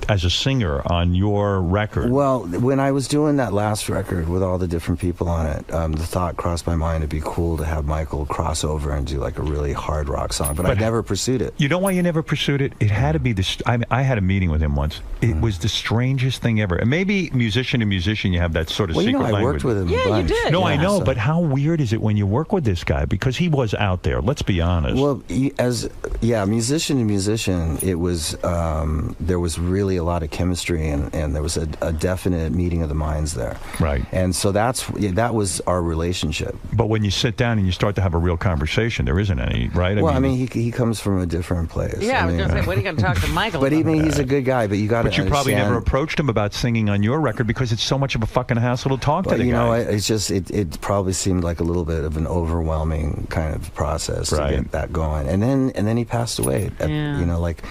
as a singer on your record? Well, when I was doing that last record with all the different people on it, the thought crossed my mind it'd be cool to have Michael cross over and do like a really hard rock song, but I never pursued it. You know why you never pursued it? It had to be I had a meeting with him once. It was the strangest thing ever. And maybe musician to musician, you have that sort of secret language. I worked with him. Yeah, you did. No, yeah, I know, so. but how weird is it when you work with this guy? Because he was out there. Let's be honest. Well, musician to musician, it was there was really a lot of chemistry, and there was a definite meeting of the minds there. Right. And so that was our relationship. But when you sit down and you start to have a real conversation, there isn't any, right? I mean, he comes from a different place. Yeah, I was going to say, what are you going to talk to Michael But about? he's a good guy, but you got to But you probably never approached him about singing on your record because it's so much of a fucking hassle to talk to the guy. You know, it's just, it probably seemed like a little bit of an overwhelming kind of process to get that going. And then he passed away, you know, like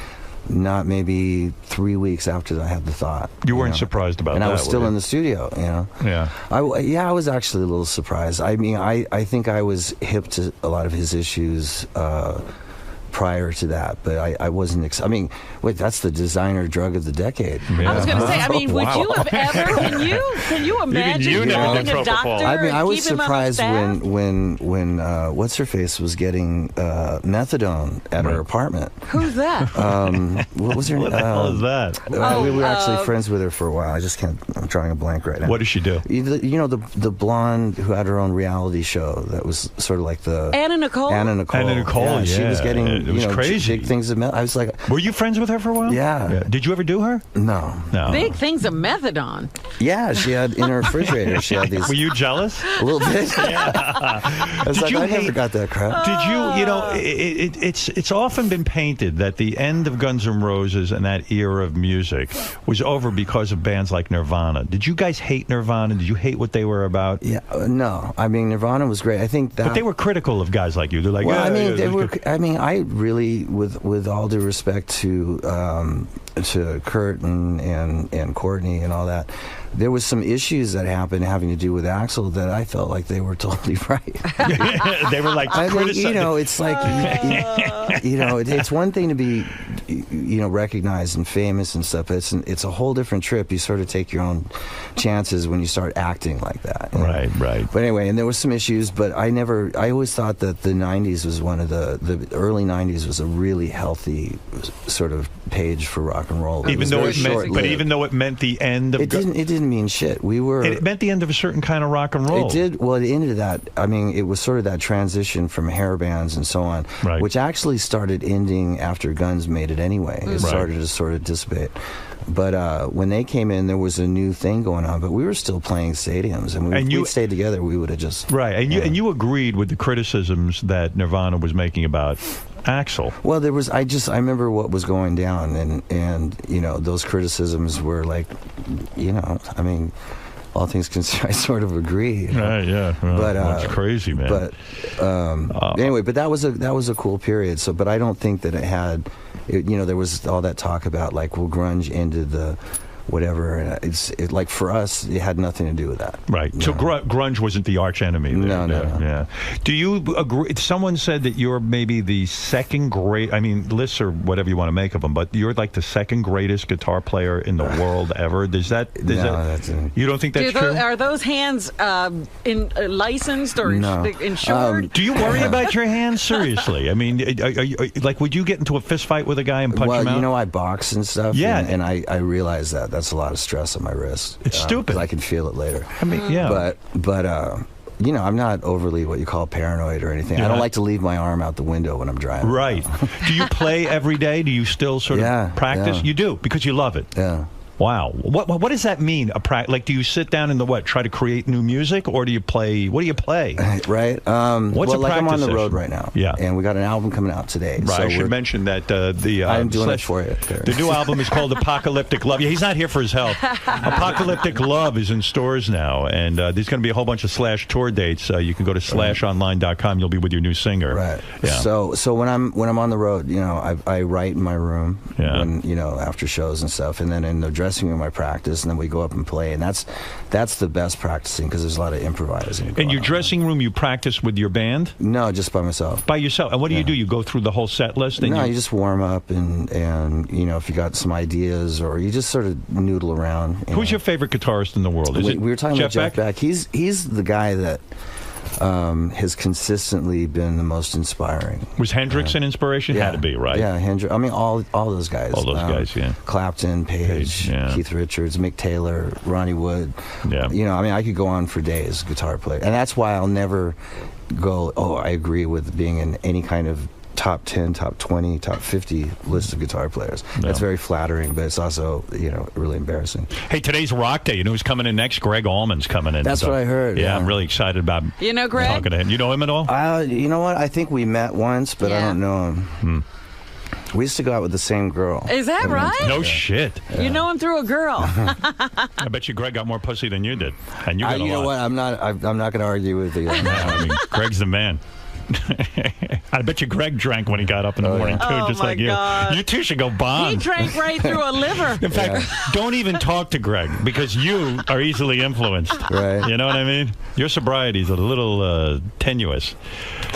not maybe 3 weeks after I had the thought. You weren't surprised about that, and I was still were you? in the studio, you know. Yeah. I was actually a little surprised. I mean, I think I was hip to a lot of his issues prior to that, but I wasn't. I mean, wait, that's the designer drug of the decade. I was going to say, I mean, would you have ever? Can you imagine you never calling did a doctor? I mean, I was keep him on the surprised staff? when what's her face was getting methadone at her apartment. Who's that? What was her name? What the hell is that? We were actually friends with her for a while. I just can't. I'm drawing a blank right now. What does she do? You know the blonde who had her own reality show that was sort of like the Anna Nicole. Anna Nicole. Yeah, She was getting it was crazy. big things of I was like, were you friends with her for a while? Yeah. Did you ever do her? No. Big things of methadone. Yeah, she had in her refrigerator. She had these. Were you jealous? A little bit. I was like, I never got that crap. Did you? You know, it's often been painted that the end of Guns N' Roses and that era of music was over because of bands like Nirvana. Did you guys hate Nirvana? Did you hate what they were about? Yeah, no. I mean, Nirvana was great. I think that. But they were critical of guys like you. They're like, well, I mean, yeah, they were. I mean, I really, with all due respect to Kurt and Courtney and all that, there was some issues that happened having to do with Axl that I felt like they were totally right. They were like, I mean, you know, it's like, you know, it's one thing to be, you know, recognized and famous and stuff. But it's a whole different trip. You sort of take your own chances when you start acting like that. You know? Right. But anyway, and there was some issues, but I always thought that the 90s was one of the early 90s was a really healthy sort of page for rock and roll. Even though it meant the end of it didn't mean shit. It meant the end of a certain kind of rock and roll. It did. Well, it ended that. I mean, it was sort of that transition from hair bands and so on, which actually started ending after Guns made it anyway. It started to sort of dissipate. But when they came in, there was a new thing going on. But we were still playing stadiums, and if we stayed together, we would have just And you agreed with the criticisms that Nirvana was making about Axl. Well, there was. I remember what was going down, and you know, those criticisms were like, you know, I mean, all things considered, I sort of agree. You know? Yeah. But it's crazy, man. But anyway, but that was a cool period. So, but I don't think that it had. You know, there was all that talk about like, well, grunge ended the whatever. And like for us, it had nothing to do with that. Right. So grunge wasn't the arch enemy. No. Yeah. Do you agree? Someone said that you're maybe the second great. I mean, lists or whatever you want to make of them, but you're like the second greatest guitar player in the world ever. You don't think that's true? Are those hands licensed or insured? Do you worry about your hands? Seriously? I mean, like, would you get into a fist fight with a guy and punch him out? Well, you know, I box and stuff. Yeah. And I realize that. That's a lot of stress on my wrist. It's stupid. 'Cause I can feel it later. I mean, yeah. But you know, I'm not overly what you call paranoid or anything. I don't like to leave my arm out the window when I'm driving. Right. Do you play every day? Do you still sort of practice? Yeah. You do, because you love it. Yeah. Wow. What does that mean? Like, do you sit down and try to create new music, or do you play? What do you play? Right. What's a practice I'm on the road session? right now. Yeah. And we got an album coming out today. Right. So I should mention that I'm doing it for you. The new album is called Apocalyptic Love. Yeah, he's not here for his health. Apocalyptic Love is in stores now, and there's going to be a whole bunch of Slash tour dates. You can go to slashonline.com. You'll be with your new singer. Right. Yeah. So when I'm on the road, you know, I write in my room. Yeah. When, you know, after shows and stuff, and then in the dressing room I practice, and then we go up and play, and that's the best practicing because there's a lot of improvising. In your dressing room, you practice with your band? No, just by myself. By yourself. And what do you do? You go through the whole set list? And No, you just warm up, and you know, if you got some ideas, or you just sort of noodle around. Who's your favorite guitarist in the world? Is we it were talking Jeff about Jeff Beck. He's the guy that has consistently been the most inspiring. Was Hendrix an inspiration? Yeah. Had to be, right? Yeah, Hendrix. I mean, all those guys. All those guys, yeah. Clapton, Page, yeah. Keith Richards, Mick Taylor, Ronnie Wood. Yeah. You know, I mean, I could go on for days, guitar player. And that's why I'll never go, oh, I agree with being in any kind of top 10, top 20, top 50 list of guitar players. That's very flattering, but it's also, you know, really embarrassing. Hey, today's Rock Day. You know who's coming in next? Greg Allman's coming in. That's what I heard. Yeah, I'm really excited about Greg? talking to him. You know him at all? You know what? I think we met once, but I don't know him. We used to go out with the same girl. Is that right? No shit. You know him through a girl. I bet you Greg got more pussy than you did. And you got a know lot. what? I'm not going to argue with you. I mean, Greg's the man. I bet you Greg drank when he got up in the morning, too, just like you. God. You two should go bond. He drank right through a liver. In fact, don't even talk to Greg because you are easily influenced. Right. You know what I mean? Your sobriety is a little tenuous.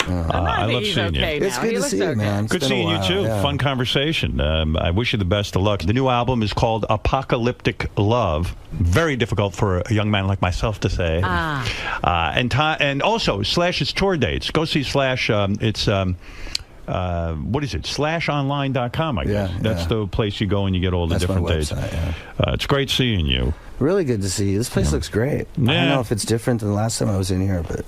I love seeing you. It's good to see you, man. Good seeing you, too. Yeah. Fun conversation. I wish you the best of luck. The new album is called Apocalyptic Love. Very difficult for a young man like myself to say. And also, Slash's tour dates. Go see Slash. It's what is it? SlashOnline.com, I guess. That's the place you go and you get all the different dates. It's great seeing you. Really good to see you. This place looks great. I don't know if it's different than the last time I was in here, but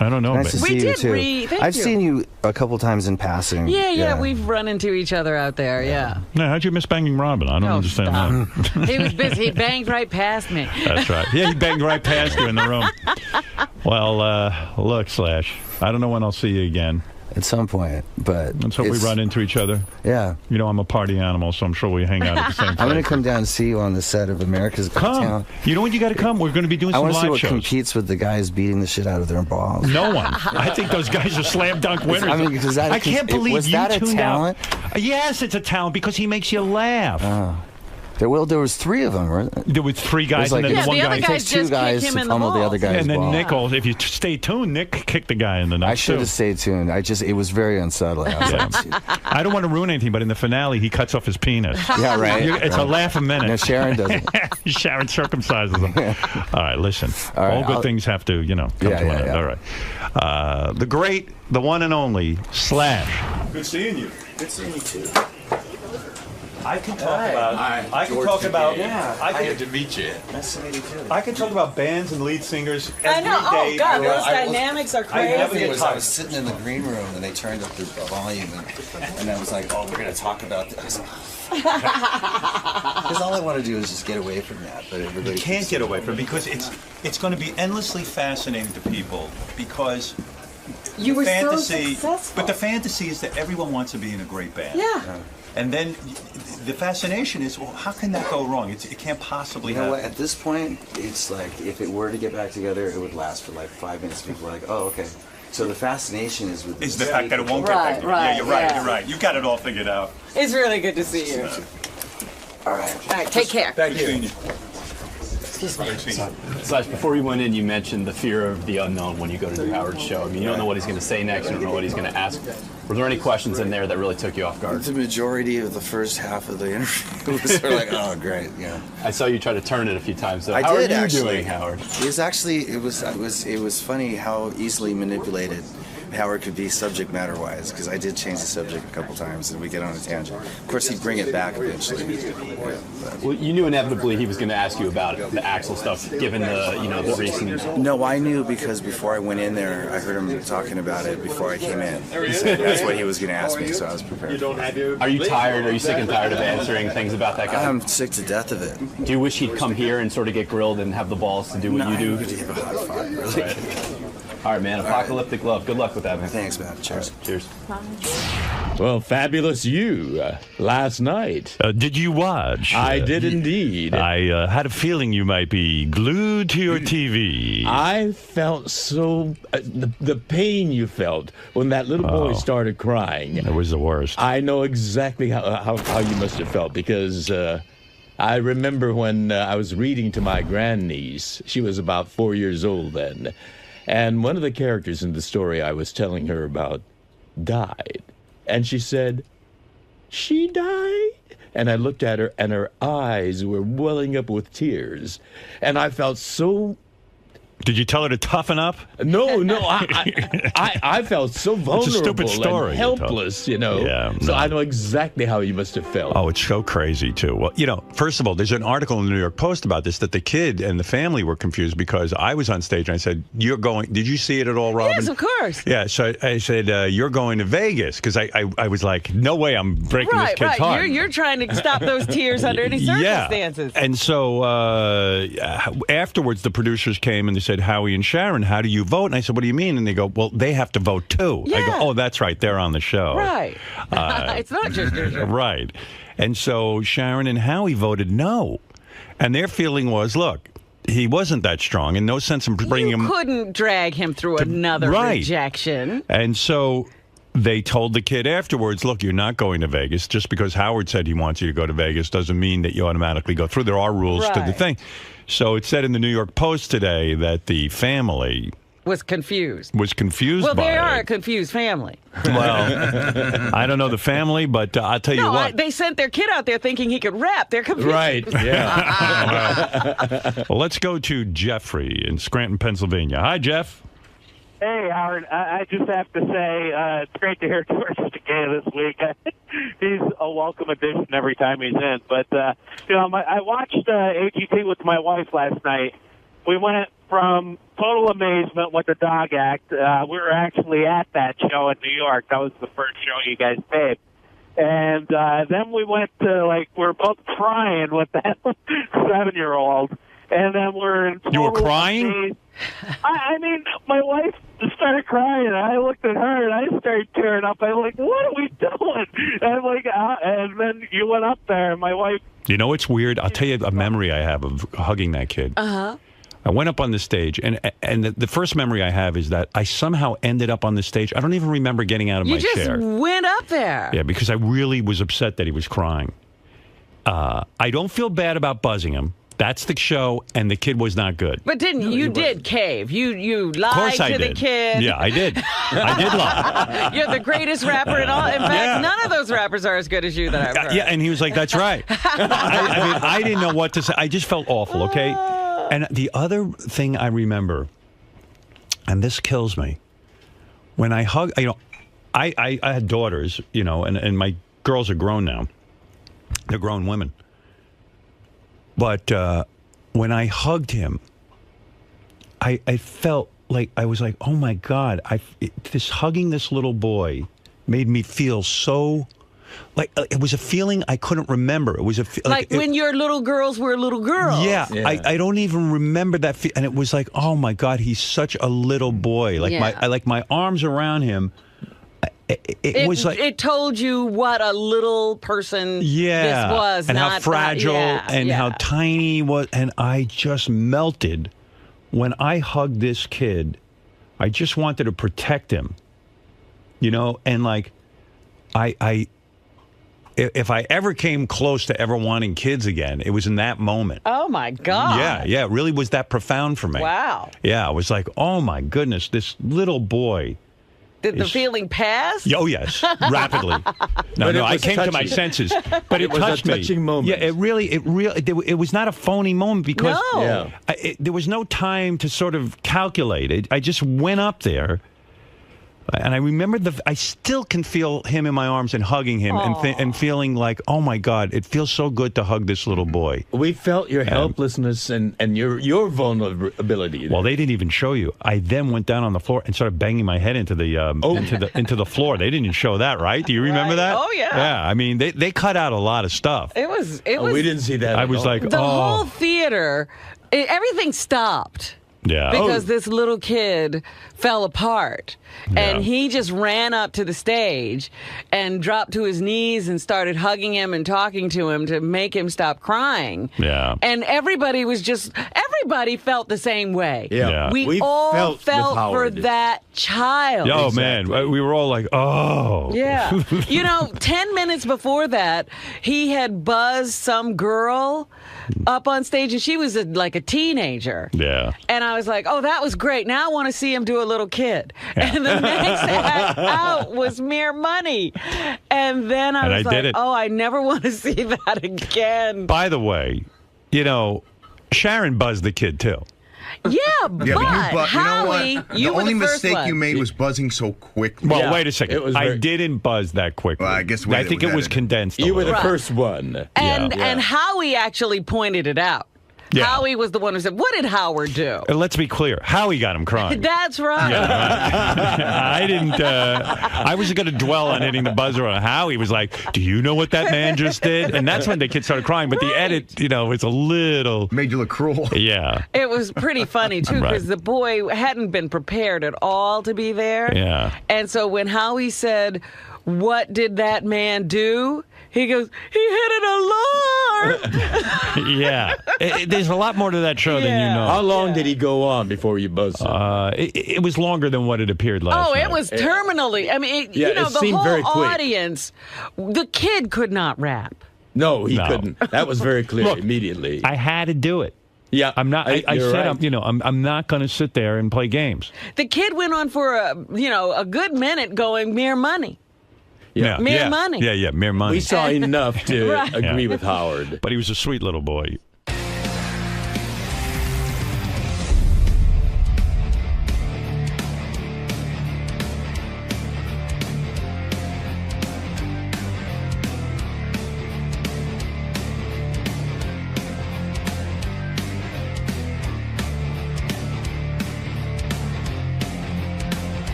I don't know. Nice to see you too. I've seen you a couple times in passing. Yeah, we've run into each other out there. Yeah. Now, how'd you miss banging Robin? I don't understand that. He was busy. He banged right past me. That's right. Yeah, he banged right past you in the room. Well, look, Slash, I don't know when I'll see you again. At some point, but let's hope we run into each other. Yeah. You know, I'm a party animal, so I'm sure we hang out at the same time. I'm going to come down and see you on the set of America's Got Talent. You know when you got to come? We're going to be doing some live shows. I want to see what competes with the guys beating the shit out of their balls. No one. I think those guys are slam dunk winners. I mean, I can't believe was that tuned a talent? Out. Yes, it's a talent because he makes you laugh. There was three of them, right? There was three guys, and then one guy. It takes two guys to pummel the other guy's And then ball. Nick, if you stay tuned, Nick kicked the guy in the nuts. I should have stayed tuned. It was very unsettling. I don't want to ruin anything, but in the finale, he cuts off his penis. Yeah, right. It's a laugh a minute. No, Sharon doesn't. Sharon circumcises him. All right, listen. All good things have to, come to an end. All right. The great, the one and only Slash. Good seeing you. Good seeing you too. I can talk about. I can talk about. Yeah. I Good to meet you. Nice to meet you too. I can talk about bands and lead singers every day. I know. Oh God, those dynamics are crazy. I was sitting in the green room and they turned up the volume and I was like, oh, we're gonna talk about this. Because all I want to do is just get away from that. But everybody can't get away from it because it's going to be endlessly fascinating to people because. You were fantasy, so successful. But the fantasy is that everyone wants to be in a great band. Yeah. And then the fascination is, well, how can that go wrong? It can't possibly You know happen. what? At this point, it's like if it were to get back together, it would last for like 5 minutes. People are like, oh, okay. So the fascination is with the fact that it won't get back together. Yeah, you're right. Yeah. You're right. You got it all figured out. It's really good to see you. All right. All right. Take care. Thank you. Slash, before we went in, you mentioned the fear of the unknown when you go to the Howard show. I mean, you don't know what he's going to say next. You don't know what he's going to ask. Were there any questions in there that really took you off guard? The majority of the first half of the interview was sort of like, oh, great, yeah. I saw you try to turn it a few times. I How did, are you actually. doing, Howard? It was funny how easily manipulated Howard could be subject matter wise, because I did change the subject a couple times and we get on a tangent. Of course, he'd bring it back eventually. Well, you knew inevitably he was going to ask you about the Axl stuff, given the recent. No, I knew because before I went in there, I heard him talking about it before I came in. That's what he was going to ask me, so I was prepared. Are you tired? Are you sick and tired of answering things about that guy? I'm sick to death of it. Do you wish he'd come here and sort of get grilled and have the balls to do what you do? Give a hot fuck, really. Right. All right, man. Apocalyptic Love. Good luck with that, man. Thanks, man. Cheers. Cheers. Well, fabulous you last night. Did you watch? I did indeed. I had a feeling you might be glued to your TV. I felt so the pain you felt when that little boy started crying. It was the worst. I know exactly how you must have felt because I remember when I was reading to my grandniece. She was about 4 years old then. And one of the characters in the story I was telling her about died. And she said, "She died?" And I looked at her, and her eyes were welling up with tears. And I felt so... Did you tell her to toughen up? No. I felt so vulnerable It's a stupid story, and helpless, Yeah, So no. I know exactly how you must have felt. Oh, it's so crazy, too. Well, first of all, there's an article in the New York Post about this, that the kid and the family were confused because I was on stage and I said, did you see it at all, Robin? Yes, of course. Yeah, so I said, you're going to Vegas, because I was like, no way I'm breaking this kid's heart. You're trying to stop those tears under any circumstances. Yeah. And so afterwards, the producers came and they said, Howie and Sharon, how do you vote? And I said, what do you mean? And they go, well, they have to vote too. Yeah. I go, oh, that's right. They're on the show. Right. It's not just your show. Right. And so Sharon and Howie voted no. And their feeling was, look, he wasn't that strong, and no sense in bringing him. You couldn't drag him through another rejection. And so they told the kid afterwards, look, you're not going to Vegas. Just because Howard said he wants you to go to Vegas doesn't mean that you automatically go through. There are rules to the thing. So it said in the New York Post today that the family was confused. Well, they are a confused family. Well, I don't know the family, but I'll tell you what. They sent their kid out there thinking he could rap. They're confused. Right, yeah. Well, let's go to Jeffrey in Scranton, Pennsylvania. Hi, Jeff. Hey, Howard. I just have to say it's great to hear George Takei this week. He's a welcome addition every time he's in. But, I watched AGT with my wife last night. We went from total amazement with the dog act. We were actually at that show in New York. That was the first show you guys taped. And then we went to, we were both crying with that 7-year-old. And then we're in total You were crying? amaze. I mean, my wife started crying, and I looked at her, and I started tearing up. I'm like, what are we doing? And and then you went up there, and my wife... You know what's weird? I'll tell you a memory I have of hugging that kid. Uh-huh. I went up on the stage, and the first memory I have is that I somehow ended up on the stage. I don't even remember getting out of my chair. You just went up there. Yeah, because I really was upset that he was crying. I don't feel bad about buzzing him. That's the show, and the kid was not good. But you did cave. You lied to the kid. Yeah, I did. I did lie. You're the greatest rapper in all. In fact, none of those rappers are as good as you that I've heard. Yeah, and he was like, that's right. I mean, I didn't know what to say. I just felt awful, okay? And the other thing I remember, and this kills me, when I hug, I had daughters, and my girls are grown now. They're grown women. But when I hugged him, I felt like, I was like, oh my God, hugging this little boy made me feel so, it was a feeling I couldn't remember. It was when your little girls were little girls. Yeah. I don't even remember that. And it was like, oh my God, he's such a little boy. My arms around him. It was like it told you what a little person this was, and not how fragile and how tiny he was, and I just melted when I hugged this kid. I just wanted to protect him, and if I ever came close to ever wanting kids again, it was in that moment. Oh my God! Yeah, it really was that profound for me. Wow. Yeah, I was like, oh my goodness, this little boy. Did the feeling pass? Oh, yes, rapidly. No, I came to my senses, but it touched me. It was a touching moment. Yeah, it was not a phony moment because there was no time to sort of calculate it. I just went up there, and I remember I still can feel him in my arms and hugging him and feeling like, oh my God, it feels so good to hug this little boy. We felt your helplessness and your vulnerability. Well, they didn't even show you. I then went down on the floor and started banging my head into the into the floor. They didn't show that, right? Do you remember that? Oh yeah. Yeah, I mean they cut out a lot of stuff. It was. We didn't see that. I was like, the whole theater, everything stopped. Yeah. Because this little kid fell apart. And he just ran up to the stage and dropped to his knees and started hugging him and talking to him to make him stop crying. Yeah. And everybody was everybody felt the same way. Yeah. We all felt for Howard. that child. Oh, man. We were all like, oh. Yeah. 10 minutes before that, he had buzzed some girl up on stage, and she was like a teenager. Yeah. And I was like, oh, that was great. Now I want to see him do a little kid. Yeah. And the next act out was Mere Money. And then I was did like, it. oh, I never want to see that again. By the way, Sharon buzzed the kid, too. Yeah, Yeah, but you know Howie, what? you The were only the first mistake one. you made was buzzing so quickly. Well, wait a second. It was I very- didn't buzz that quickly. Well, I guess I think it was condensed. a You were the little. first one. And Howie actually pointed it out. Yeah. Howie was the one who said, what did Howard do? Let's be clear. Howie got him crying. That's right. I didn't. I was going to dwell on hitting the buzzer on Howie. Was like, do you know what that man just did? And that's when the kid started crying. But the edit, was a little made you look cruel. Yeah. It was pretty funny, too, Right. because the boy hadn't been prepared at all to be there. Yeah. And so when Howie said, what did that man do? He goes, he hit an alarm. Yeah. There's a lot more to that show than you know. How long did he go on before you buzzed him? It was longer than what it appeared last night. It was terminally. I mean, it the seemed very whole quick. audience, the kid could not rap. No, he No. couldn't. That was very clear Look, immediately. I had to do it. Yeah, I'm not. I you're said right. I'm not going to sit there and play games. The kid went on for a good minute going Mere Money. Yeah. Mere money. Yeah, mere money. We saw enough to Right. agree with Howard. But he was a sweet little boy.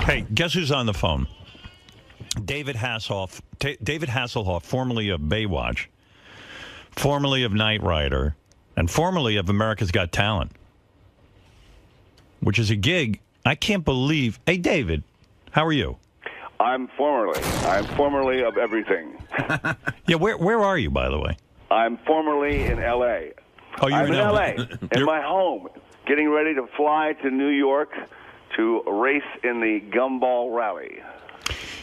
Hey, guess who's on the phone? David Hasselhoff. David Hasselhoff, formerly of Baywatch, formerly of Knight Rider, and formerly of America's Got Talent, which is a gig I can't believe. Hey, David, how are you? I'm formerly of everything. Yeah, where are you, by the way? I'm formerly in L.A. Oh, you're I'm in L.A. in my home, getting ready to fly to New York to race in the Gumball Rally.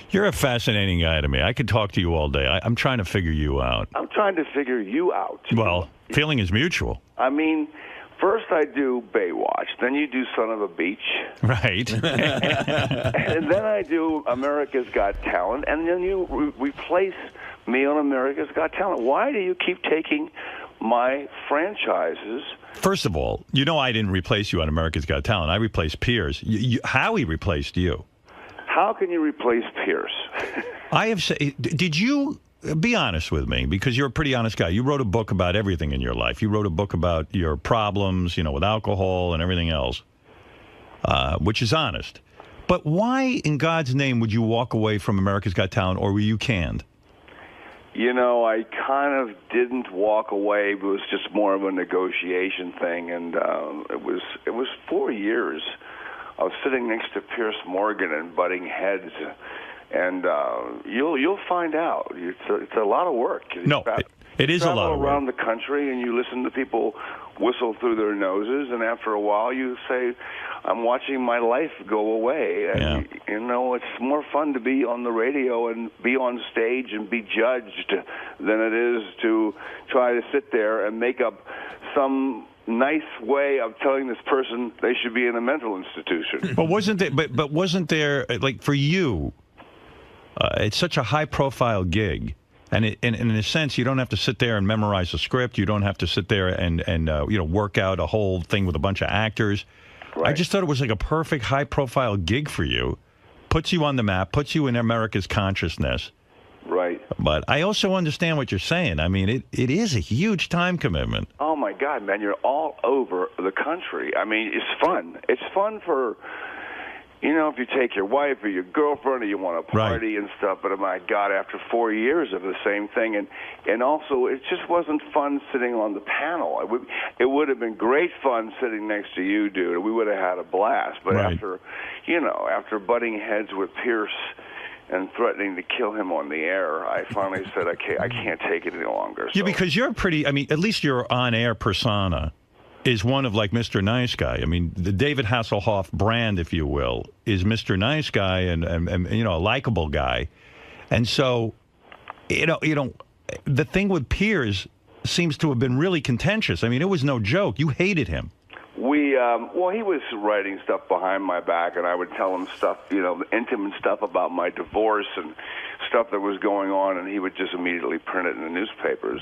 You're a fascinating guy to me. I could talk to you all day. I'm trying to figure you out. I'm trying to figure you out. Well, feeling is mutual. I mean, first I do Baywatch, then you do Son of a Beach. Right. And then I do America's Got Talent, and then you replace me on America's Got Talent. Why do you keep taking my franchises? First of all, I didn't replace you on America's Got Talent. I replaced Piers. Howie replaced you. How can you replace Pierce? I have said, did you, be honest with me, because you're a pretty honest guy. You wrote a book about everything in your life. You wrote a book about your problems, with alcohol and everything else, which is honest. But why, in God's name, would you walk away from America's Got Talent, or were you canned? I kind of didn't walk away. It was just more of a negotiation thing, and it was 4 years. I was sitting next to Pierce Morgan and butting heads, and you'll find out. It's a lot of work. No, it is a lot of work. You travel around the country, and you listen to people whistle through their noses, and after a while you say, I'm watching my life go away. And, it's more fun to be on the radio and be on stage and be judged than it is to try to sit there and make up some nice way of telling this person they should be in a mental institution. But wasn't there, like for you, it's such a high-profile gig. And in a sense, you don't have to sit there and memorize a script. You don't have to sit there and work out a whole thing with a bunch of actors. Right. I just thought it was like a perfect high-profile gig for you. Puts you on the map, puts you in America's consciousness. Right. But I also understand what you're saying. I mean, it is a huge time commitment. Oh, my God, man, you're all over the country. I mean, it's fun. It's fun for... if you take your wife or your girlfriend or you want to party and stuff, but my God, after 4 years of the same thing, and also it just wasn't fun sitting on the panel. It would have been great fun sitting next to you, dude. We would have had a blast. But after butting heads with Pierce and threatening to kill him on the air, I finally said, I can't take it any longer. So. Yeah, because you're at least your on-air persona is one of like Mr. Nice Guy. I mean, the David Hasselhoff brand, if you will, is Mr. Nice Guy and a likable guy. And so, the thing with Piers seems to have been really contentious. I mean, it was no joke. You hated him. He was writing stuff behind my back, and I would tell him stuff, intimate stuff about my divorce and stuff that was going on, and he would just immediately print it in the newspapers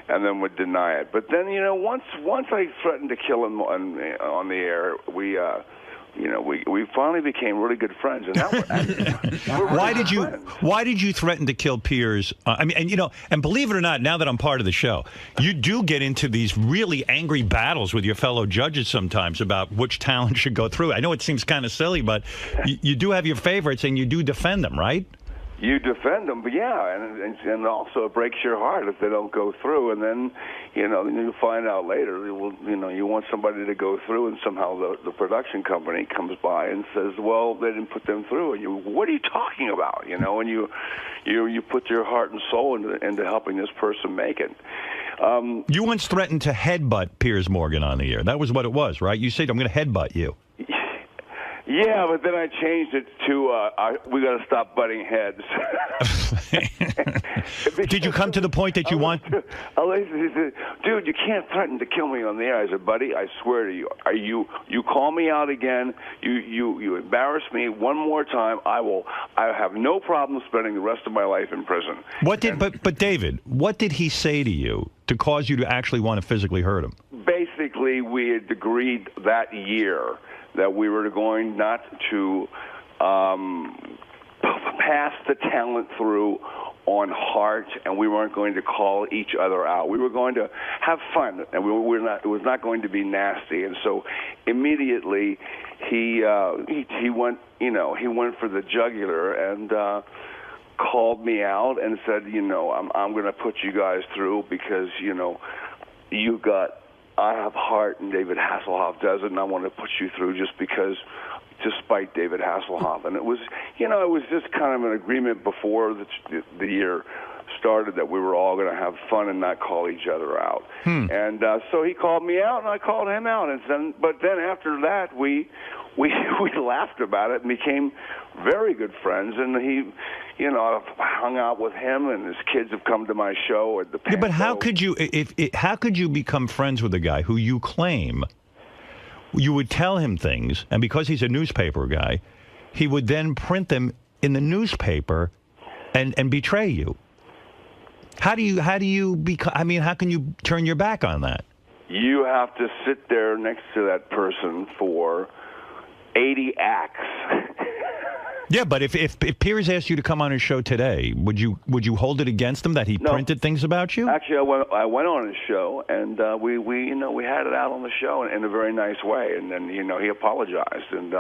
and then would deny it. But then, once I threatened to kill him on the air, we finally became really good friends. And now Why did you threaten to kill Piers? And believe it or not, now that I'm part of the show, you do get into these really angry battles with your fellow judges sometimes about which talent should go through. I know it seems kind of silly, but you do have your favorites and you do defend them, right? You defend them, but and also it breaks your heart if they don't go through, and then you find out later. You want somebody to go through, and somehow the production company comes by and says, "Well, they didn't put them through." And what are you talking about? And you put your heart and soul into helping this person make it. You once threatened to headbutt Piers Morgan on the air. That was what it was, right? You said, "I'm going to headbutt you." Yeah, but then I changed it to we got to stop butting heads. Did you come to the point that you want? He said, "Dude, you can't threaten to kill me on the air." I said, "Buddy, I swear to you, you call me out again, you embarrass me one more time, I have no problem spending the rest of my life in prison." But David, what did he say to you to cause you to actually want to physically hurt him? Basically, we had agreed that year that we were going not to pass the talent through on heart, and we weren't going to call each other out. We were going to have fun, and it was not going to be nasty. And so immediately he went for the jugular and called me out and said, I'm going to put you guys through because I have heart and David Hasselhoff doesn't, and I want to put you through just spite David Hasselhoff. And it was just kind of an agreement before the year started that we were all going to have fun and not call each other out. And so he called me out, and I called him out. But then after that, we laughed about it and became very good friends. And he, I've hung out with him, and his kids have come to my show at the. Yeah, but how could you? How could you become friends with a guy who you claim you would tell him things, and because he's a newspaper guy, he would then print them in the newspaper and betray you? How do you become? I mean, how can you turn your back on that? You have to sit there next to that person for 80 acts. Yeah, but if Piers asked you to come on his show today, would you hold it against him that he printed things about you? Actually, I went on his show, and we had it out on the show in a very nice way, and then he apologized and.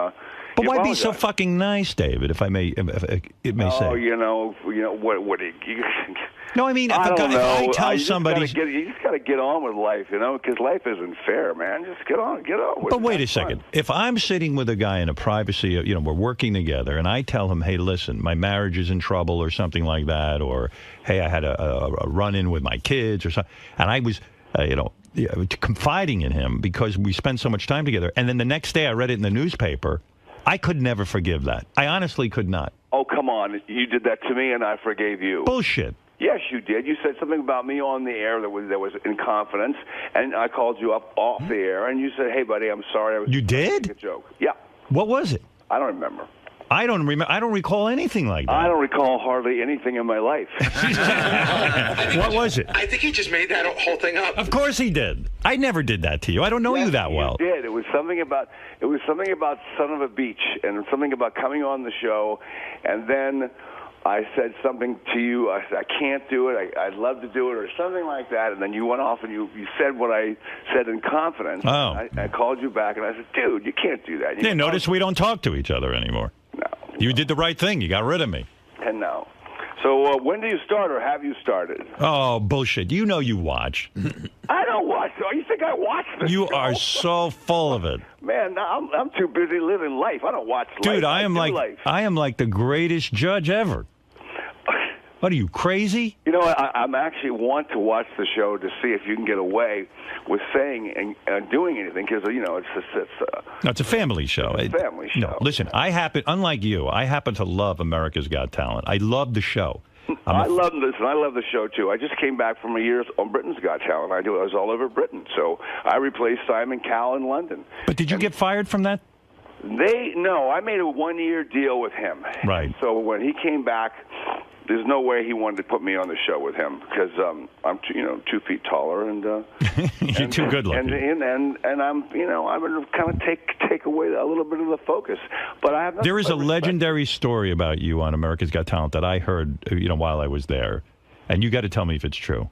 But why be so fucking nice, David? If I may, if it may say. Oh, what? No, I mean, if I tell somebody, you just got to get on with life, because life isn't fair, man. Just get on with it. But wait a second. If I'm sitting with a guy in a privacy, we're working together, and I tell him, hey, listen, my marriage is in trouble or something like that, or hey, I had a run-in with my kids or something, and I was, confiding in him because we spent so much time together, and then the next day I read it in the newspaper, I could never forgive that. I honestly could not. Oh, come on. You did that to me, and I forgave you. Bullshit. Yes, you did. You said something about me on the air that was in confidence, and I called you up off the air, and you said, hey, buddy, I'm sorry. You did? A joke. Yeah. What was it? I don't remember. I don't recall anything like that. I don't recall hardly anything in my life. What was it? I think he just made that whole thing up. Of course he did. I never did that to you. I don't know you that well. You did. It was something about Son of a Beach, and something about coming on the show, and then I said something to you. I said, I can't do it. I'd love to do it, or something like that. And then you went off and you said what I said in confidence. Oh. I called you back and I said, dude, you can't do that. Yeah, notice we don't talk to each other anymore. No. You did the right thing. You got rid of me. And no. So when do you start, or have you started? Oh, bullshit. You know you watch. I don't watch. You think I watch this You show? are so full of it. Man, I'm too busy living life. I don't watch life. Dude, I am do like the greatest judge ever. What are you, crazy? You know, I'm actually want to watch the show to see if you can get away with saying and doing anything, because No, it's a family show. It's a family show. No, listen, unlike you, I happen to love America's Got Talent. I love the show. I love the show too. I just came back from a year on Britain's Got Talent. I was all over Britain, so I replaced Simon Cowell in London. But did you get fired from that? No, I made a 1-year deal with him. Right. So when he came back, there's no way he wanted to put me on the show with him, because I'm 2 feet taller and you're too good looking. And I'm I'm going to kind of take away a little bit of the focus. But I have There is a legendary story about you on America's Got Talent that I heard while I was there, and you got to tell me if it's true.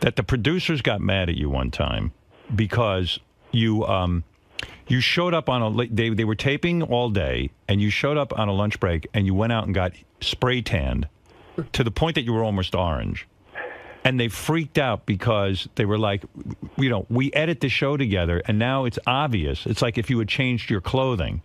That the producers got mad at you one time because you showed up on they were taping all day, and you showed up on a lunch break and you went out and got spray tanned to the point that you were almost orange. And they freaked out because they were like, we edit the show together, and now it's obvious. It's like if you had changed your clothing,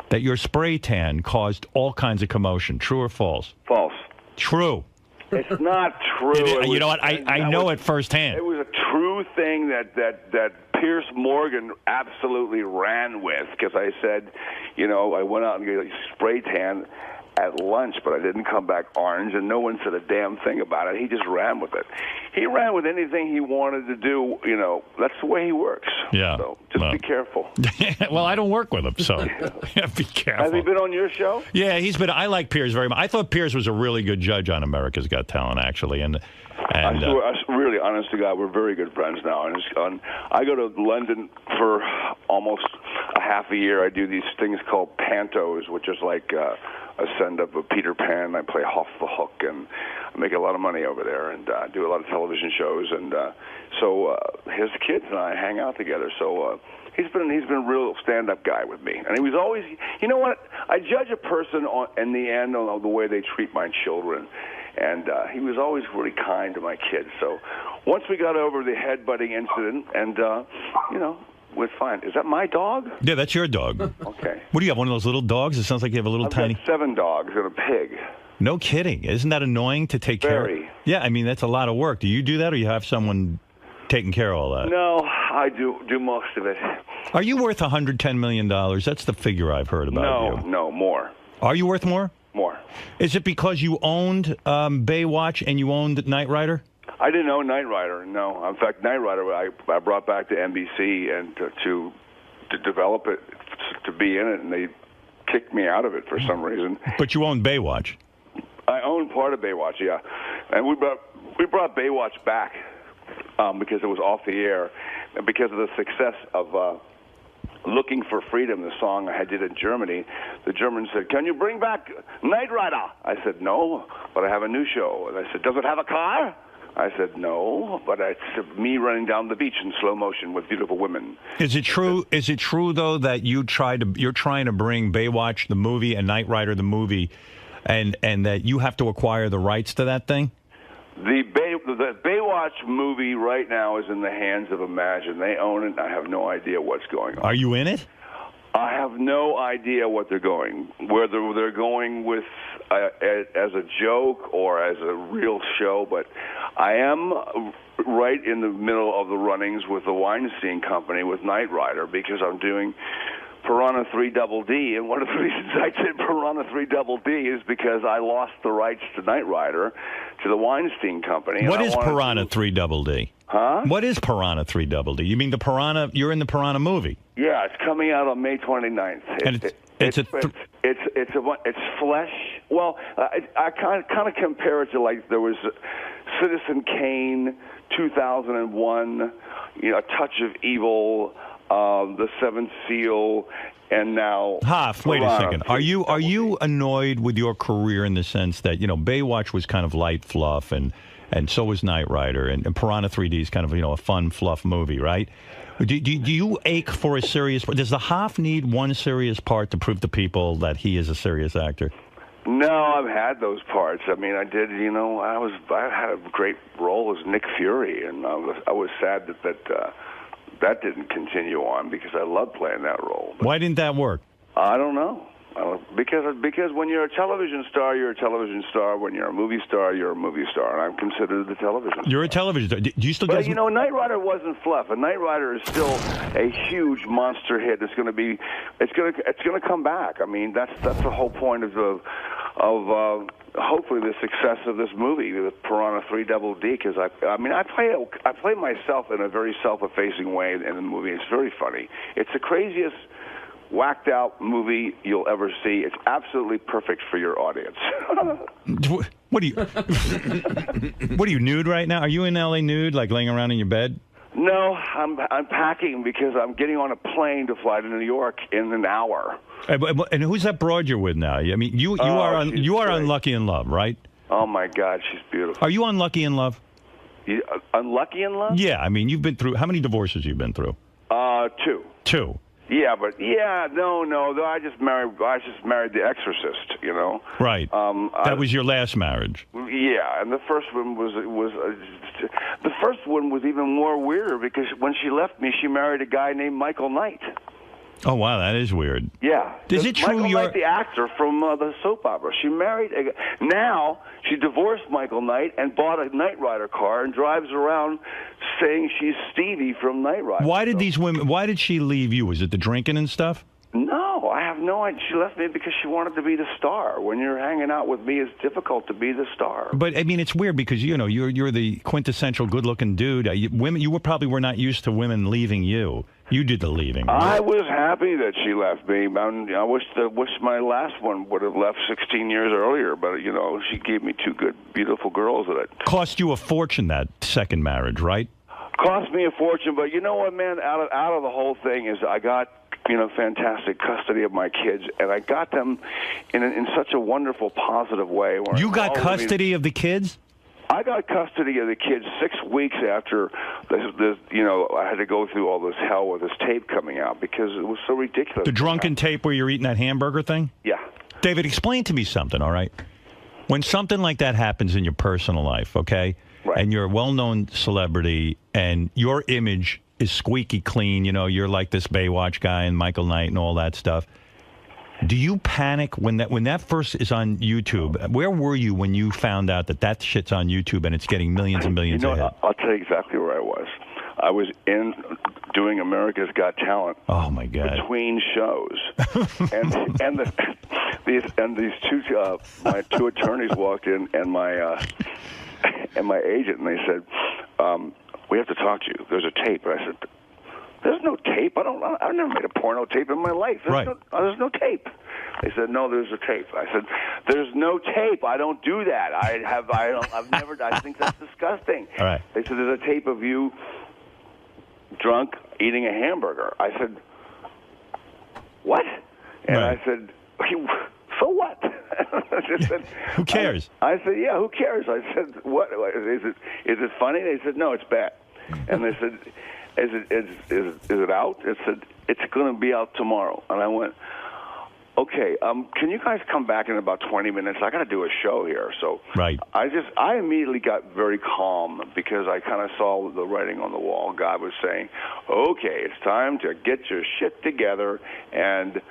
that your spray tan caused all kinds of commotion. True or false? False. True. It's not true. You know what? I know it firsthand. It was a true thing that Pierce Morgan absolutely ran with, because I said, I went out and got a spray tan at lunch, but I didn't come back orange, and no one said a damn thing about it. He just ran with it. He ran with anything he wanted to do. That's the way he works. Yeah. So just be careful. Well, I don't work with him, so be careful. Has he been on your show? Yeah, he's been. I like Piers very much. I thought Piers was a really good judge on America's Got Talent, actually, and really, honest to God, we're very good friends now. And I go to London for almost a half a year. I do these things called pantos, which is like a send-up of Peter Pan. I play Hoff the Hook, and I make a lot of money over there, and do a lot of television shows. And so his kids and I hang out together. So he's been a real stand-up guy with me. And he was always, you know what? I judge a person in the end on the way they treat my children. And he was always really kind to my kids. So once we got over the headbutting incident, and, we're fine. Is that my dog? Yeah, that's your dog. Okay. What do you have, one of those little dogs? It sounds like you have a little tiny... I've got 7 dogs and a pig. No kidding. Isn't that annoying to take care of? Very. Yeah, I mean, that's a lot of work. Do you do that, or you have someone taking care of all that? No, I do most of it. Are you worth $110 million? That's the figure I've heard about you. No, more. Are you worth more? More. Is it because you owned Baywatch and you owned Knight Rider? I didn't own Knight Rider, no. In fact, Knight Rider I brought back to NBC and to develop it, to be in it, and they kicked me out of it for some reason. But you owned Baywatch. I owned part of Baywatch, yeah. And we brought Baywatch back because it was off the air, and because of the success of Looking for Freedom, the song I did in Germany. The Germans said, "Can you bring back Knight Rider?" I said, "No, but I have a new show." And they said, "Does it have a car?" I said, "No, but it's me running down the beach in slow motion with beautiful women." Is it true? Is it true though that you're trying to bring Baywatch the movie and Knight Rider the movie, and that you have to acquire the rights to that thing? The Baywatch movie right now is in the hands of Imagine. They own it. I have no idea what's going on. Are you in it? I have no idea what they're going, whether they're going with as a joke or as a real show. But I am right in the middle of the runnings with the Weinstein Company with Knight Rider, because I'm doing Piranha 3 Double D, and one of the reasons I did Piranha 3 Double D is because I lost the rights to Knight Rider to the Weinstein Company. What is Piranha 3 Double D? Huh? What is Piranha 3 Double D? You mean the Piranha? You're in the Piranha movie? Yeah, it's coming out on May 29th. And It's flesh. Well, I kind of compare it to like there was Citizen Kane, 2001, A Touch of Evil, The Seventh Seal, and now. Hoff, wait a second. Are you annoyed with your career in the sense that Baywatch was kind of light fluff and so was Knight Rider and Piranha 3D is kind of a fun fluff movie, right? Do you ache for a serious part? Does the Hoff need one serious part to prove to people that he is a serious actor? No, I've had those parts. I mean, I did. I had a great role as Nick Fury, and I was sad that didn't continue on because I loved playing that role. Why didn't that work? I don't know. Because when you're a television star, you're a television star. When you're a movie star, you're a movie star, and I'm considered the television star. You're a television star. Do you still get? But Knight Rider wasn't fluff. And Knight Rider is still a huge monster hit. It's going to come back. I mean, that's the whole point of hopefully the success of this movie, the Piranha 3 Double D. Because I play myself in a very self-effacing way in the movie. It's very funny. It's the craziest, whacked out movie you'll ever see. It's absolutely perfect for your audience. What are you nude right now? Are you in LA nude, like laying around in your bed? No, I'm packing because I'm getting on a plane to fly to New York in an hour. And who's that broad you're with now? I mean, you are unlucky in love, right? Oh my God, she's beautiful. Are you unlucky in love? Unlucky in love? Yeah, I mean, you've been through how many divorces you've been through? 2. 2. Yeah, but no. I just married The Exorcist. Right. That was your last marriage. Yeah, and the first one was the first one was even more weird because when she left me, she married a guy named Michael Knight. Oh wow, that is weird. Yeah. Is it true Michael Knight, the actor from the soap opera? She married now she divorced Michael Knight and bought a Knight Rider car and drives around saying she's Stevie from Knight Rider. Why did she leave you? Was it the drinking and stuff? No, I have no idea. She left me because she wanted to be the star. When you're hanging out with me, it's difficult to be the star. But I mean, it's weird because you're the quintessential good-looking dude. You probably were not used to women leaving you. You did the leaving. I was happy that she left me. I wish my last one would have left 16 years earlier. But she gave me 2 good, beautiful girls that cost you a fortune, that second marriage, right? Cost me a fortune. But you know what, man? Out of the whole thing is I got fantastic custody of my kids, and I got them in such a wonderful, positive way. You got custody of the kids? I got custody of the kids 6 weeks after I had to go through all this hell with this tape coming out because it was so ridiculous. The drunken tape where you're eating that hamburger thing? Yeah. David, explain to me something, all right? When something like that happens in your personal life, okay, right, and you're a well-known celebrity and your image is squeaky clean, you're like this Baywatch guy and Michael Knight and all that stuff. Do you panic when that first is on YouTube? Where were you when you found out that shit's on YouTube and it's getting millions and millions of hits? I'll tell you exactly where I was. I was doing America's Got Talent. Oh my God! Between shows, and these 2 my 2 attorneys walked in and my agent, and they said, "We have to talk to you. There's a tape." And I said, "There's no tape. I've never made a porno tape in my life. There's no tape." They said, "No, there's a tape." I said, "There's no tape. I don't do that. I think that's disgusting." All right. They said, "There's a tape of you drunk eating a hamburger." I said, "What?" And right. I said, "So what?" I said, who cares? I said, "Yeah, who cares?" I said, "What is it funny?" They said, "No, it's bad." And they said, Is it out? It said, "It's going to be out tomorrow." And I went, "Okay, can you guys come back in about 20 minutes? I got to do a show here." So right. I immediately got very calm because I kind of saw the writing on the wall. God was saying, "Okay, it's time to get your shit together and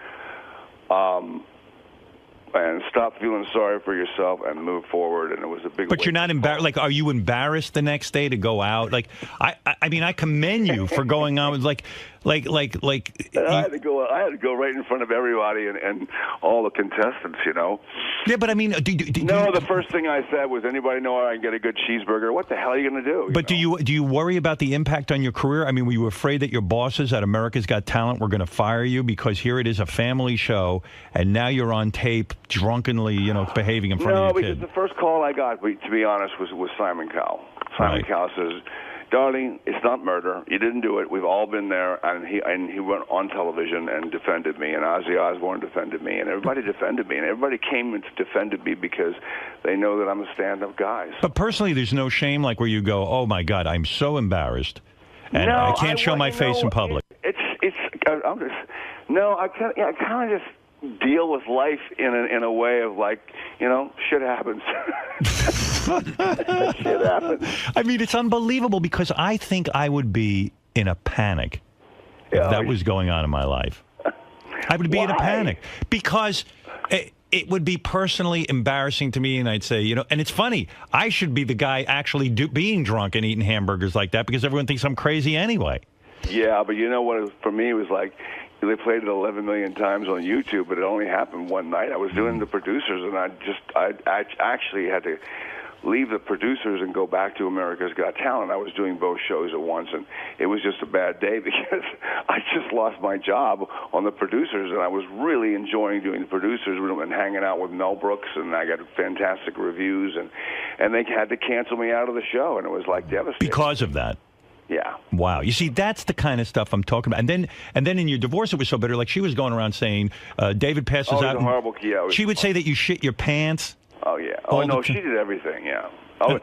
stop feeling sorry for yourself and move forward." And it was a big. But you're not embarrassed. Like, are you embarrassed the next day to go out? Like, I mean, I commend you for going on. Like, Like. I had to go right in front of everybody and all the contestants, you know. Yeah, but I mean, the first thing I said was, "Anybody know where I can get a good cheeseburger?" What the hell are you going to do? But do you worry about the impact on your career? I mean, were you afraid that your bosses at America's Got Talent were going to fire you because here it is a family show, and now you're on tape drunkenly, behaving in front of your because kid? the first call I got, to be honest, was Simon Cowell. Simon Cowell says, "Darling, it's not murder. You didn't do it. We've all been there." And he went on television and defended me, and Ozzy Osbourne defended me, and everybody defended me, and everybody came and defended me because they know that I'm a stand-up guy. But personally, there's no shame like where you go, "Oh my God, I'm so embarrassed, and I can't show my face in public." I kind of just deal with life in a way of like, shit happens. Shit happens. I mean, it's unbelievable because I think I would be in a panic if that was going on in my life. I would be in a panic because it would be personally embarrassing to me, and I'd say, and it's funny. I should be the guy actually being drunk and eating hamburgers like that because everyone thinks I'm crazy anyway. Yeah, but you know what? For me, it was like they played it 11 million times on YouTube, but it only happened one night. I was doing the producers, and I actually had to leave the producers and go back to America's Got Talent. I was doing both shows at once, and it was just a bad day because I just lost my job on the producers, and I was really enjoying doing the producers and hanging out with Mel Brooks, and I got fantastic reviews, and they had to cancel me out of the show, and it was like devastating. Because of that. Yeah. Wow. You see, that's the kind of stuff I'm talking about. And then in your divorce, it was so bitter. Like she was going around saying, David passes out. And horrible. Yeah. She would say that you shit your pants. Oh yeah. Oh no, she did everything. Yeah. Oh,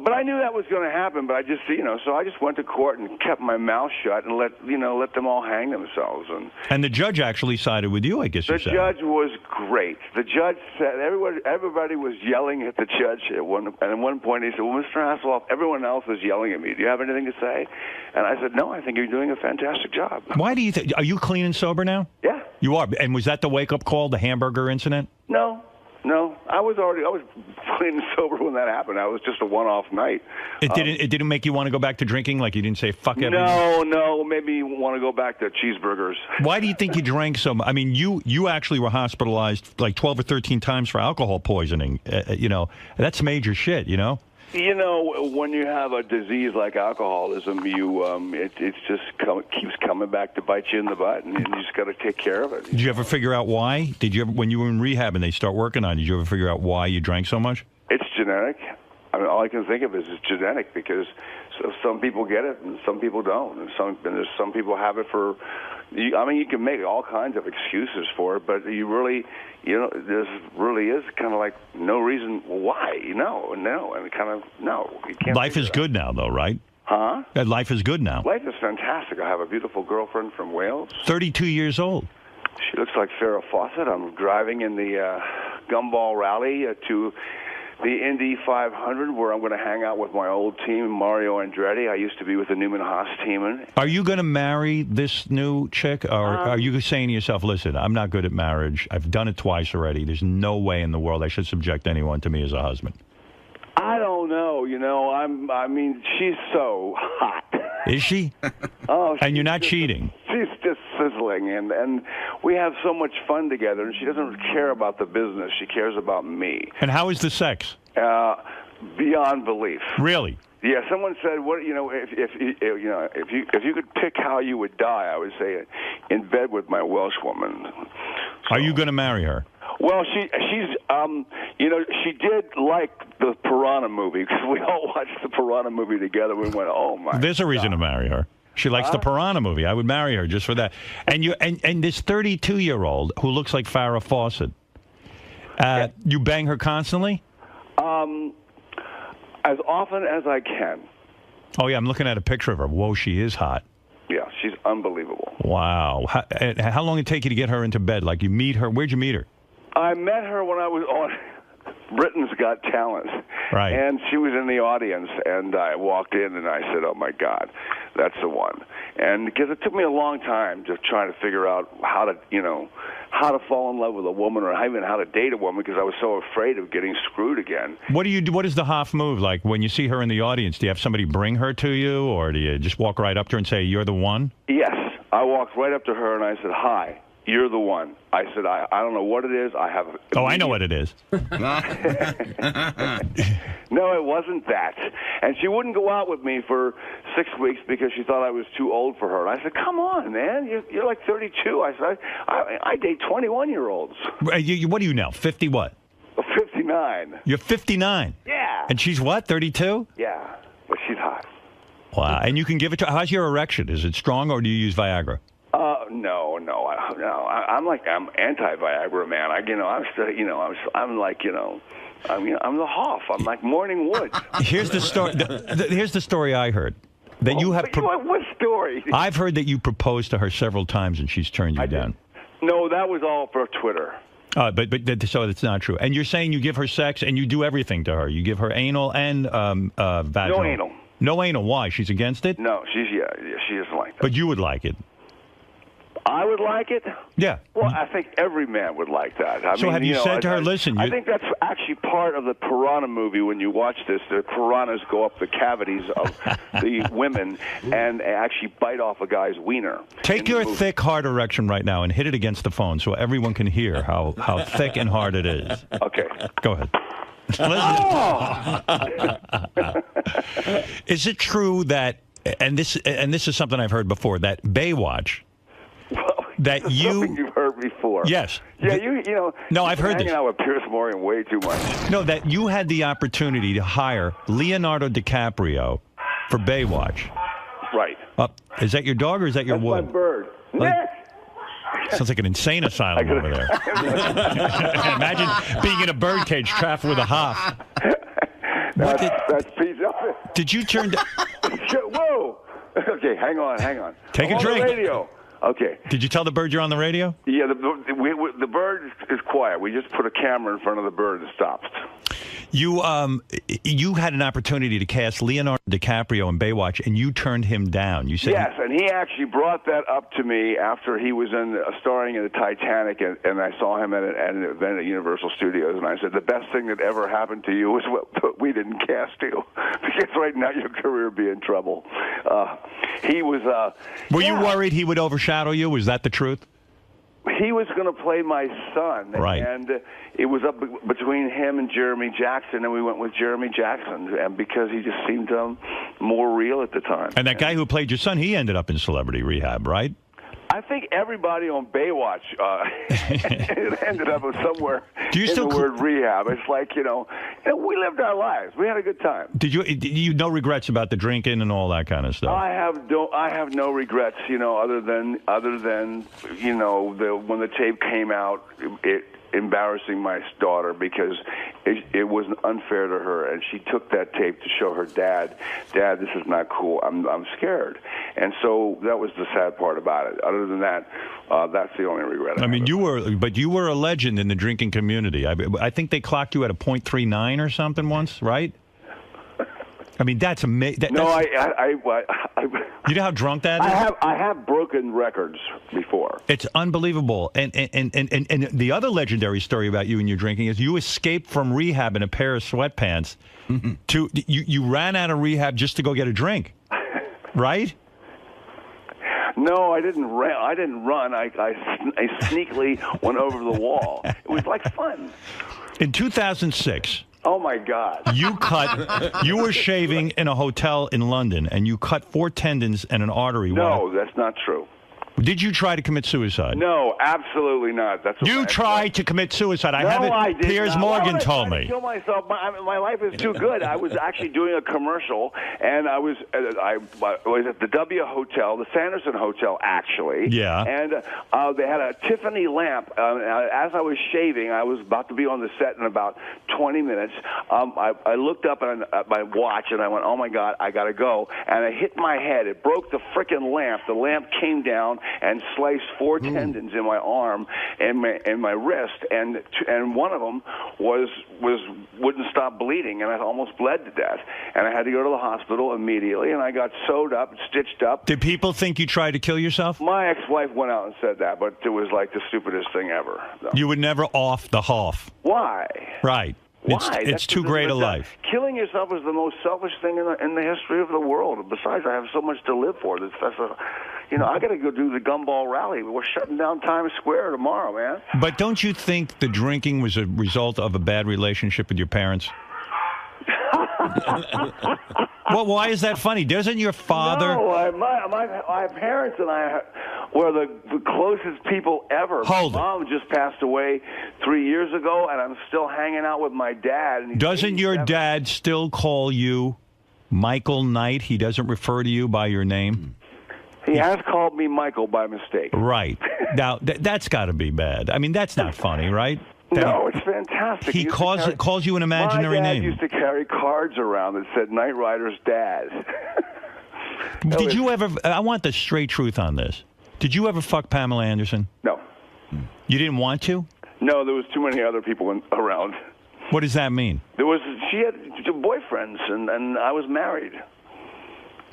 but I knew that was going to happen. But I just, so I just went to court and kept my mouth shut and let them all hang themselves. And the judge actually sided with you, I guess. The judge was great. The judge said everybody was yelling at the judge at one point. He said, "Well, Mr. Hasselhoff, everyone else is yelling at me. Do you have anything to say?" And I said, "No, I think you're doing a fantastic job." Why do you think? Are you clean and sober now? Yeah. You are. And was that the wake up call, the hamburger incident? No, I was clean and sober when that happened. That was just a one-off night. It didn't make you want to go back to drinking? Like you didn't say fuck everything? No, maybe you want to go back to cheeseburgers. Why do you think you drank so much? I mean, you actually were hospitalized like 12 or 13 times for alcohol poisoning. That's major shit, when you have a disease like alcoholism, it just keeps coming back to bite you in the butt, and you just got to take care of it. Did you ever figure out why? Did you ever, when you were in rehab and they start working on you, did you ever figure out why you drank so much? It's genetic. I mean, all I can think of is it's genetic because some people get it and some people don't, and some people have it for. I mean, you can make all kinds of excuses for it, but you really, this really is kind of like no reason why. No, and kind of no. You can't. Life is good now, though, right? Huh? Life is good now. Life is fantastic. I have a beautiful girlfriend from Wales. 32 years old. She looks like Farrah Fawcett. I'm driving in the Gumball Rally to the Indy 500, where I'm going to hang out with my old team, Mario Andretti. I used to be with the Newman Haas team. Are you going to marry this new chick, or are you saying to yourself, listen, I'm not good at marriage. I've done it twice already. There's no way in the world I should subject anyone to me as a husband? I don't know. I mean, she's so hot. Is she? Oh, and you're not cheating. She's just sizzling, and we have so much fun together. And she doesn't care about the business; she cares about me. And how is the sex? Beyond belief. Really? Yeah. Someone said, "What if you could pick how you would die?" I would say, in bed with my Welsh woman. Are you going to marry her? Well, she's she did like the Piranha movie because we all watched the Piranha movie together. We went, oh my! There's a reason to marry her. She likes the Piranha movie. I would marry her just for that. And this 32-year-old who looks like Farrah Fawcett. You bang her constantly? As often as I can. Oh yeah, I'm looking at a picture of her. Whoa, she is hot. Yeah, she's unbelievable. Wow. How long did it take you to get her into bed? Like you meet her? Where'd you meet her? I met her when I was on Britain's Got Talent. Right. And she was in the audience, and I walked in, and I said, oh, my God, that's the one. And because it took me a long time to try to figure out how to fall in love with a woman or even how to date a woman because I was so afraid of getting screwed again. What do you do? What is the Hoff move? Like when you see her in the audience, do you have somebody bring her to you, or do you just walk right up to her and say, you're the one? Yes. I walked right up to her and I said, "Hi, you're the one." I said, I don't know what it is. I have. Oh, I know what it is. No, it wasn't that. And she wouldn't go out with me for 6 weeks because she thought I was too old for her. And I said, "Come on, man. You're like 32. I said, I date 21-year-olds. What are you now? 50 what? 59. You're 59. Yeah. And she's what? 32? Yeah, but she's hot. Wow. And you can give it to. How's your erection? Is it strong, or do you use Viagra? No. I'm anti-Viagra, man. I'm the Hoff. I'm like Morning Wood. Here's the story. Here's the story I heard. That you have. What story? I've heard that you proposed to her several times and she's turned you down. No, that was all for Twitter. But so it's not true. And you're saying you give her sex and you do everything to her. You give her anal and vaginal. No anal. No anal. Why? She's against it? No, she doesn't like that. But you would like it. I would like it? Yeah. Well, I think every man would like that. So have you said to her, listen... I think that's actually part of the Piranha movie when you watch this. The piranhas go up the cavities of the women and actually bite off a guy's wiener. Take your thick, hard erection right now and hit it against the phone so everyone can hear how thick and hard it is. Okay. Go ahead. Is it true that, and this is something I've heard before, that Baywatch... That something you've heard before. Yes. Yeah, you know. No, I've heard hanging this. out with Pierce Morgan way too much. No, that you had the opportunity to hire Leonardo DiCaprio for Baywatch. Right. Is that your dog or is that your wood? That's my bird. Nick! Sounds like an insane asylum over there. Imagine being in a birdcage trapped with a Hoff. That's Pete. Did you turn down? Whoa! Okay, hang on. Take I'm a drink. On the radio. Okay. Did you tell the bird you're on the radio? Yeah, the bird is quiet. We just put a camera in front of the bird and it stops. You had an opportunity to cast Leonardo DiCaprio in Baywatch, and you turned him down. You said yes, and he actually brought that up to me after he was starring in the Titanic, and I saw him at an event at Universal Studios, and I said the best thing that ever happened to you was what we didn't cast you, because right now your career would be in trouble. He was. Were you worried he would overshadow you? Was that the truth? He was going to play my son, right. And it was up between him and Jeremy Jackson, and we went with Jeremy Jackson, and because he just seemed more real at the time. And that guy who played your son, he ended up in celebrity rehab, right? I think everybody on Baywatch ended up somewhere in the word rehab. It's like, we lived our lives. We had a good time. Did you no regrets about the drinking and all that kind of stuff? I have no regrets, other than when the tape came out, it embarrassing my daughter because it was unfair to her, and she took that tape to show her dad, this is not cool. I'm scared. And so that was the sad part about it. Other than that, that's the only regret. I mean, you were a legend in the drinking community. I think they clocked you at a .39 or something once, right? I mean, that's amazing. No, you know how drunk that is? I have broken records before. It's unbelievable. And the other legendary story about you and your drinking is you escaped from rehab in a pair of sweatpants. You ran out of rehab just to go get a drink, right? No, I didn't run. I sneakily went over the wall. It was like fun. In 2006. Oh, my God. You were shaving in a hotel in London, and you cut 4 tendons and an artery. No, that's not true. Did you try to commit suicide? No, absolutely not. That's what you tried to commit suicide. No, I did Piers not. Morgan told me. Kill myself. My life is too good. I was actually doing a commercial, and I was at the W Hotel, the Sanderson Hotel, actually. Yeah. And they had a Tiffany lamp. As I was shaving, I was about to be on the set in about 20 minutes. I looked up at my watch, and I went, oh, my God, I got to go. And I hit my head. It broke the frickin' lamp. The lamp came down and sliced 4 tendons in my arm and my wrist, and one of them wouldn't stop bleeding, and I almost bled to death. And I had to go to the hospital immediately, and I got sewed up, stitched up. Did people think you tried to kill yourself? My ex-wife went out and said that, but it was like the stupidest thing ever. So. You would never off the Hoff. Why? Right. Why? It's too great a life. Killing yourself is the most selfish thing in the history of the world. Besides, I have so much to live for. you know, I got to go do the Gumball Rally. We're shutting down Times Square tomorrow, man. But don't you think the drinking was a result of a bad relationship with your parents? Well, why is that funny? Doesn't your father... No, my parents and I were the closest people ever. Hold my mom just passed away 3 years ago, and I'm still hanging out with my dad. And Doesn't your dad still call you Michael Knight? He doesn't refer to you by your name? He has called me Michael by mistake. Right. Now, that's got to be bad. I mean, that's not funny, right? No, it's fantastic. He calls you an imaginary my dad name. used to carry cards around that said Knight Rider's dad. Did you ever... I want the straight truth on this. Did you ever fuck Pamela Anderson? No. You didn't want to? No, there was too many other people around. What does that mean? She had boyfriends, and I was married.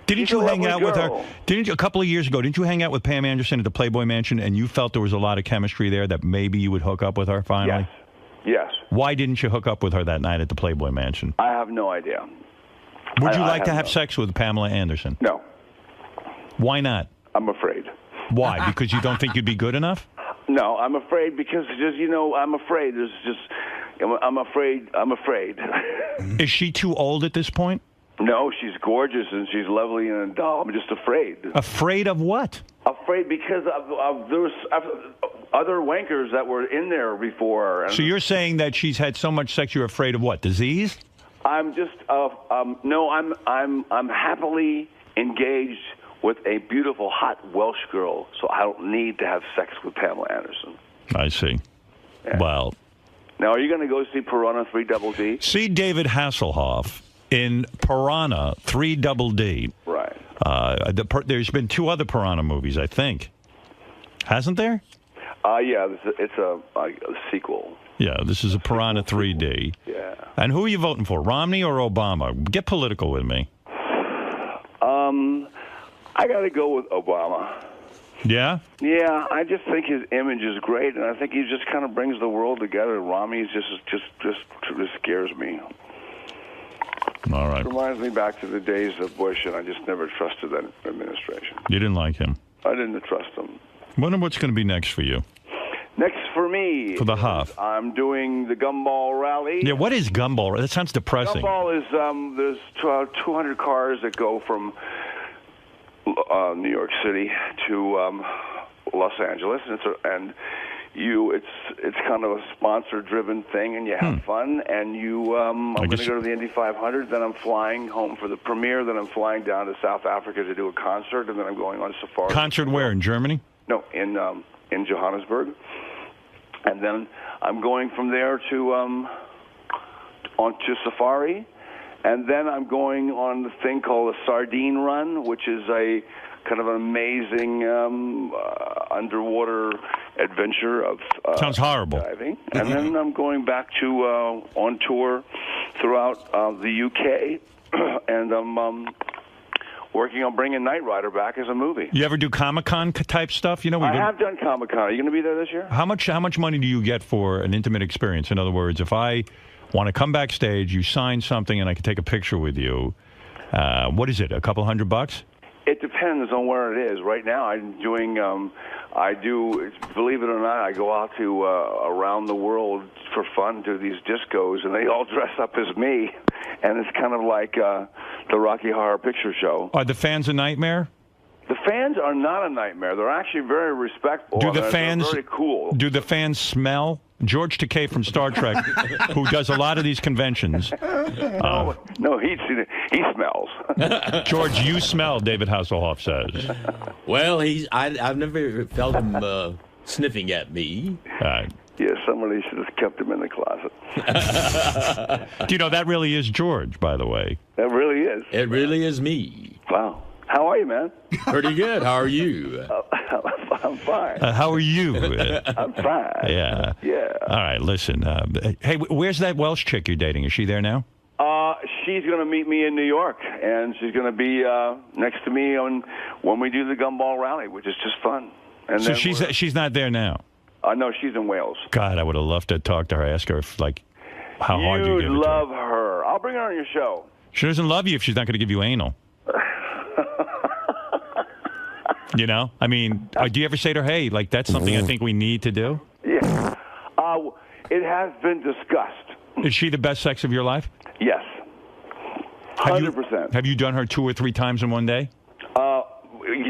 Didn't you hang out with her? Didn't you, a couple of years ago, didn't you hang out with Pam Anderson at the Playboy Mansion, and you felt there was a lot of chemistry there that maybe you would hook up with her finally? Yes. Why didn't you hook up with her that night at the Playboy Mansion? I have no idea. Would you like to have sex with Pamela Anderson? No. Why not? I'm afraid. Why? Because you don't think you'd be good enough? No, I'm afraid because just, you know, I'm afraid. I'm afraid. Is she too old at this point? No, she's gorgeous and she's lovely and a doll. I'm just afraid. Afraid of what? Afraid because there was other wankers that were in there before. So you're saying that she's had so much sex you're afraid of what? Disease? I'm just no. I'm happily engaged with a beautiful, hot Welsh girl, so I don't need to have sex with Pamela Anderson. I see. Yeah. Well. Now, are you going to go see Piranha 3DD? See David Hasselhoff in Piranha 3DD. Right. There's been 2 other Piranha movies, I think. Hasn't there? Yeah, it's a sequel. Yeah, this is a Piranha 3D. Yeah. And who are you voting for, Romney or Obama? Get political with me. I got to go with Obama. Yeah? Yeah, I just think his image is great, and I think he just kind of brings the world together. Romney just scares me. All right. It reminds me back to the days of Bush, and I just never trusted that administration. You didn't like him? I didn't trust him. Wonder what's going to be next for you? Next for me. For the Huff. I'm doing the Gumball Rally. Yeah, what is Gumball? That sounds depressing. Gumball is, there's 200 cars that go from New York City to Los Angeles, and it's kind of a sponsor-driven thing, and you have fun. And I'm going to go to the Indy 500. Then I'm flying home for the premiere. Then I'm flying down to South Africa to do a concert, and then I'm going on safari. Concert where? In Germany? No, in Johannesburg. And then I'm going from there to onto safari. And then I'm going on the thing called the Sardine Run, which is a kind of an amazing underwater adventure of sounds horrible. Diving. And then I'm going back to on tour throughout the UK, and I'm working on bringing Knight Rider back as a movie. You ever do Comic-Con type stuff? You know, I have done Comic-Con. Are you going to be there this year? How much money do you get for an intimate experience? In other words, if I want to come backstage, you sign something, and I can take a picture with you. What is it? A couple $100? It depends on where it is. Right now, I'm doing. Believe it or not, I go out to around the world for fun to these discos, and they all dress up as me, and it's kind of like the Rocky Horror Picture Show. Are the fans a nightmare? The fans are not a nightmare. They're actually very respectful. Do the fans? They're very cool. Do the fans smell? George Takei from Star Trek, who does a lot of these conventions. No, he smells. George, you smell, David Hasselhoff says. Well, I've never felt him sniffing at me. Yeah, somebody should have kept him in the closet. Do you know, that really is George, by the way. That really is. It really is me. Wow. How are you, man? Pretty good. How are you? I'm fine. How are you? I'm fine. Yeah. Yeah. All right, listen. Hey, where's that Welsh chick you're dating? Is she there now? She's going to meet me in New York, and she's going to be next to me when we do the Gumball Rally, which is just fun. And so she's not there now? No, she's in Wales. God, I would have loved to talk to her, ask her if, how hard you give it to her. You'd love her. I'll bring her on your show. She doesn't love you if she's not going to give you anal. You know, I mean, do you ever say to her, "Hey, like that's something I think we need to do"? Yeah. It has been discussed. Is she the best sex of your life? Yes. 100%. Have you done her 2 or 3 times in one day?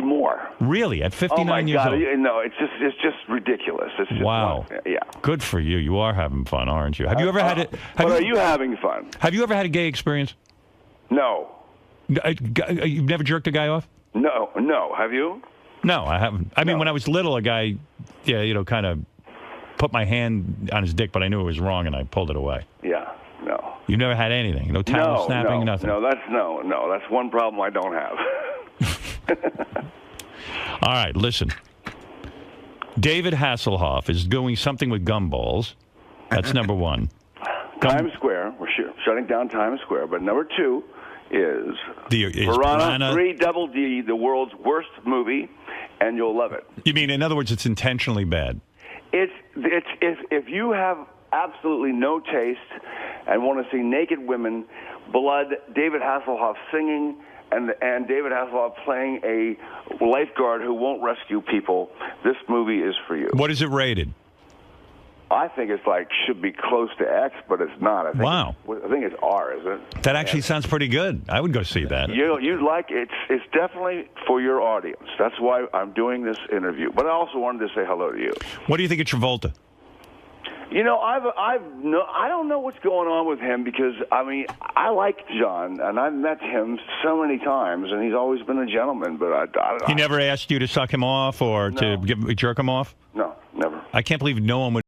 More. Really? At 59 years God. old? No, it's just ridiculous. It's just Wow. Yeah. Good for you. You are having fun, aren't you? Have you ever had it? Are you having fun? Have you ever had a gay experience? No. You've never jerked a guy off? No. Have you? No, I haven't. I mean, when I was little, a guy, kind of put my hand on his dick, but I knew it was wrong, and I pulled it away. Yeah. No. You've never had anything? No towel snapping? Nothing? No, that's one problem I don't have. All right, listen. David Hasselhoff is doing something with gumballs. That's number one. Times Square. We're shutting down Times Square. But number 2 is Piranha 3 Double D, the world's worst movie, and you'll love it. You mean, in other words, it's intentionally bad? It's if you have absolutely no taste and want to see naked women, blood, David Hasselhoff singing, and David Hasselhoff playing a lifeguard who won't rescue people, this movie is for you. What is it rated? I think it's should be close to X, but it's not. I think it's R, is it? That actually sounds pretty good. I would go see that. You'd like it. It's definitely for your audience. That's why I'm doing this interview. But I also wanted to say hello to you. What do you think of Travolta? You know, I don't know what's going on with him because, I mean, I like John, and I've met him so many times, and he's always been a gentleman, but I don't know. He never asked you to suck him off or to jerk him off? No, never. I can't believe no one would